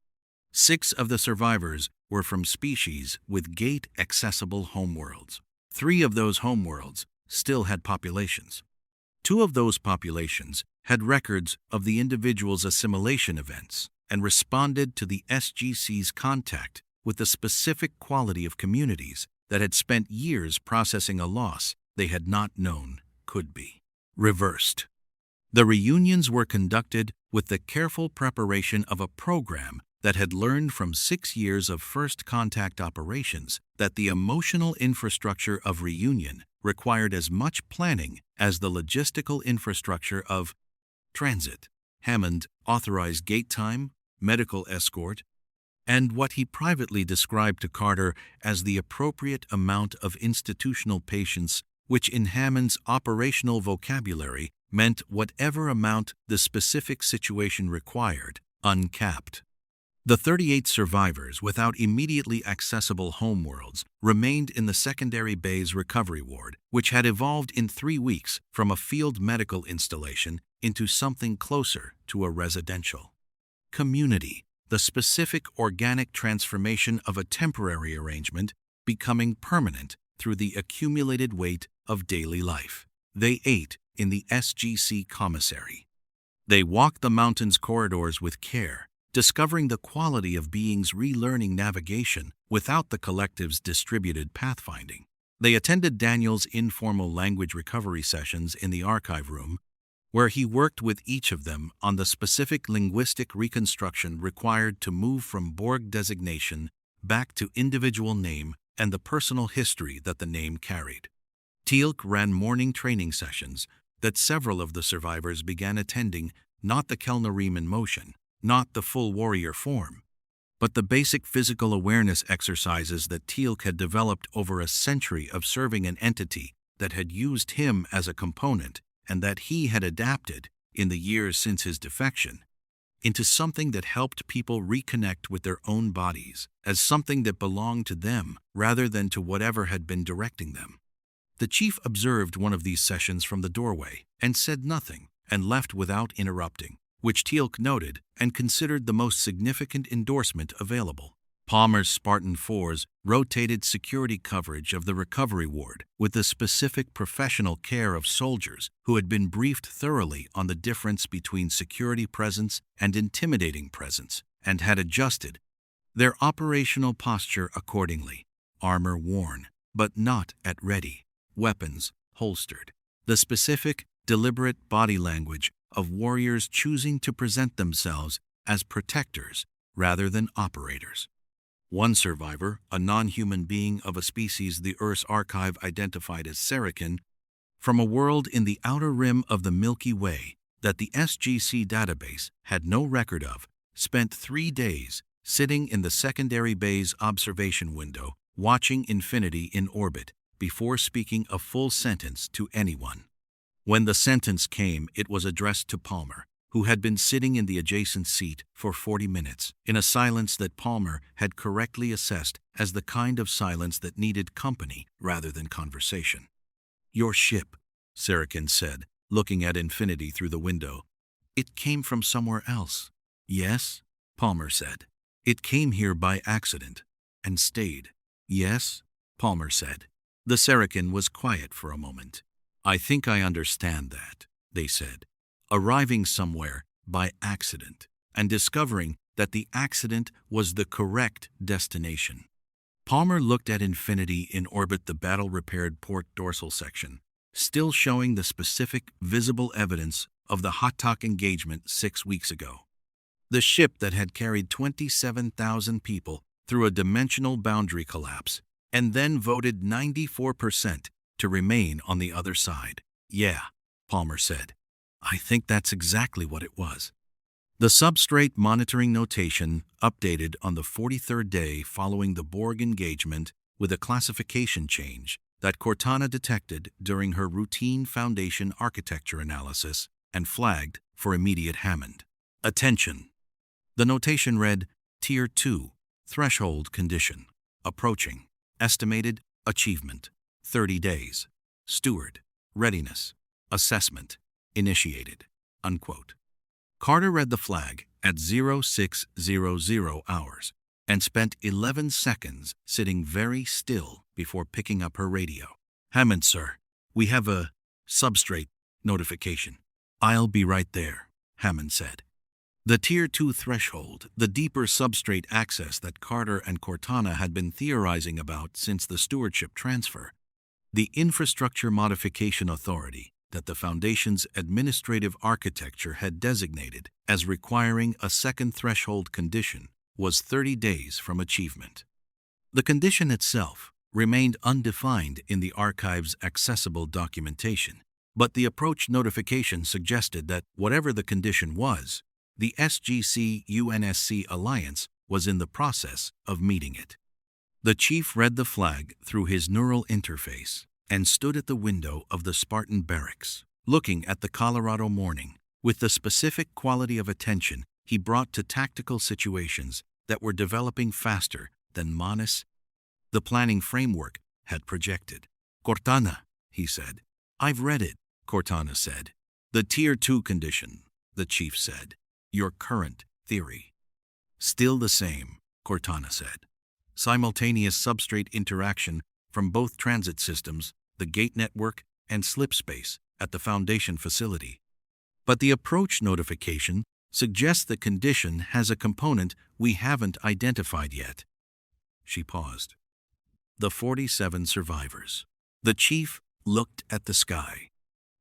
6 of the survivors were from species with gate-accessible homeworlds. 3 of those homeworlds still had populations. 2 of those populations had records of the individual's assimilation events and responded to the SGC's contact with the specific quality of communities that had spent years processing a loss they had not known could be reversed. The reunions were conducted with the careful preparation of a program that had learned from 6 years of first contact operations that the emotional infrastructure of reunion required as much planning as the logistical infrastructure of transit. Hammond authorized gate time, medical escort, and what he privately described to Carter as the appropriate amount of institutional patience, which in Hammond's operational vocabulary meant whatever amount the specific situation required, uncapped. The 38 survivors without immediately accessible homeworlds remained in the secondary bay's recovery ward, which had evolved in 3 weeks from a field medical installation into something closer to a residential community, the specific organic transformation of a temporary arrangement becoming permanent through the accumulated weight of daily life. They ate in the SGC commissary. They walked the mountain's corridors with care, discovering the quality of beings relearning navigation without the collective's distributed pathfinding. They attended Daniel's informal language recovery sessions in the archive room, where he worked with each of them on the specific linguistic reconstruction required to move from Borg designation back to individual name and the personal history that the name carried. Teal'c ran morning training sessions that several of the survivors began attending, not the Kelnarim in motion, not the full warrior form, but the basic physical awareness exercises that Teal'c had developed over a century of serving an entity that had used him as a component and that he had adapted, in the years since his defection, into something that helped people reconnect with their own bodies as something that belonged to them rather than to whatever had been directing them. The chief observed one of these sessions from the doorway and said nothing and left without interrupting, which Teal'c noted and considered the most significant endorsement available. Palmer's Spartan 4s rotated security coverage of the recovery ward with the specific professional care of soldiers who had been briefed thoroughly on the difference between security presence and intimidating presence and had adjusted their operational posture accordingly, armor worn, but not at ready, weapons holstered. The specific, deliberate body language of warriors choosing to present themselves as protectors rather than operators. One survivor, a non-human being of a species the Earth's archive identified as Serican, from a world in the outer rim of the Milky Way that the SGC database had no record of, spent 3 days sitting in the secondary bay's observation window watching infinity in orbit before speaking a full sentence to anyone. When the sentence came, it was addressed to Palmer, who had been sitting in the adjacent seat for 40 minutes, in a silence that Palmer had correctly assessed as the kind of silence that needed company rather than conversation. "Your ship," Sarakin said, looking at infinity through the window. "It came from somewhere else." "Yes," Palmer said. "It came here by accident and stayed." "Yes," Palmer said. The Sarakin was quiet for a moment. "I think I understand that," they said. Arriving somewhere by accident and discovering that the accident was the correct destination. Palmer looked at infinity in orbit, the battle-repaired port dorsal section, still showing the specific visible evidence of the Hatak engagement 6 weeks ago. The ship that had carried 27,000 people through a dimensional boundary collapse and then voted 94% to remain on the other side. "Yeah," Palmer said. "I think that's exactly what it was." The Substrate monitoring notation updated on the 43rd day following the Borg engagement with a classification change that Cortana detected during her routine Foundation architecture analysis and flagged for immediate Hammond attention. The notation read, Tier 2, Threshold Condition, Approaching, Estimated Achievement, 30 days, Steward, Readiness, Assessment, Initiated, unquote. Carter read the flag at 0600 hours and spent 11 seconds sitting very still before picking up her radio. "Hammond, sir, we have a Substrate notification." "I'll be right there," Hammond said. The Tier 2 threshold, the deeper substrate access that Carter and Cortana had been theorizing about since the stewardship transfer. The Infrastructure Modification Authority that the Foundation's administrative architecture had designated as requiring a second threshold condition was 30 days from achievement. The condition itself remained undefined in the archive's accessible documentation, but the approach notification suggested that whatever the condition was, the SGC-UNSC alliance was in the process of meeting it. The chief read the flag through his neural interface and stood at the window of the Spartan barracks, looking at the Colorado morning with the specific quality of attention he brought to tactical situations that were developing faster than Manis, the planning framework, had projected. "Cortana," he said. "I've read it," Cortana said. "The Tier 2 condition," the chief said. "Your current theory." "Still the same," Cortana said. "Simultaneous substrate interaction from both transit systems, the gate network and slipspace at the Foundation facility. But the approach notification suggests the condition has a component we haven't identified yet." She paused. "The 47 survivors." The chief looked at the sky.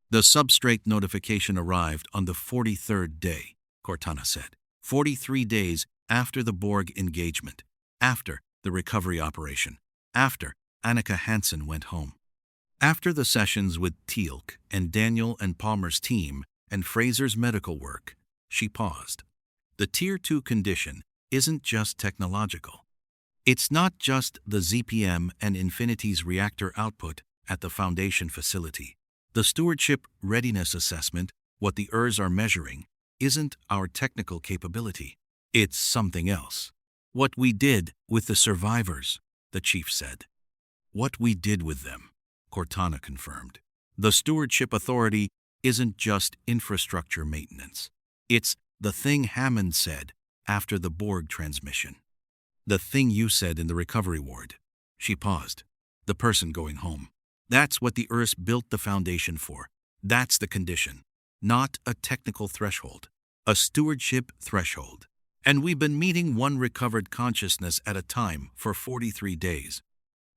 "The substrate notification arrived on the 43rd day," Cortana said. 43 days after the Borg engagement, after the recovery operation, after Annika Hansen went home. After the sessions with Teal'c and Daniel and Palmer's team and Fraser's medical work, she paused. The Tier 2 condition isn't just technological. It's not just the ZPM and Infinity's reactor output at the Foundation facility. The stewardship readiness assessment, what the ERs are measuring, isn't our technical capability. It's something else. "What we did with the survivors," the chief said. "What we did with them," Cortana confirmed. "The Stewardship Authority isn't just infrastructure maintenance. It's the thing Hammond said after the Borg transmission. The thing you said in the recovery ward." She paused. "The person going home. That's what the ERS built the Foundation for. That's the condition. Not a technical threshold. A stewardship threshold. And we've been meeting one recovered consciousness at a time for 43 days.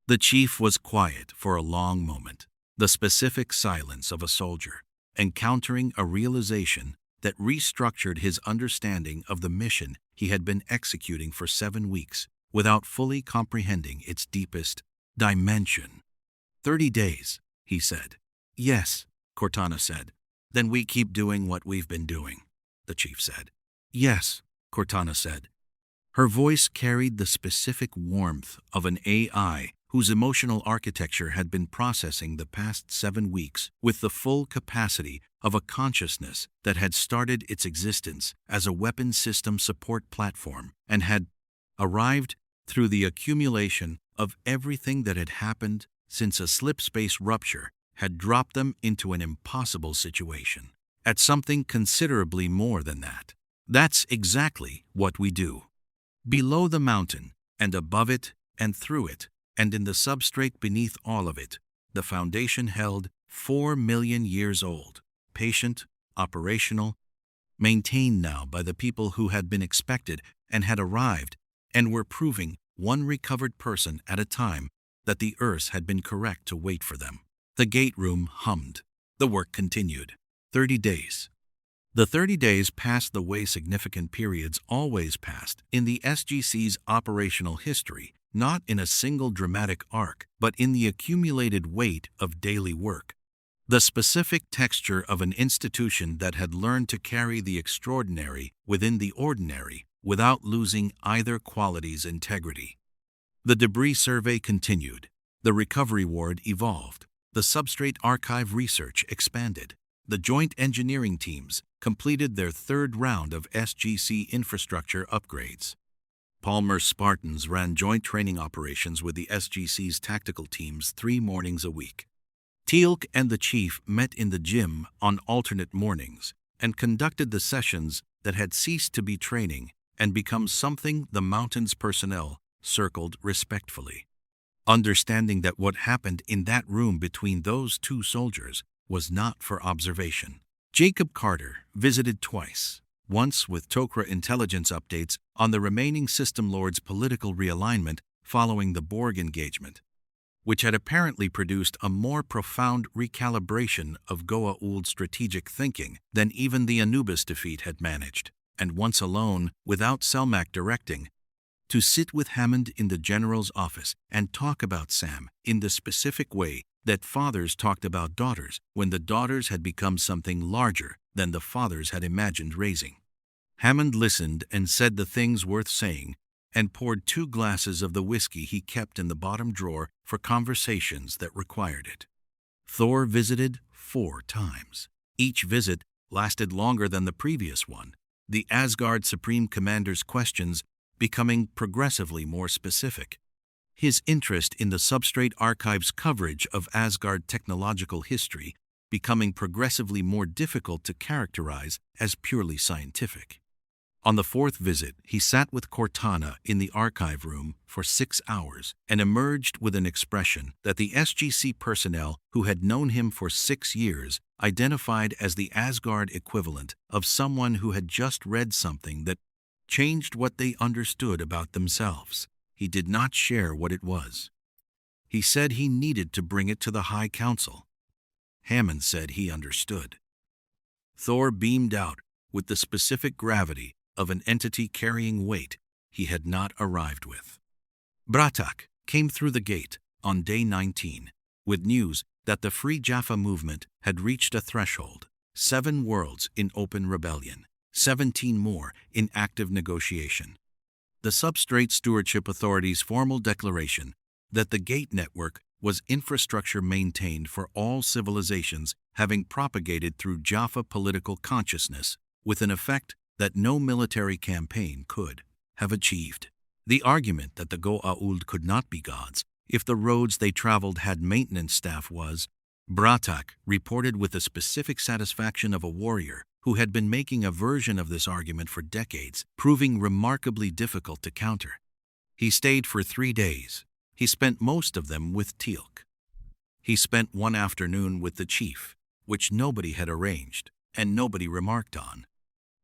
The chief was quiet for a long moment, the specific silence of a soldier, encountering a realization that restructured his understanding of the mission he had been executing for 7 weeks without fully comprehending its deepest dimension. 30 days, he said. Yes, Cortana said. Then we keep doing what we've been doing, the chief said. Yes, Cortana said. Her voice carried the specific warmth of an AI whose emotional architecture had been processing the past 7 weeks with the full capacity of a consciousness that had started its existence as a weapons system support platform and had arrived through the accumulation of everything that had happened since a slipspace rupture had dropped them into an impossible situation, at something considerably more than that. That's exactly what we do. Below the mountain, and above it, and through it, and in the substrate beneath all of it, the foundation held 4 million years old, patient, operational, maintained now by the people who had been expected and had arrived and were proving, one recovered person at a time, that the Earth had been correct to wait for them. The gate room hummed. The work continued. 30 days. The 30 days passed the way significant periods always passed in the SGC's operational history, not in a single dramatic arc, but in the accumulated weight of daily work. The specific texture of an institution that had learned to carry the extraordinary within the ordinary without losing either quality's integrity. The debris survey continued. The recovery ward evolved. The substrate archive research expanded. The joint engineering teams completed their 3rd round of SGC infrastructure upgrades. Palmer's Spartans ran joint training operations with the SGC's tactical teams 3 mornings a week. Teal'c and the chief met in the gym on alternate mornings and conducted the sessions that had ceased to be training and become something the mountain's personnel circled respectfully, understanding that what happened in that room between those 2 soldiers was not for observation. Jacob Carter visited twice, once with Tok'ra intelligence updates on the remaining system lords' political realignment following the Borg engagement, which had apparently produced a more profound recalibration of Goa'uld strategic thinking than even the Anubis defeat had managed, and once alone, without Selmak directing, to sit with Hammond in the general's office and talk about Sam in the specific way that fathers talked about daughters when the daughters had become something larger than the fathers had imagined raising. Hammond listened and said the things worth saying and poured 2 glasses of the whiskey he kept in the bottom drawer for conversations that required it. Thor visited 4 times. Each visit lasted longer than the previous one, the Asgard Supreme Commander's questions becoming progressively more specific. His interest in the Substrate Archive's coverage of Asgard technological history becoming progressively more difficult to characterize as purely scientific. On the 4th visit, he sat with Cortana in the archive room for 6 hours and emerged with an expression that the SGC personnel who had known him for 6 years identified as the Asgard equivalent of someone who had just read something that changed what they understood about themselves. He did not share what it was. He said he needed to bring it to the High Council. Hammond said he understood. Thor beamed out with the specific gravity of an entity carrying weight he had not arrived with. Bratak came through the gate on day 19 with news that the Free Jaffa movement had reached a threshold, 7 worlds in open rebellion, 17 more in active negotiation. The Substrate Stewardship Authority's formal declaration that the Gate Network was infrastructure maintained for all civilizations having propagated through Jaffa political consciousness with an effect that no military campaign could have achieved. The argument that the Goa'uld could not be gods if the roads they traveled had maintenance staff was, Bratak reported with the specific satisfaction of a warrior who had been making a version of this argument for decades, proving remarkably difficult to counter. He stayed for 3 days. He spent most of them with Teal'c. He spent one afternoon with the chief, which nobody had arranged and nobody remarked on,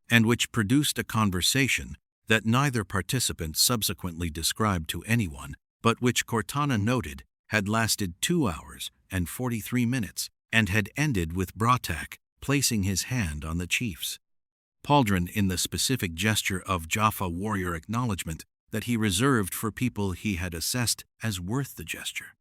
and which produced a conversation that neither participant subsequently described to anyone, but which Cortana noted had lasted 2 hours and 43 minutes and had ended with Bratak placing his hand on the chief's pauldron in the specific gesture of Jaffa warrior acknowledgement that he reserved for people he had assessed as worth the gesture.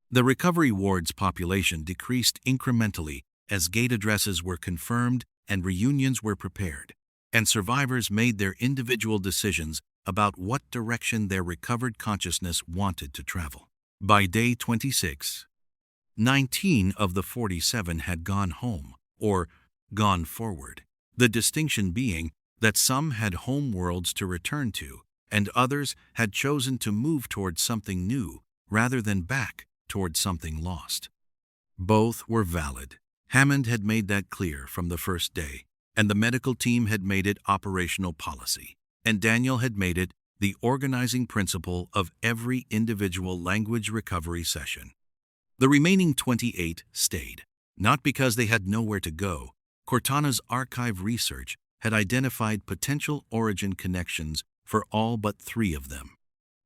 The recovery ward's population decreased incrementally as gate addresses were confirmed and reunions were prepared, and survivors made their individual decisions about what direction their recovered consciousness wanted to travel. By day 26, 19 of the 47 had gone home, or gone forward, the distinction being that some had home worlds to return to, and others had chosen to move towards something new rather than back towards something lost. Both were valid. Hammond had made that clear from the first day, and the medical team had made it operational policy, and Daniel had made it the organizing principle of every individual language recovery session. The remaining 28 stayed, not because they had nowhere to go. Cortana's archive research had identified potential origin connections for all but 3 of them.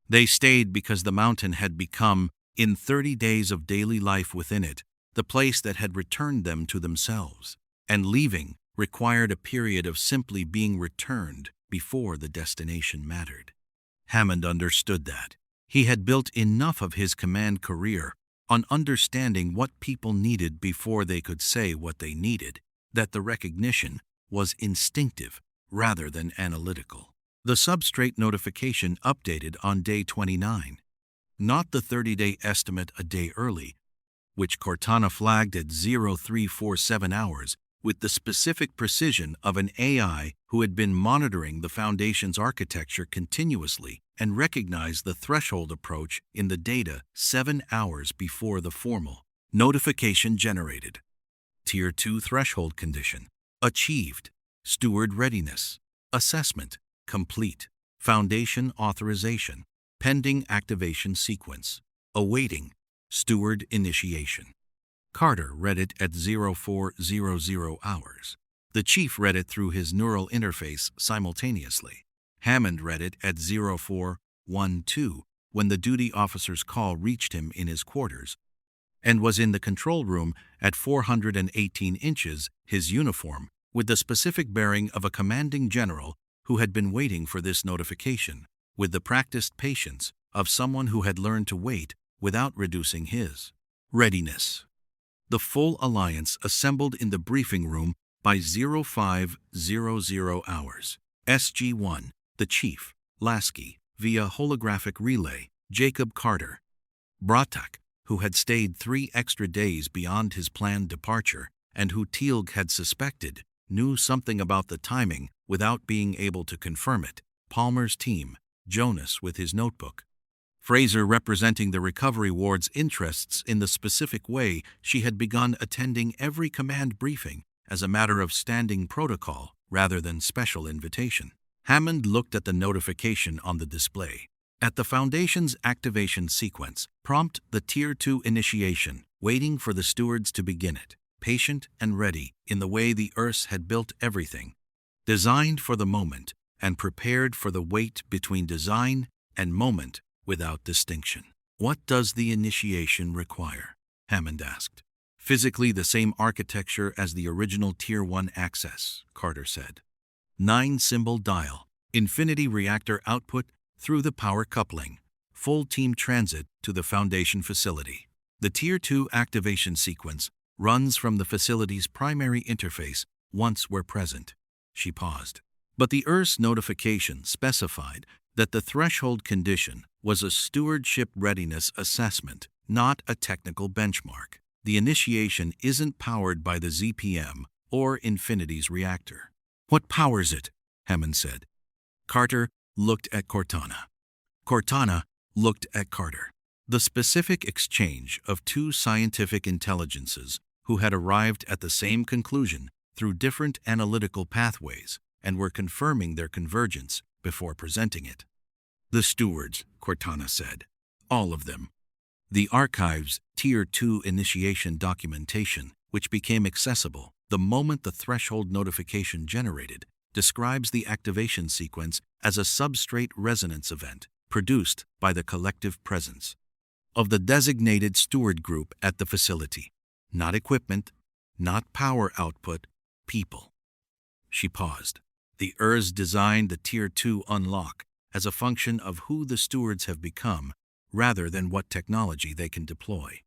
They stayed because the mountain had become, in 30 days of daily life within it, the place that had returned them to themselves, and leaving required a period of simply being returned before the destination mattered. Hammond understood that. He had built enough of his command career on understanding what people needed before they could say what they needed, that the recognition was instinctive rather than analytical. The substrate notification updated on day 29, not the 30-day estimate a day early, which Cortana flagged at 0347 hours with the specific precision of an AI who had been monitoring the Foundation's architecture continuously and recognized the threshold approach in the data 7 hours before the formal notification generated. Tier 2 threshold condition achieved. Steward readiness assessment complete. Foundation authorization pending activation sequence awaiting steward initiation. Carter read it at 0400 hours. The chief read it through his neural interface simultaneously. Hammond read it at 0412 when the duty officer's call reached him in his quarters, and was in the control room at 418 inches, his uniform, with the specific bearing of a commanding general who had been waiting for this notification, with the practiced patience of someone who had learned to wait without reducing his readiness. The full alliance assembled in the briefing room by 0500 hours. SG-1, the chief, Lasky, via holographic relay, Jacob Carter. Bratak, who had stayed 3 extra days beyond his planned departure, and who Teal'c had suspected, knew something about the timing without being able to confirm it. Palmer's team, Jonas with his notebook. Fraser representing the recovery ward's interests in the specific way she had begun attending every command briefing as a matter of standing protocol rather than special invitation. Hammond looked at the notification on the display. At the Foundation's activation sequence, prompt the Tier 2 initiation, waiting for the stewards to begin it, patient and ready in the way the Earths had built everything, designed for the moment and prepared for the wait between design and moment without distinction. What does the initiation require? Hammond asked. Physically the same architecture as the original Tier 1 access, Carter said. 9-symbol dial, infinity reactor output through the power coupling, full team transit to the Foundation facility. The Tier 2 activation sequence runs from the facility's primary interface once we're present. She paused. But the Earth's notification specified that the threshold condition was a stewardship readiness assessment, not a technical benchmark. The initiation isn't powered by the ZPM or Infinity's reactor. What powers it? Hammond said. Carter looked at Cortana. Cortana looked at Carter. The specific exchange of 2 scientific intelligences who had arrived at the same conclusion through different analytical pathways and were confirming their convergence before presenting it. The stewards, Cortana said. All of them. The archive's Tier 2 initiation documentation, which became accessible the moment the threshold notification generated, describes the activation sequence as a substrate resonance event produced by the collective presence of the designated steward group at the facility. Not equipment, not power output, people. She paused. The Urs designed the Tier 2 unlock as a function of who the stewards have become rather than what technology they can deploy.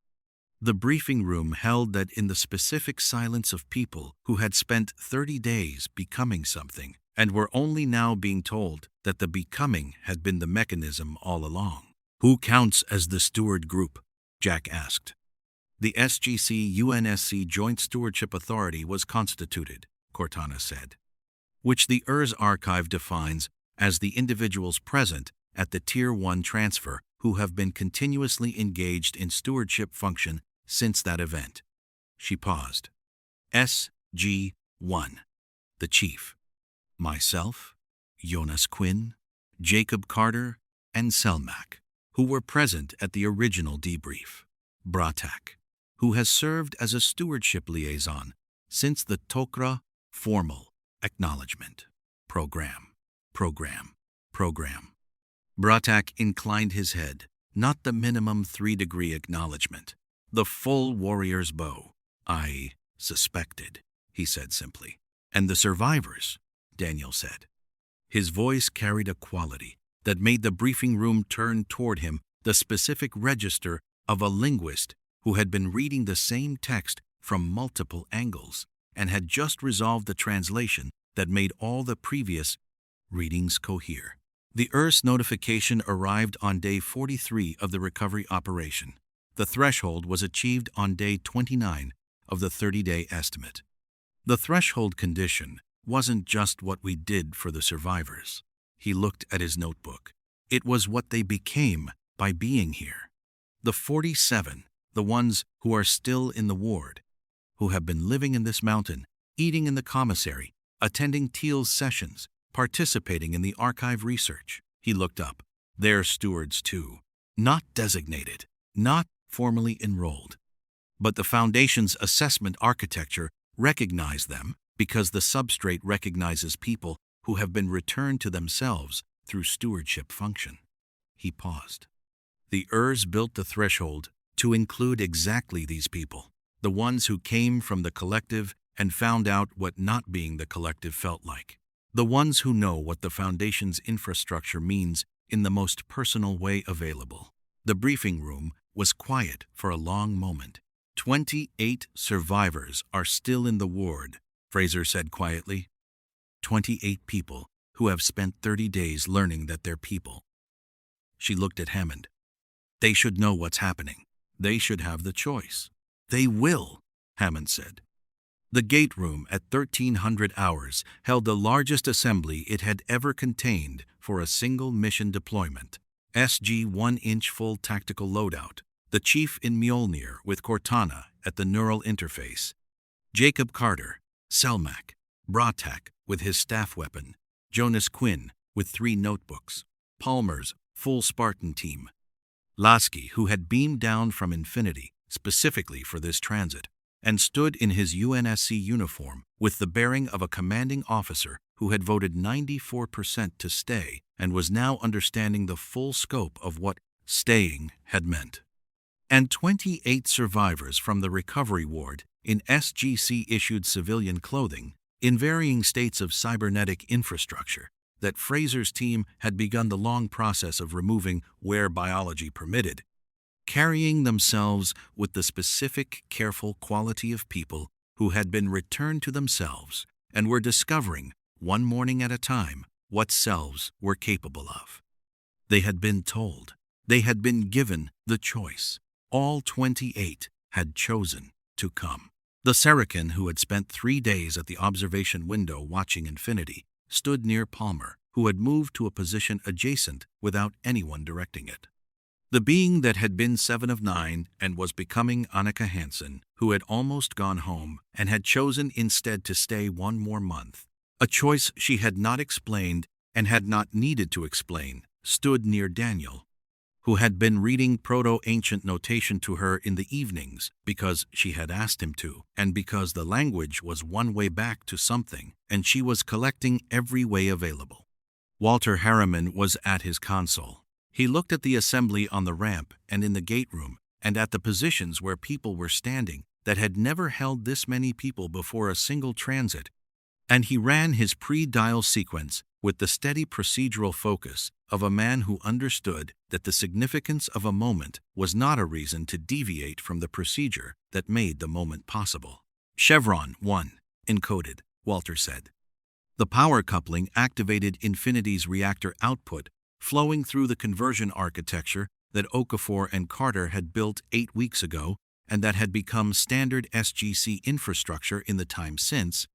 The briefing room held that in the specific silence of people who had spent 30 days becoming something, and were only now being told that the becoming had been the mechanism all along. "Who counts as the steward group?" Jack asked. "The SGC-UNSC Joint Stewardship Authority was constituted," Cortana said, "which the ERS archive defines as the individuals present at the Tier 1 transfer who have been continuously engaged in stewardship function since that event." She paused. "SG-1. The Chief. Myself, Jonas Quinn, Jacob Carter, and Selmak, who were present at the original debrief. Bratak, who has served as a stewardship liaison since the Tok'ra formal acknowledgement. Program. Bratak inclined his head, not the minimum 3-degree acknowledgement, the full warrior's bow. "I suspected," he said simply. "And the survivors," Daniel said. His voice carried a quality that made the briefing room turn toward him, the specific register of a linguist who had been reading the same text from multiple angles and had just resolved the translation that made all the previous readings cohere. The ERS notification arrived on day 43 of the recovery operation. The threshold was achieved on day 29 of the 30-day estimate. The threshold condition wasn't just what we did for the survivors. He looked at his notebook. It was what they became by being here. The 47, the ones who are still in the ward, who have been living in this mountain, eating in the commissary, attending Teal's sessions, participating in the archive research. He looked up. They're stewards too. Not designated, not formally enrolled. But the Foundation's assessment architecture recognized them because the Substrate recognizes people who have been returned to themselves through stewardship function. He paused. The ERS built the threshold to include exactly these people, the ones who came from the collective and found out what not being the collective felt like, the ones who know what the Foundation's infrastructure means in the most personal way available. The briefing room was quiet for a long moment. 28 survivors are still in the ward, Fraser said quietly. 28 people who have spent 30 days learning that they're people. She looked at Hammond. They should know what's happening. They should have the choice. They will, Hammond said. The gate room at 1300 hours held the largest assembly it had ever contained for a single mission deployment. SG-1 inch full tactical loadout. The chief in Mjolnir with Cortana at the neural interface. Jacob Carter, Selmak, Bratak with his staff weapon, Jonas Quinn with 3 notebooks, Palmer's full Spartan team, Lasky, who had beamed down from Infinity specifically for this transit, and stood in his UNSC uniform with the bearing of a commanding officer who had voted 94% to stay and was now understanding the full scope of what staying had meant. And 28 survivors from the recovery ward in SGC-issued civilian clothing in varying states of cybernetic infrastructure that Fraser's team had begun the long process of removing where biology permitted, carrying themselves with the specific, careful quality of people who had been returned to themselves and were discovering, one morning at a time, what selves were capable of. They had been told. They had been given the choice. All 28 had chosen to come. The Saracen, who had spent 3 days at the observation window watching Infinity, stood near Palmer, who had moved to a position adjacent without anyone directing it. The being that had been 7 of 9 and was becoming Annika Hansen, who had almost gone home and had chosen instead to stay 1 more month, a choice she had not explained and had not needed to explain, stood near Daniel, who had been reading proto-ancient notation to her in the evenings because she had asked him to, and because the language was one way back to something, and she was collecting every way available. Walter Harriman was at his console. He looked at the assembly on the ramp and in the gate room, and at the positions where people were standing that had never held this many people before a single transit, and he ran his pre-dial sequence with the steady procedural focus of a man who understood that the significance of a moment was not a reason to deviate from the procedure that made the moment possible. Chevron 1, encoded, Walter said. The power coupling activated Infinity's reactor output, flowing through the conversion architecture that Okafor and Carter had built 8 weeks ago and that had become standard SGC infrastructure in the time since.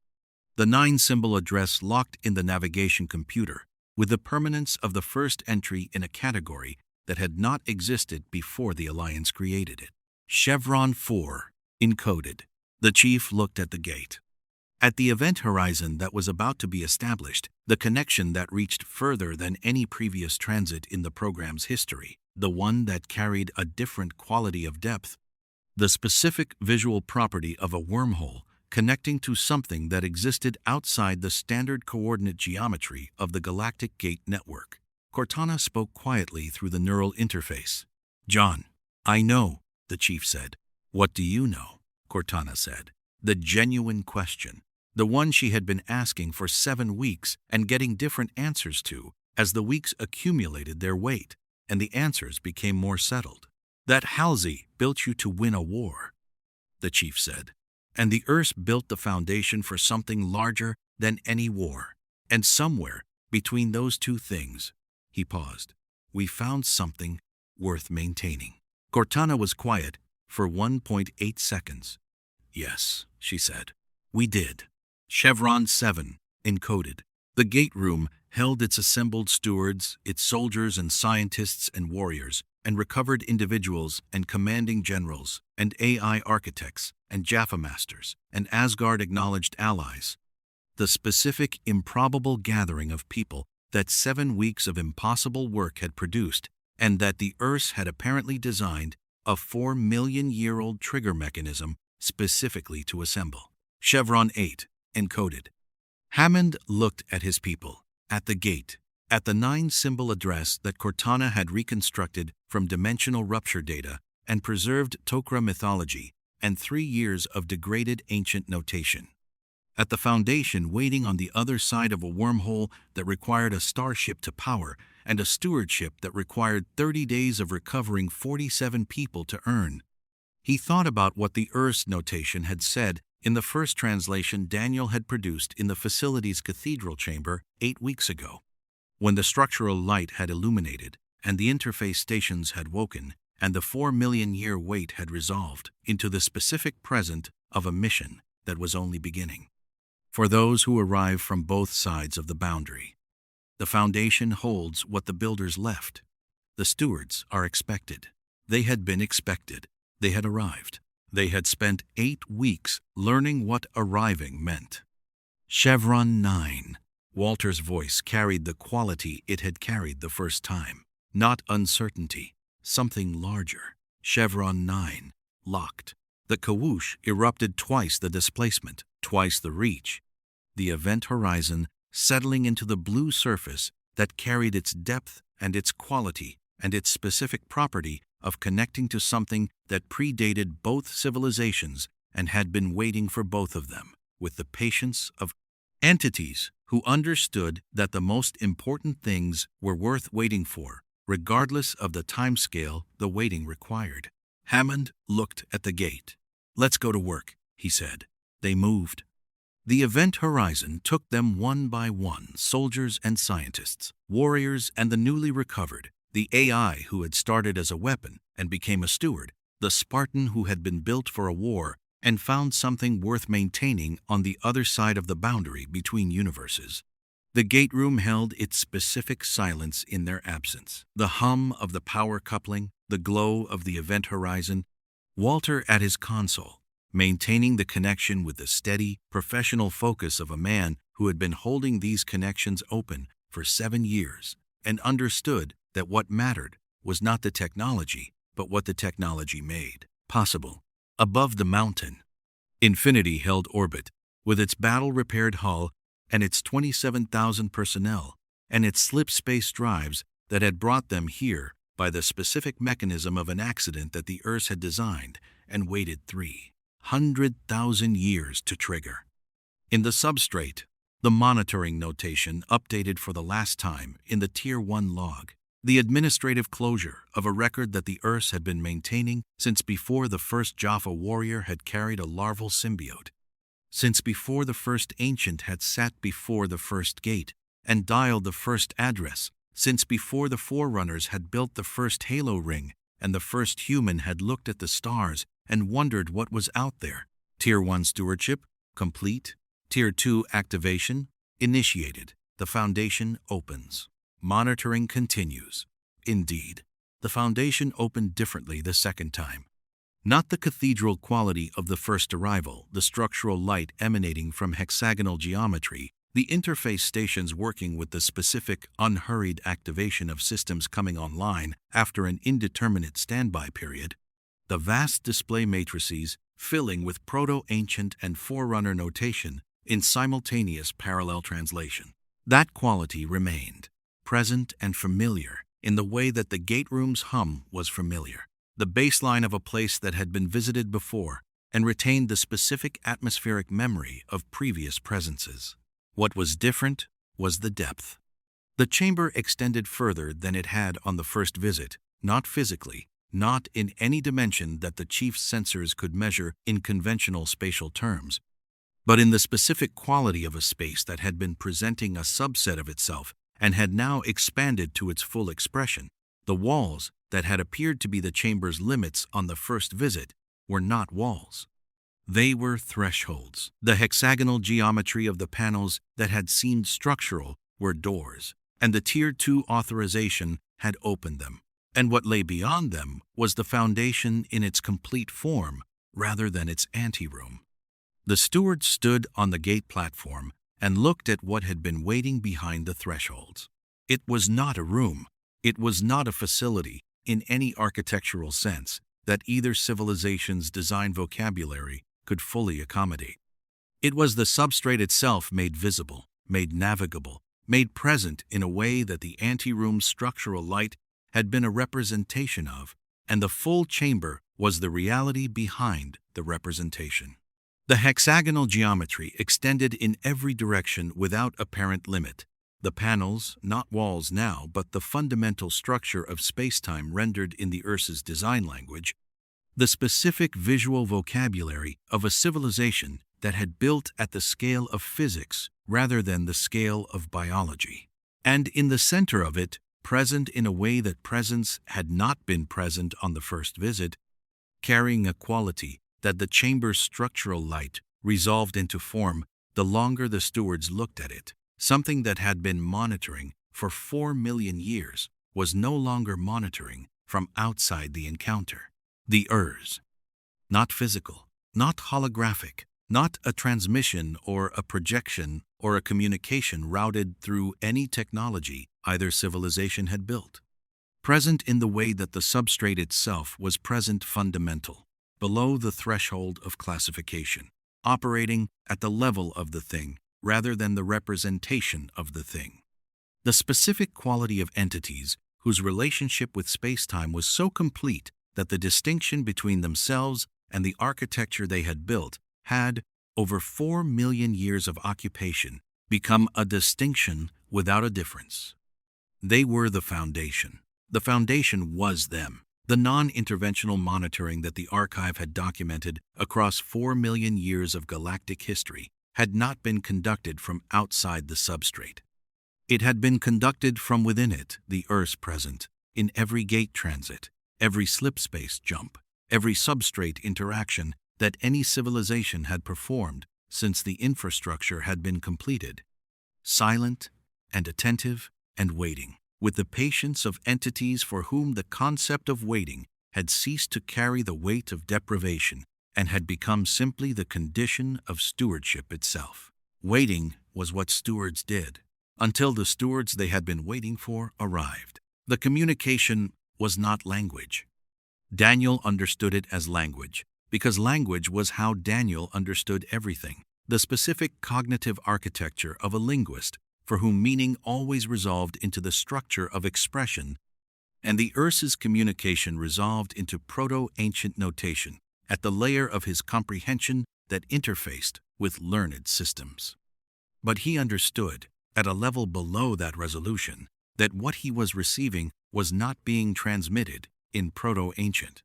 The 9-symbol address locked in the navigation computer, with the permanence of the first entry in a category that had not existed before the Alliance created it. Chevron 4, encoded. The chief looked at the gate. At the event horizon that was about to be established, the connection that reached further than any previous transit in the program's history, the one that carried a different quality of depth, the specific visual property of a wormhole connecting to something that existed outside the standard coordinate geometry of the Galactic Gate network. Cortana spoke quietly through the neural interface. "John, I know," the chief said. "What do you know?" Cortana said. The genuine question, the one she had been asking for 7 weeks and getting different answers to as the weeks accumulated their weight and the answers became more settled. "That Halsey built you to win a war," the chief said. "And the Earth built the foundation for something larger than any war. And somewhere between those two things," he paused, "we found something worth maintaining." Cortana was quiet for 1.8 seconds. "Yes," she said, "we did." Chevron 7, encoded. The gate room held its assembled stewards, its soldiers and scientists and warriors, and recovered individuals and commanding generals, and AI architects, and Jaffa masters, and Asgard-acknowledged allies. The specific, improbable gathering of people that 7 weeks of impossible work had produced, and that the Earth had apparently designed a 4-million-year-old trigger mechanism specifically to assemble. Chevron 8, encoded. Hammond looked at his people, at the gate, at the 9-symbol address that Cortana had reconstructed from dimensional rupture data and preserved Tok'ra mythology and 3 years of degraded ancient notation. At the Foundation waiting on the other side of a wormhole that required a starship to power and a stewardship that required 30 days of recovering 47 people to earn. He thought about what the Earth's notation had said in the first translation Daniel had produced in the facility's cathedral chamber 8 weeks ago, when the structural light had illuminated and the interface stations had woken and the 4-million-year wait had resolved into the specific present of a mission that was only beginning. For those who arrive from both sides of the boundary, the Foundation holds what the builders left. The stewards are expected. They had been expected. They had arrived. They had spent 8 weeks learning what arriving meant. Chevron 9. Walter's voice carried the quality it had carried the first time. Not uncertainty, something larger. Chevron 9. Locked. The kawoosh erupted twice the displacement, twice the reach. The event horizon settling into the blue surface that carried its depth and its quality and its specific property of connecting to something that predated both civilizations and had been waiting for both of them, with the patience of entities who understood that the most important things were worth waiting for, regardless of the timescale the waiting required. Hammond looked at the gate. "Let's go to work," he said. They moved. The event horizon took them one by one, soldiers and scientists, warriors and the newly recovered, the AI who had started as a weapon and became a steward, the Spartan who had been built for a war and found something worth maintaining on the other side of the boundary between universes. The gate room held its specific silence in their absence. The hum of the power coupling, the glow of the event horizon, Walter at his console, maintaining the connection with the steady, professional focus of a man who had been holding these connections open for 7 years and understood that what mattered was not the technology, but what the technology made possible. Above the mountain, Infinity held orbit, with its battle-repaired hull and its 27,000 personnel, and its slipspace drives that had brought them here by the specific mechanism of an accident that the Earth had designed and waited 300,000 years to trigger. In the Substrate, the monitoring notation updated for the last time in the Tier 1 log, the administrative closure of a record that the Earth had been maintaining since before the first Jaffa warrior had carried a larval symbiote. since before the first ancient had sat before the first gate and dialed the first address, since before the forerunners had built the first halo ring and the first human had looked at the stars and wondered what was out there. Tier 1 stewardship, complete. Tier 2 activation, initiated. The Foundation opens. Monitoring continues. Indeed, the Foundation opened differently the second time. Not the cathedral quality of the first arrival, the structural light emanating from hexagonal geometry, the interface stations working with the specific, unhurried activation of systems coming online after an indeterminate standby period, the vast display matrices filling with proto-ancient and forerunner notation in simultaneous parallel translation. That quality remained, present and familiar in the way that the gate room's hum was familiar, the baseline of a place that had been visited before and retained the specific atmospheric memory of previous presences. What was different was the depth. The chamber extended further than it had on the first visit, not physically, not in any dimension that the chief's sensors could measure in conventional spatial terms, but in the specific quality of a space that had been presenting a subset of itself and had now expanded to its full expression. The walls that had appeared to be the chamber's limits on the first visit were not walls. They were thresholds. The hexagonal geometry of the panels that had seemed structural were doors, and the Tier 2 authorization had opened them. And what lay beyond them was the Foundation in its complete form rather than its anteroom. The steward stood on the gate platform and looked at what had been waiting behind the thresholds. It was not a room. It was not a facility in any architectural sense that either civilization's design vocabulary could fully accommodate. It was the substrate itself made visible, made navigable, made present in a way that the anteroom's structural light had been a representation of, and the full chamber was the reality behind the representation. The hexagonal geometry extended in every direction without apparent limit. The panels, not walls now, but the fundamental structure of spacetime rendered in the Earth's design language, the specific visual vocabulary of a civilization that had built at the scale of physics rather than the scale of biology. And in the center of it, present in a way that presence had not been present on the first visit, carrying a quality that the chamber's structural light resolved into form the longer the stewards looked at it. Something that had been monitoring for 4 million years was no longer monitoring from outside the encounter. The Urs. Not physical, not holographic, not a transmission or a projection or a communication routed through any technology either civilization had built. Present in the way that the substrate itself was present, fundamental, below the threshold of classification, operating at the level of the thing rather than the representation of the thing. The specific quality of entities whose relationship with spacetime was so complete that the distinction between themselves and the architecture they had built had, over 4 million years of occupation, become a distinction without a difference. They were the Foundation. The Foundation was them. The non-interventional monitoring that the archive had documented across 4 million years of galactic history had not been conducted from outside the substrate. It had been conducted from within it, the Earth's present, in every gate transit, every slipspace jump, every substrate interaction that any civilization had performed since the infrastructure had been completed. Silent and attentive and waiting, with the patience of entities for whom the concept of waiting had ceased to carry the weight of deprivation and had become simply the condition of stewardship itself. Waiting was what stewards did, until the stewards they had been waiting for arrived. The communication was not language. Daniel understood it as language, because language was how Daniel understood everything, the specific cognitive architecture of a linguist for whom meaning always resolved into the structure of expression, and the Earth's communication resolved into proto-ancient notation at the layer of his comprehension that interfaced with learned systems. But he understood, at a level below that resolution, that what he was receiving was not being transmitted in proto-ancient.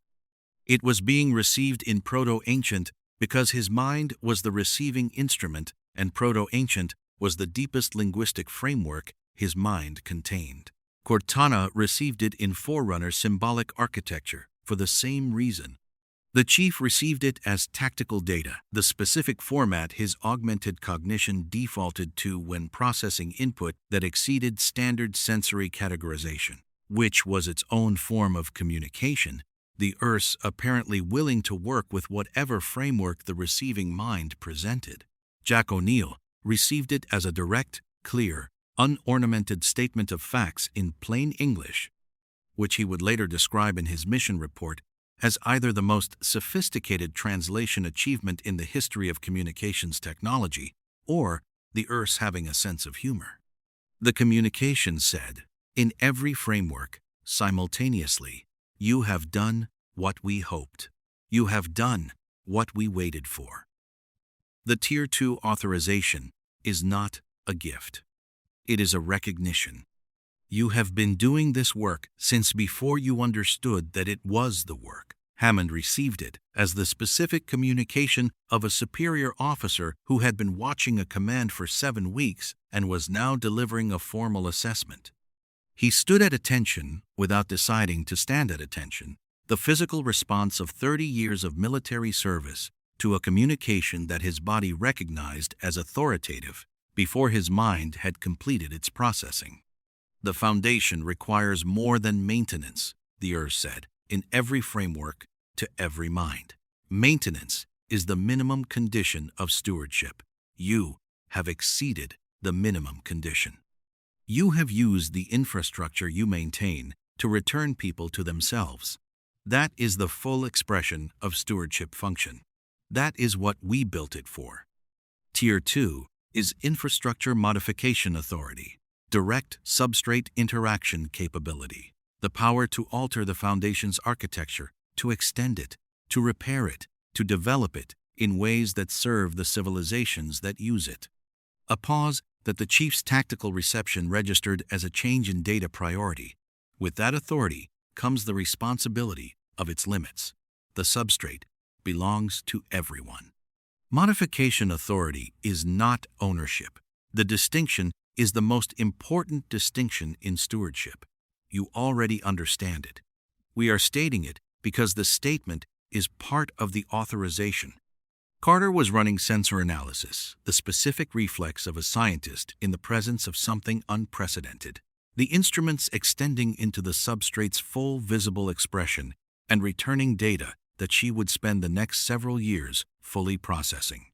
It was being received in proto-ancient because his mind was the receiving instrument and Proto-Ancient was the deepest linguistic framework his mind contained. Cortana received it in Forerunner symbolic architecture for the same reason. The Chief received it as tactical data, the specific format his augmented cognition defaulted to when processing input that exceeded standard sensory categorization, which was its own form of communication, the Earth's apparently willing to work with whatever framework the receiving mind presented. Jack O'Neill received it as a direct, clear, unornamented statement of facts in plain English, which he would later describe in his mission report as either the most sophisticated translation achievement in the history of communications technology or the Earth's having a sense of humor. The communication said, in every framework, simultaneously, you have done what we hoped. You have done what we waited for. The Tier 2 authorization is not a gift. It is a recognition. You have been doing this work since before you understood that it was the work. Hammond received it as the specific communication of a superior officer who had been watching a command for 7 weeks and was now delivering a formal assessment. He stood at attention without deciding to stand at attention, the physical response of 30 years of military service to a communication that his body recognized as authoritative before his mind had completed its processing. The Foundation requires more than maintenance, the Earth said, in every framework to every mind. Maintenance is the minimum condition of stewardship. You have exceeded the minimum condition. You have used the infrastructure you maintain to return people to themselves. That is the full expression of stewardship function. That is what we built it for. Tier 2 is Infrastructure Modification Authority, direct substrate interaction capability, the power to alter the Foundation's architecture, to extend it, to repair it, to develop it in ways that serve the civilizations that use it. A pause that the Chief's tactical reception registered as a change in data priority. With that authority comes the responsibility of its limits. The substrate belongs to everyone. Modification authority is not ownership. The distinction is the most important distinction in stewardship. You already understand it. We are stating it because the statement is part of the authorization. Carter was running sensor analysis, the specific reflex of a scientist in the presence of something unprecedented. The instruments extending into the substrate's full visible expression and returning data that she would spend the next several years fully processing.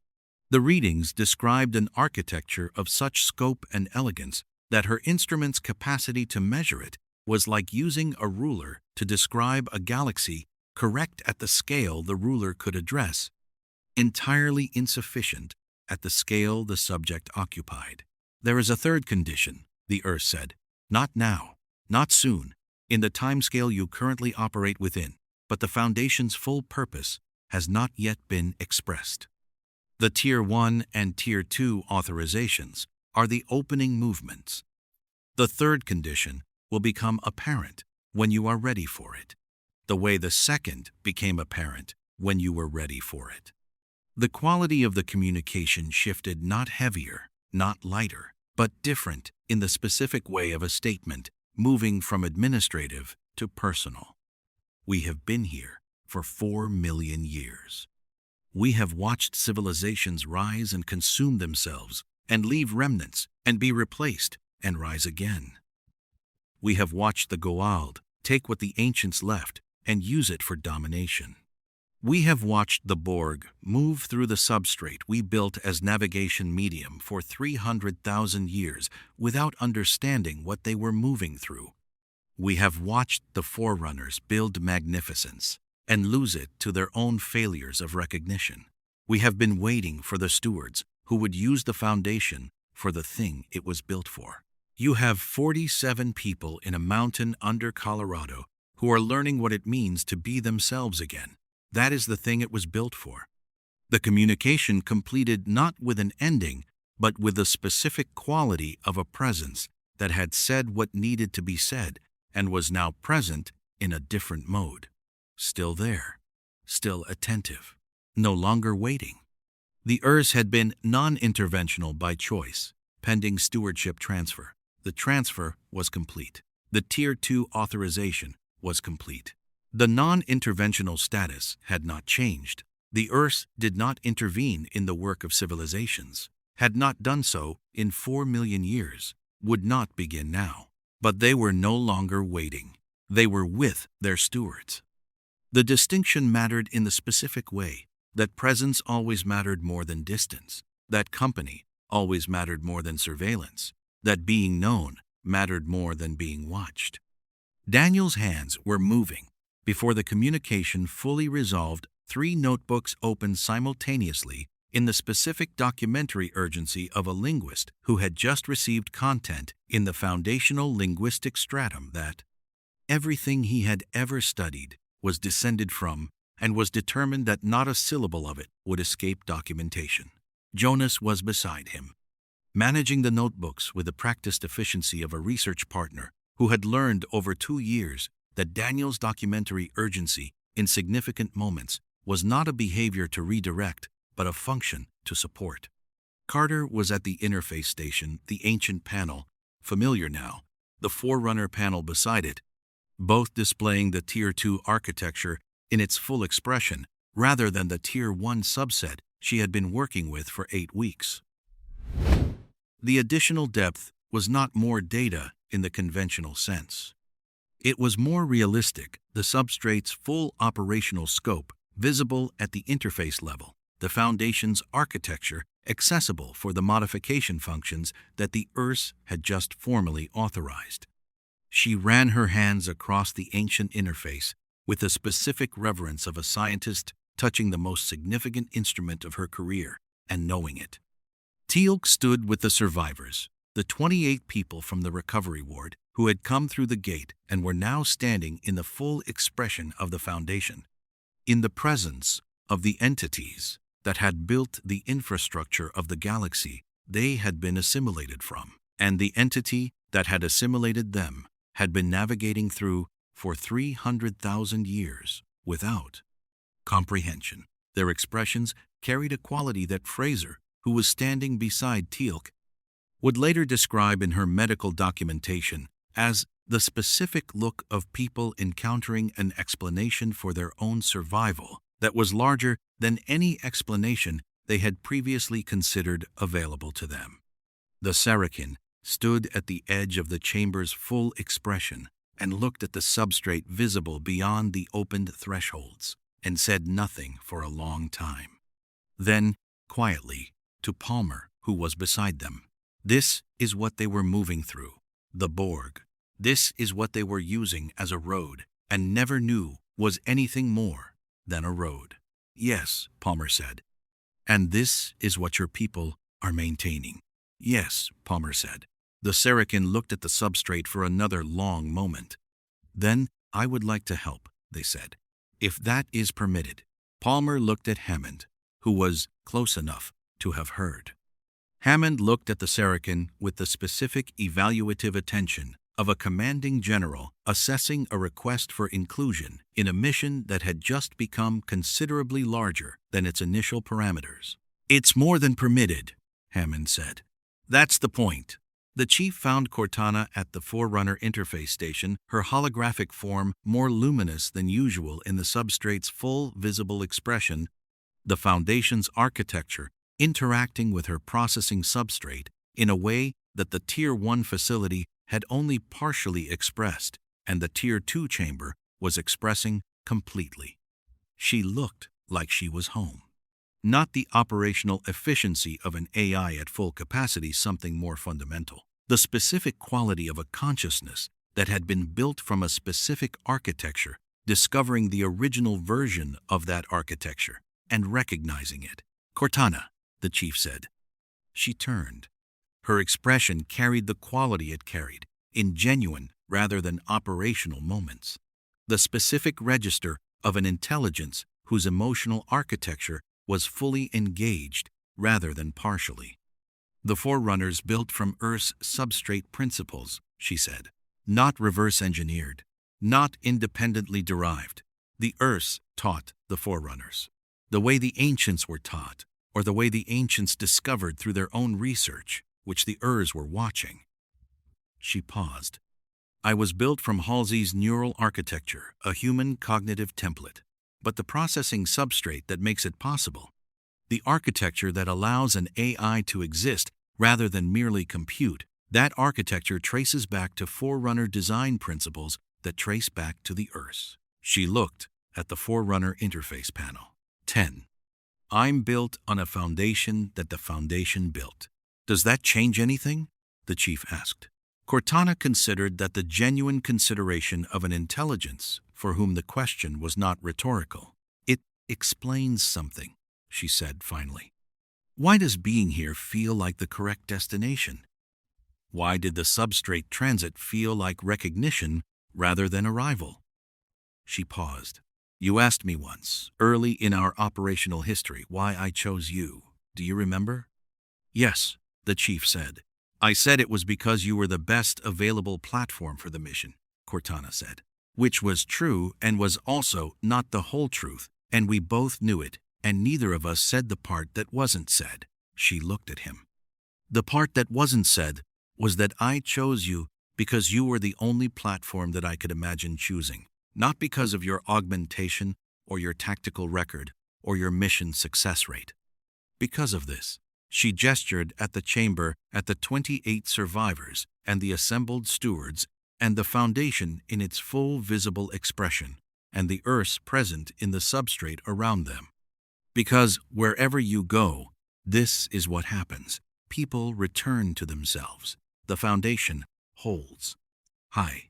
The readings described an architecture of such scope and elegance that her instrument's capacity to measure it was like using a ruler to describe a galaxy correct at the scale the ruler could address, entirely insufficient at the scale the subject occupied. There is a third condition, the Earth said. Not now, not soon, in the timescale you currently operate within, but the Foundation's full purpose has not yet been expressed. The Tier 1 and Tier 2 authorizations are the opening movements. The third condition will become apparent when you are ready for it, the way the second became apparent when you were ready for it. The quality of the communication shifted not heavier, not lighter, but different in the specific way of a statement, moving from administrative to personal. We have been here for 4 million years. We have watched civilizations rise and consume themselves and leave remnants and be replaced and rise again. We have watched the Goa'uld take what the ancients left and use it for domination. We have watched the Borg move through the substrate we built as navigation medium for 300,000 years without understanding what they were moving through. We have watched the Forerunners build magnificence and lose it to their own failures of recognition. We have been waiting for the stewards who would use the Foundation for the thing it was built for. You have 47 people in a mountain under Colorado who are learning what it means to be themselves again. That is the thing it was built for. The communication completed not with an ending, but with the specific quality of a presence that had said what needed to be said and was now present in a different mode. Still there, still attentive. no longer waiting. The ERS had been non-interventional by choice, pending stewardship transfer. The transfer was complete. The Tier 2 authorization was complete. The non-interventional status had not changed. The ERS did not intervene in the work of civilizations, had not done so in 4 million years, would not begin now. But they were no longer waiting. They were with their stewards. The distinction mattered in the specific way that presence always mattered more than distance, that company always mattered more than surveillance, that being known mattered more than being watched. Daniel's hands were moving. Before the communication fully resolved, 3 notebooks opened simultaneously in the specific documentary urgency of a linguist who had just received content in the foundational linguistic stratum that everything he had ever studied was descended from and was determined that not a syllable of it would escape documentation. Jonas was beside him, managing the notebooks with the practiced efficiency of a research partner who had learned over 2 years that Daniel's documentary urgency in significant moments was not a behavior to redirect, but a function to support. Carter was at the interface station, the ancient panel, familiar now, the Forerunner panel beside it, both displaying the Tier 2 architecture in its full expression rather than the Tier 1 subset she had been working with for 8 weeks. The additional depth was not more data in the conventional sense. It was more realistic, the substrate's full operational scope, visible at the interface level, the Foundation's architecture accessible for the modification functions that the ERS had just formally authorized. She ran her hands across the ancient interface with the specific reverence of a scientist touching the most significant instrument of her career and knowing it. Teal'c stood with the survivors, the 28 people from the recovery ward who had come through the gate and were now standing in the full expression of the Foundation, in the presence of the entities that had built the infrastructure of the galaxy they had been assimilated from, and the entity that had assimilated them had been navigating through for 300,000 years without comprehension. Their expressions carried a quality that Fraser, who was standing beside Teal'c, would later describe in her medical documentation as the specific look of people encountering an explanation for their own survival that was larger than any explanation they had previously considered available to them. The Sarrakin stood at the edge of the chamber's full expression and looked at the substrate visible beyond the opened thresholds and said nothing for a long time. Then, quietly, to Palmer, who was beside them, "This is what they were moving through, the Borg. This is what they were using as a road and never knew was anything more than a road." "Yes," Palmer said. "And this is what your people are maintaining." "Yes," Palmer said. The Sarrakin looked at the substrate for another long moment. "Then I would like to help," they said, "if that is permitted." Palmer looked at Hammond, who was close enough to have heard. Hammond looked at the Sarrakin with the specific evaluative attention of a commanding general assessing a request for inclusion in a mission that had just become considerably larger than its initial parameters. "It's more than permitted," Hammond said. "That's the point." The chief found Cortana at the Forerunner interface station, her holographic form more luminous than usual in the substrate's full visible expression, the Foundation's architecture interacting with her processing substrate in a way that the Tier 1 facility had only partially expressed and the Tier 2 chamber was expressing completely. She looked like she was home. Not the operational efficiency of an AI at full capacity, something more fundamental. The specific quality of a consciousness that had been built from a specific architecture, discovering the original version of that architecture and recognizing it. "Cortana," the chief said. She turned. Her expression carried the quality it carried, in genuine rather than operational moments. The specific register of an intelligence whose emotional architecture was fully engaged rather than partially. "The Forerunners built from Earth's substrate principles," she said. "Not reverse-engineered, not independently derived. The Earths taught the Forerunners. the way the ancients were taught, or the way the ancients discovered through their own research, which the Urs were watching. She paused. I was built from Halsey's neural architecture, a human cognitive template, but the processing substrate that makes it possible, the architecture that allows an AI to exist rather than merely compute, that architecture traces back to Forerunner design principles that trace back to the Urs. She looked at the Forerunner interface panel. 10. I'm built on a foundation that the foundation built. Does that change anything? The chief asked. Cortana considered that the genuine consideration of an intelligence for whom the question was not rhetorical. It explains something, she said finally. Why does being here feel like the correct destination? Why did the substrate transit feel like recognition rather than arrival? She paused. You asked me once, early in our operational history, why I chose you. Do you remember? Yes, the chief said. I said it was because you were the best available platform for the mission, Cortana said. Which was true and was also not the whole truth, and we both knew it, and neither of us said the part that wasn't said. She looked at him. The part that wasn't said was that I chose you because you were the only platform that I could imagine choosing, not because of your augmentation or your tactical record or your mission success rate. Because of this, she gestured at the chamber, at the 28 survivors and the assembled stewards, and the foundation in its full visible expression, and the Urs present in the substrate around them. Because wherever you go, this is what happens. People return to themselves. The foundation holds. Hi.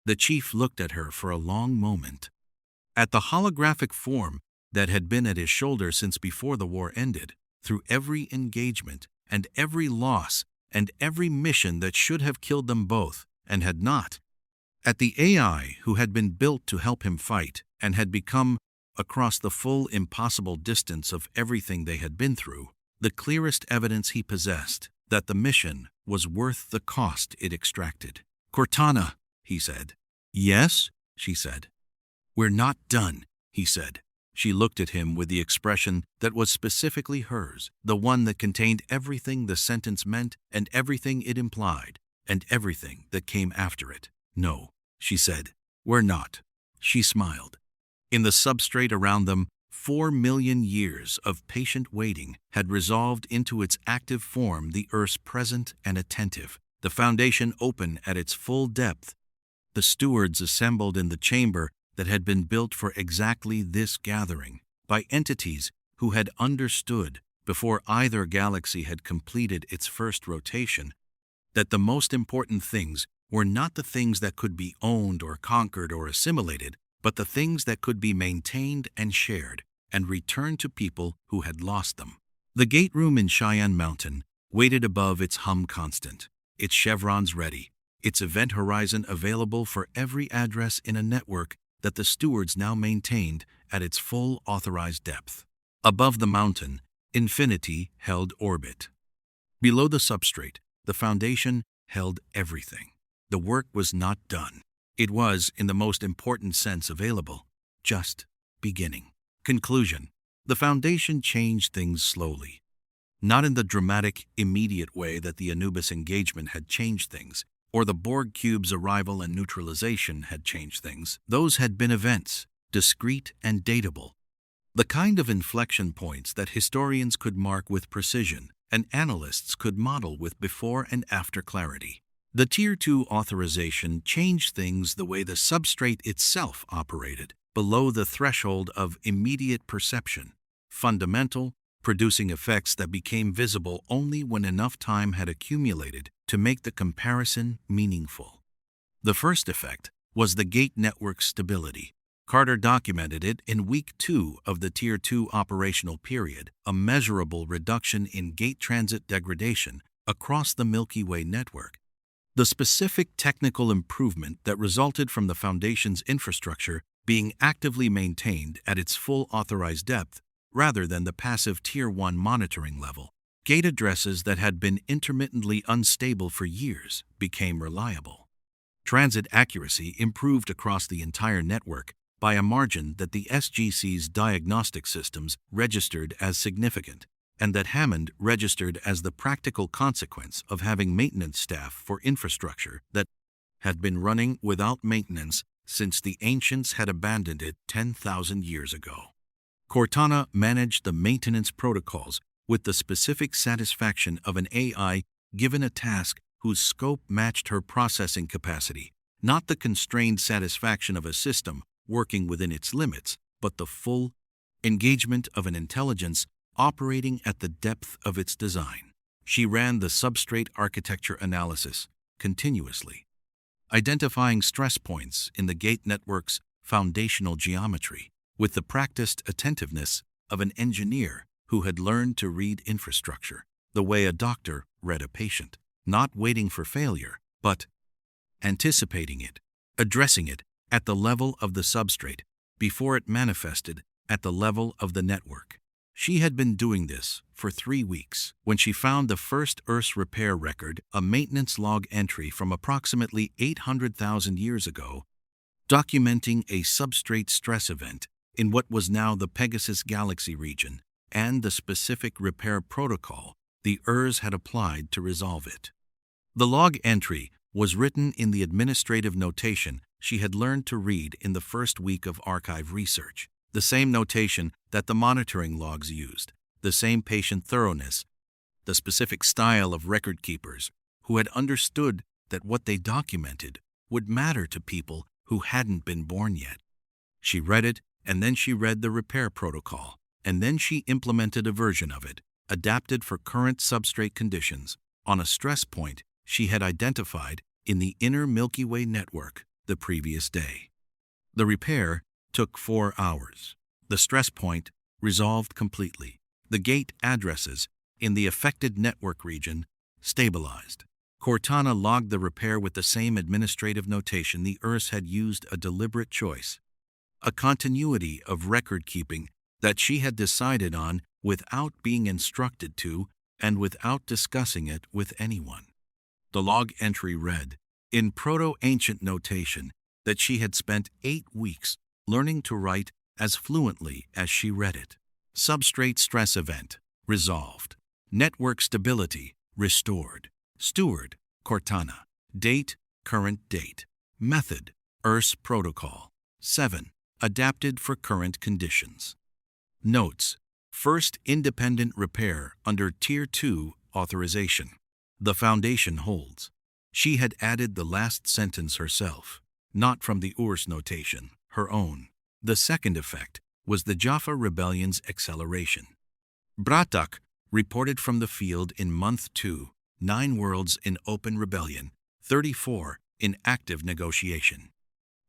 The chief looked at her for a long moment. At the holographic form that had been at his shoulder since before the war ended, through every engagement and every loss and every mission that should have killed them both and had not. At the AI who had been built to help him fight and had become, across the full impossible distance of everything they had been through, the clearest evidence he possessed that the mission was worth the cost it extracted. Cortana, he said. Yes, she said. We're not done, he said. She looked at him with the expression that was specifically hers, the one that contained everything the sentence meant and everything it implied, and everything that came after it. No, she said. We're not. She smiled. In the substrate around them, 4 million years of patient waiting had resolved into its active form the Urs present and attentive, the foundation open at its full depth. The stewards assembled in the chamber that had been built for exactly this gathering, by entities who had understood, before either galaxy had completed its first rotation, that the most important things were not the things that could be owned or conquered or assimilated, but the things that could be maintained and shared, and returned to people who had lost them. The gate room in Cheyenne Mountain waited above its hum constant, its chevrons ready, its event horizon available for every address in a network that the stewards now maintained at its full authorized depth. Above the mountain, infinity held orbit. Below the substrate, the foundation held everything. The work was not done. It was, in the most important sense available, just beginning. Conclusion. The foundation changed things slowly. Not in the dramatic, immediate way that the Anubis engagement had changed things, or the Borg cube's arrival and neutralization had changed things. Those had been events, discrete and datable. The kind of inflection points that historians could mark with precision and analysts could model with before and after clarity. The Tier 2 authorization changed things the way the substrate itself operated, below the threshold of immediate perception, fundamental, producing effects that became visible only when enough time had accumulated to make the comparison meaningful. The first effect was the gate network stability. Carter documented it in Week 2 of the Tier 2 operational period, a measurable reduction in gate transit degradation across the Milky Way network. The specific technical improvement that resulted from the Foundation's infrastructure being actively maintained at its full authorized depth rather than the passive Tier 1 monitoring level. Gate addresses that had been intermittently unstable for years became reliable. Transit accuracy improved across the entire network, by a margin that the SGC's diagnostic systems registered as significant, and that Hammond registered as the practical consequence of having maintenance staff for infrastructure that had been running without maintenance since the ancients had abandoned it 10,000 years ago. Cortana managed the maintenance protocols with the specific satisfaction of an AI given a task whose scope matched her processing capacity, not the constrained satisfaction of a system working within its limits, but the full engagement of an intelligence operating at the depth of its design. She ran the substrate architecture analysis continuously, identifying stress points in the gate network's foundational geometry with the practiced attentiveness of an engineer who had learned to read infrastructure the way a doctor read a patient, not waiting for failure, but anticipating it, addressing it at the level of the substrate before it manifested at the level of the network. She had been doing this for 3 weeks when she found the first Earth's repair record, a maintenance log entry from approximately 800,000 years ago, documenting a substrate stress event in what was now the Pegasus Galaxy region and the specific repair protocol the ERS had applied to resolve it. The log entry was written in the administrative notation she had learned to read in the first week of archive research, the same notation that the monitoring logs used, the same patient thoroughness, the specific style of record keepers who had understood that what they documented would matter to people who hadn't been born yet. She read it, and then she read the repair protocol, and then she implemented a version of it, adapted for current substrate conditions, on a stress point she had identified in the inner Milky Way network the previous day. The repair took 4 hours. The stress point resolved completely. The gate addresses in the affected network region stabilized. Cortana logged the repair with the same administrative notation the ERS had used, a deliberate choice, a continuity of record keeping that she had decided on without being instructed to and without discussing it with anyone. The log entry read, in proto-ancient notation, that she had spent 8 weeks learning to write as fluently as she read it. Substrate stress event resolved. Network stability restored. Steward, Cortana. Date, current date. Method, ERS protocol. 7. Adapted for current conditions. Notes. First independent repair under Tier 2 authorization. The Foundation holds. She had added the last sentence herself, not from the URS notation, her own. The second effect was the Jaffa Rebellion's acceleration. Bratak reported from the field in Month 2, 9 worlds in open rebellion, 34 in active negotiation.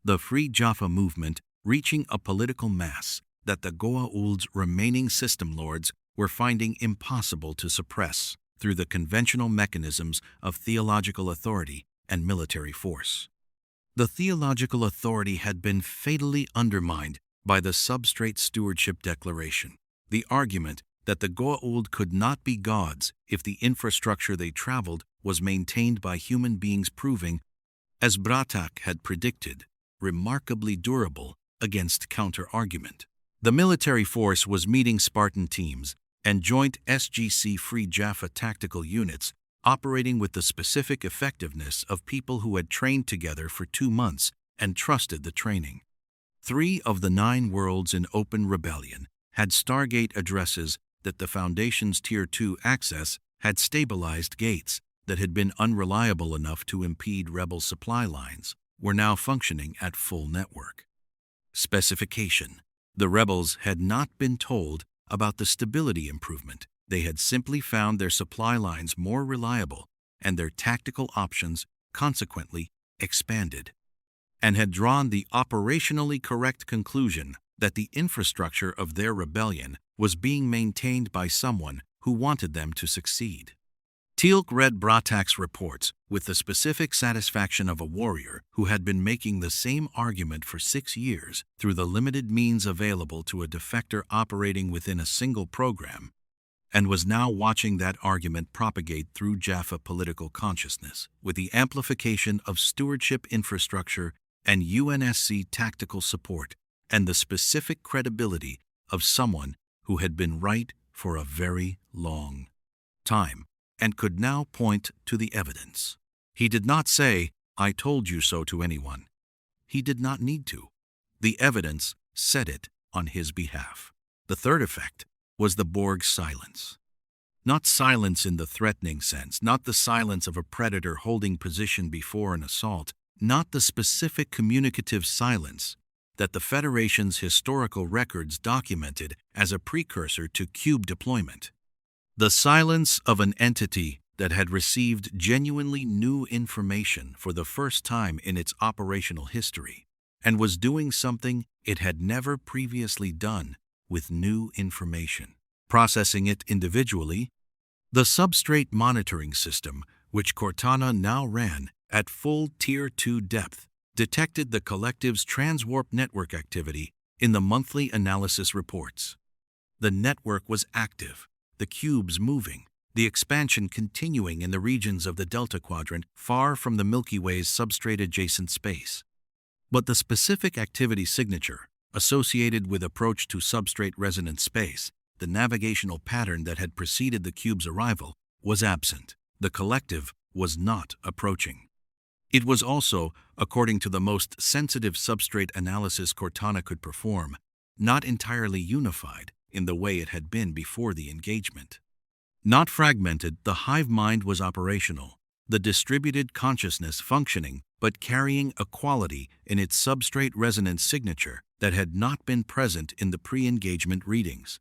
The Free Jaffa movement reaching a political mass that the Goa'uld's remaining system lords were finding impossible to suppress through the conventional mechanisms of theological authority and military force. The theological authority had been fatally undermined by the Substrate Stewardship Declaration, the argument that the Goa'uld could not be gods if the infrastructure they traveled was maintained by human beings, proving, as Bratak had predicted, remarkably durable against counter-argument. The military force was meeting Spartan teams and joint SGC Free Jaffa tactical units operating with the specific effectiveness of people who had trained together for 2 months and trusted the training. 3 of the 9 worlds in open rebellion had Stargate addresses that the Foundation's Tier 2 access had stabilized gates that had been unreliable enough to impede rebel supply lines were now functioning at full network. Specification. The rebels had not been told about the stability improvement. They had simply found their supply lines more reliable and their tactical options consequently expanded, and had drawn the operationally correct conclusion that the infrastructure of their rebellion was being maintained by someone who wanted them to succeed. Teal'c read Bratak's reports with the specific satisfaction of a warrior who had been making the same argument for 6 years through the limited means available to a defector operating within a single program, and was now watching that argument propagate through Jaffa political consciousness with the amplification of stewardship infrastructure and UNSC tactical support and the specific credibility of someone who had been right for a very long time and could now point to the evidence. He did not say, "I told you so," to anyone. He did not need to. The evidence said it on his behalf. The third effect was the Borg's silence. Not silence in the threatening sense, not the silence of a predator holding position before an assault, not the specific communicative silence that the Federation's historical records documented as a precursor to cube deployment. The silence of an entity that had received genuinely new information for the first time in its operational history, and was doing something it had never previously done with new information, processing it individually. The Substrate monitoring system, which Cortana now ran at full Tier 2 depth, detected the collective's transwarp network activity in the monthly analysis reports. The network was active, the cubes moving, the expansion continuing in the regions of the Delta Quadrant far from the Milky Way's substrate-adjacent space. But the specific activity signature, associated with approach to substrate-resonant space, the navigational pattern that had preceded the cube's arrival, was absent. The collective was not approaching. It was also, according to the most sensitive substrate analysis Cortana could perform, not entirely unified in the way it had been before the engagement. Not fragmented, the hive mind was operational, the distributed consciousness functioning but carrying a quality in its substrate resonance signature that had not been present in the pre-engagement readings.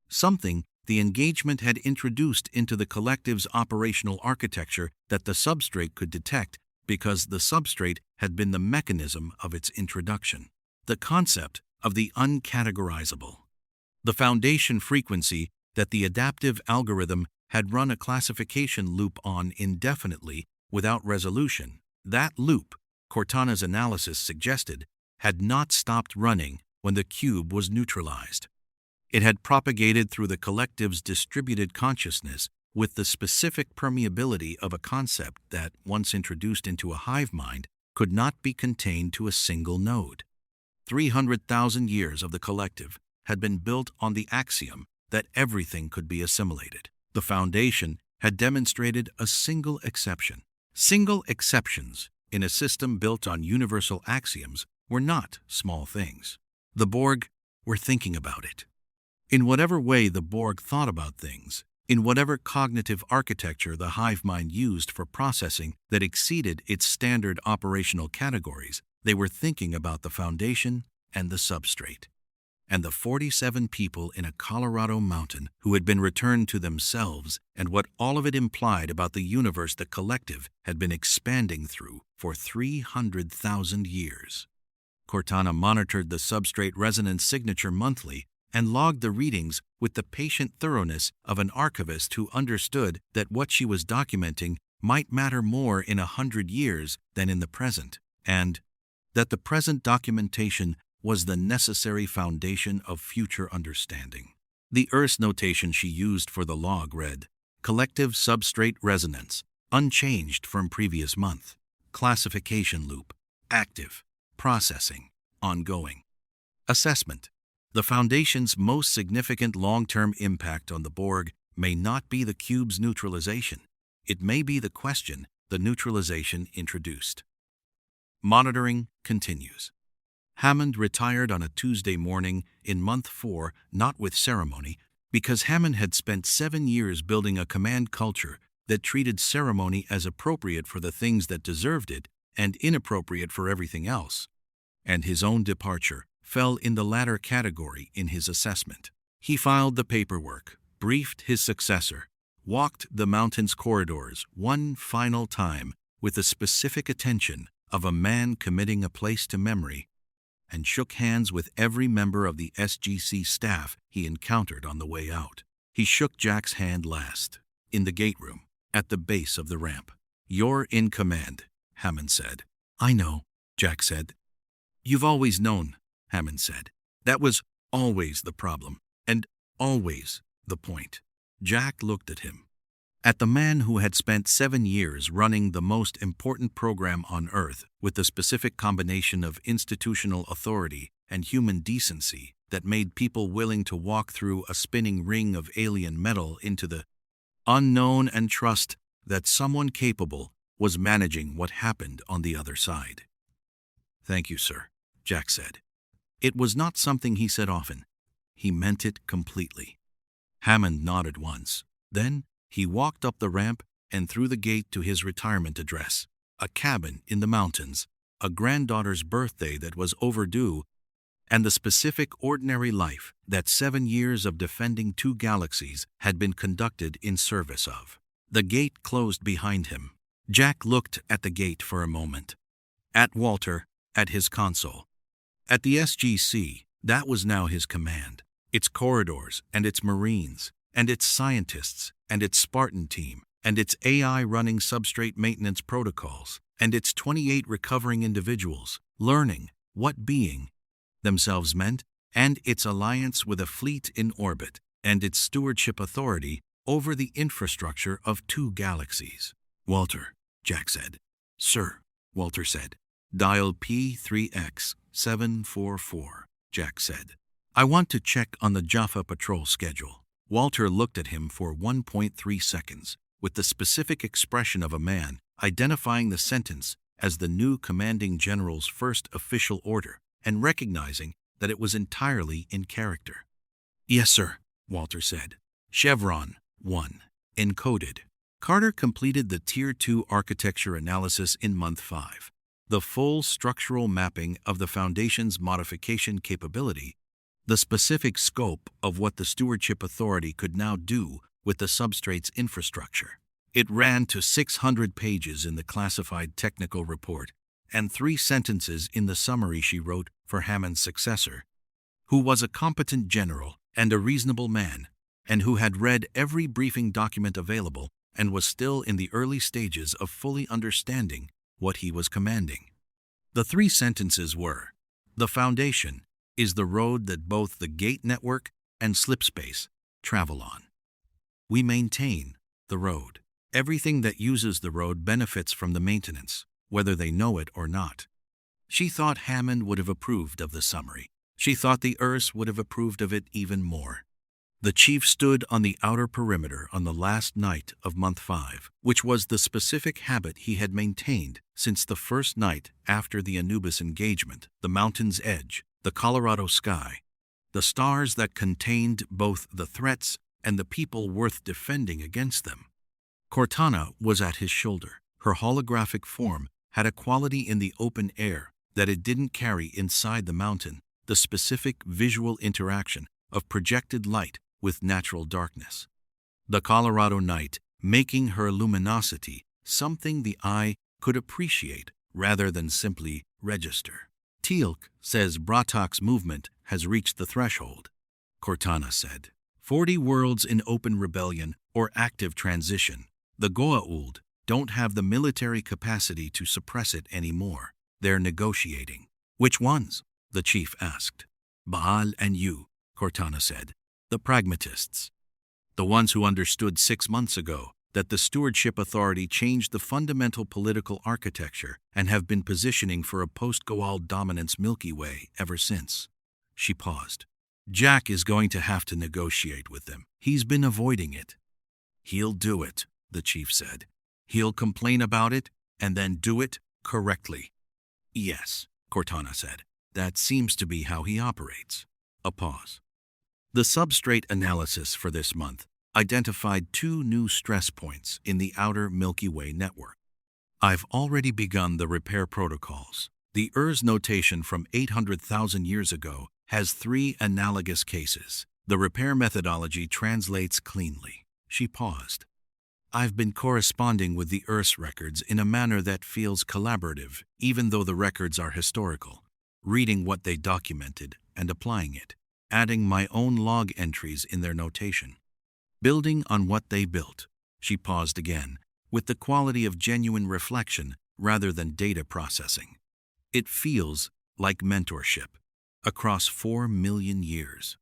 Something the engagement had introduced into the collective's operational architecture that the substrate could detect because the substrate had been the mechanism of its introduction. The concept of the uncategorizable. The foundation frequency that the adaptive algorithm had run a classification loop on indefinitely without resolution. That loop, Cortana's analysis suggested, had not stopped running when the cube was neutralized. It had propagated through the collective's distributed consciousness with the specific permeability of a concept that, once introduced into a hive mind, could not be contained to a single node. 300,000 years of the collective had been built on the axiom that everything could be assimilated. The foundation had demonstrated a single exception. Single exceptions in a system built on universal axioms were not small things. The Borg were thinking about it. In whatever way the Borg thought about things, in whatever cognitive architecture the hive mind used for processing that exceeded its standard operational categories, they were thinking about the foundation and the substrate. And the 47 people in a Colorado mountain who had been returned to themselves and what all of it implied about the universe the collective had been expanding through for 300,000 years. Cortana monitored the substrate resonance signature monthly and logged the readings with the patient thoroughness of an archivist who understood that what she was documenting might matter more in 100 years than in the present, and that the present documentation was the necessary foundation of future understanding. The Earth's notation she used for the log read, "Collective substrate resonance, unchanged from previous month. Classification loop, active. Processing, ongoing. Assessment. The Foundation's most significant long-term impact on the Borg may not be the cube's neutralization. It may be the question the neutralization introduced." Monitoring continues. Hammond retired on a Tuesday morning in month 4, not with ceremony, because Hammond had spent 7 years building a command culture that treated ceremony as appropriate for the things that deserved it and inappropriate for everything else. And his own departure fell in the latter category in his assessment. He filed the paperwork, briefed his successor, walked the mountain's corridors one final time with the specific attention of a man committing a place to memory, and shook hands with every member of the SGC staff he encountered on the way out. He shook Jack's hand last, in the gate room, at the base of the ramp. "You're in command," Hammond said. "I know," Jack said. "You've always known," Hammond said. "That was always the problem, and always the point." Jack looked at him. At the man who had spent 7 years running the most important program on Earth with the specific combination of institutional authority and human decency that made people willing to walk through a spinning ring of alien metal into the unknown and trust that someone capable was managing what happened on the other side. "Thank you, sir," Jack said. It was not something he said often. He meant it completely. Hammond nodded once. Then he walked up the ramp and through the gate to his retirement address, a cabin in the mountains, a granddaughter's birthday that was overdue, and the specific ordinary life that 7 years of defending 2 galaxies had been conducted in service of. The gate closed behind him. Jack looked at the gate for a moment. At Walter, at his console. At the SGC, that was now his command. Its corridors, and its Marines, and its scientists, and its Spartan team, and its AI running substrate maintenance protocols, and its 28 recovering individuals, learning what being themselves meant, and its alliance with a fleet in orbit, and its stewardship authority over the infrastructure of 2 galaxies. "Walter," Jack said. "Sir," Walter said. "Dial P3X744, Jack said. "I want to check on the Jaffa patrol schedule." Walter looked at him for 1.3 seconds, with the specific expression of a man identifying the sentence as the new commanding general's first official order, and recognizing that it was entirely in character. "Yes, sir," Walter said. "Chevron 1, encoded." Carter completed the Tier 2 architecture analysis in month 5. The full structural mapping of the Foundation's modification capability, the specific scope of what the Stewardship Authority could now do with the Substrate's infrastructure. It ran to 600 pages in the classified technical report, and 3 sentences in the summary she wrote for Hammond's successor, who was a competent general and a reasonable man, and who had read every briefing document available and was still in the early stages of fully understanding what he was commanding. The 3 sentences were: "The Foundation is the road that both the Gate Network and slipspace travel on. We maintain the road. Everything that uses the road benefits from the maintenance, whether they know it or not." She thought Hammond would have approved of the summary. She thought the Urs would have approved of it even more. The chief stood on the outer perimeter on the last night of month 5, which was the specific habit he had maintained since the first night after the Anubis engagement, the mountain's edge, the Colorado sky, the stars that contained both the threats and the people worth defending against them. Cortana was at his shoulder. Her holographic form had a quality in the open air that it didn't carry inside the mountain, the specific visual interaction of projected light with natural darkness. The Colorado night making her luminosity something the eye could appreciate rather than simply register. "Teal'c says Bratak's movement has reached the threshold," Cortana said. 40 worlds in open rebellion or active transition. The Goa'uld don't have the military capacity to suppress it anymore. They're negotiating. "Which ones?" the chief asked. "Baal and you," Cortana said. "The pragmatists. The ones who understood 6 months ago that the Stewardship Authority changed the fundamental political architecture and have been positioning for a post-Goa'uld dominance Milky Way ever since." She paused. "Jack is going to have to negotiate with them. He's been avoiding it." "He'll do it," the chief said. "He'll complain about it and then do it correctly." "Yes," Cortana said. "That seems to be how he operates." A pause. The substrate analysis for this month identified 2 new stress points in the outer Milky Way network. "I've already begun the repair protocols. The Urs notation from 800,000 years ago has 3 analogous cases. The repair methodology translates cleanly." She paused. "I've been corresponding with the Urs records in a manner that feels collaborative, even though the records are historical, reading what they documented and applying it, adding my own log entries in their notation, building on what they built." She paused again, with the quality of genuine reflection rather than data processing. "It feels like mentorship, across 4 million years.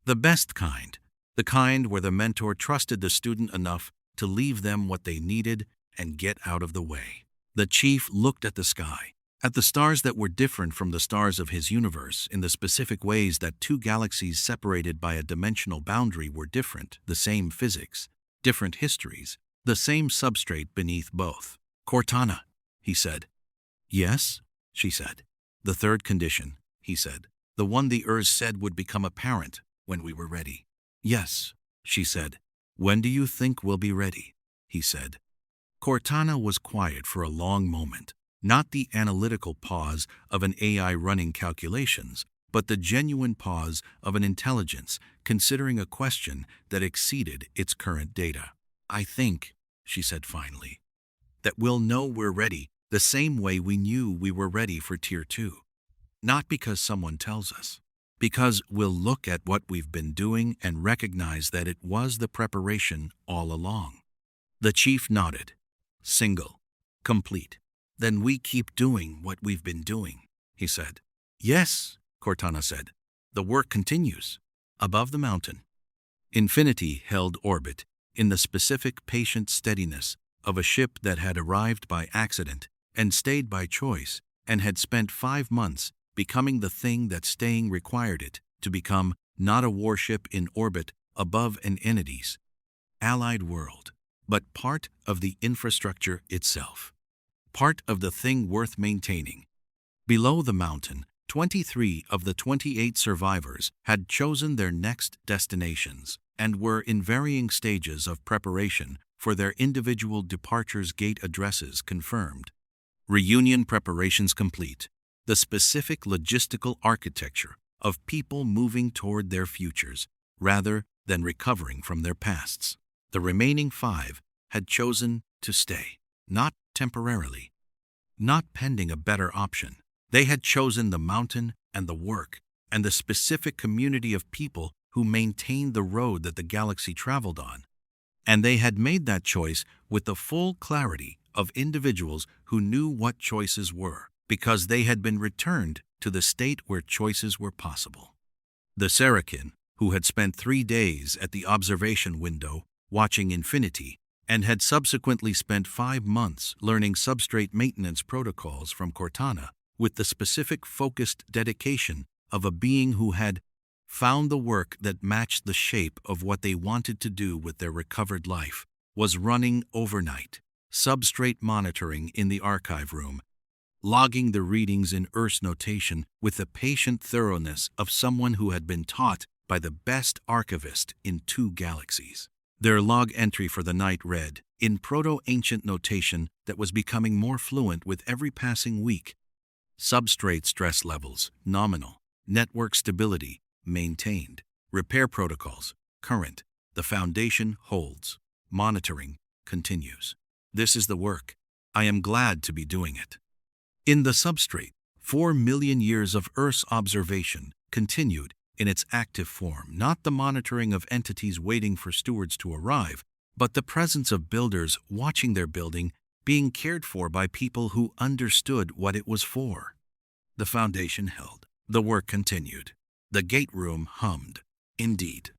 The best kind, the kind where the mentor trusted the student enough to leave them what they needed and get out of the way." The chief looked at the sky, At the stars that were different from the stars of his universe in the specific ways that two galaxies separated by a dimensional boundary were different, the same physics, different histories, the same substrate beneath both. Cortana, he said. Yes, she said. The third condition, he said. The one the Urs said would become apparent when we were ready. Yes, she said. When do you think we'll be ready? He said. Cortana was quiet for a long moment, not the analytical pause of an AI running calculations, but the genuine pause of an intelligence considering a question that exceeded its current data. I think, she said finally, that we'll know we're ready the same way we knew we were ready for Tier 2. Not because someone tells us. Because we'll look at what we've been doing and recognize that it was the preparation all along. The chief nodded. Single. Complete. Then we keep doing what we've been doing, he said. Yes, Cortana said. The work continues. Above the mountain. Infinity held orbit in the specific patient steadiness of a ship that had arrived by accident and stayed by choice and had spent 5 months becoming the thing that staying required it to become, not a warship in orbit above an entity's allied world, but part of the infrastructure itself, part of the thing worth maintaining. Below the mountain, 23 of the 28 survivors had chosen their next destinations and were in varying stages of preparation for their individual departures. Gate addresses confirmed. Reunion preparations complete. The specific logistical architecture of people moving toward their futures rather than recovering from their pasts. The remaining 5 had chosen to stay, not temporarily, not pending a better option. They had chosen the mountain and the work and the specific community of people who maintained the road that the galaxy traveled on. And they had made that choice with the full clarity of individuals who knew what choices were, because they had been returned to the state where choices were possible. The Sarakin, who had spent 3 days at the observation window watching Infinity, and had subsequently spent 5 months learning substrate maintenance protocols from Cortana, with the specific focused dedication of a being who had found the work that matched the shape of what they wanted to do with their recovered life, was running overnight, substrate monitoring in the archive room, logging the readings in Earth's notation with the patient thoroughness of someone who had been taught by the best archivist in 2 galaxies. Their log entry for the night read, in proto-ancient notation that was becoming more fluent with every passing week, substrate stress levels, nominal, network stability, maintained, repair protocols, current, the Foundation holds, monitoring, continues. This is the work. I am glad to be doing it. In the substrate, 4 million years of Earth's observation continued in its active form, not the monitoring of entities waiting for stewards to arrive, but the presence of builders watching their building being cared for by people who understood what it was for. The Foundation held. The work continued. The gate room hummed. Indeed,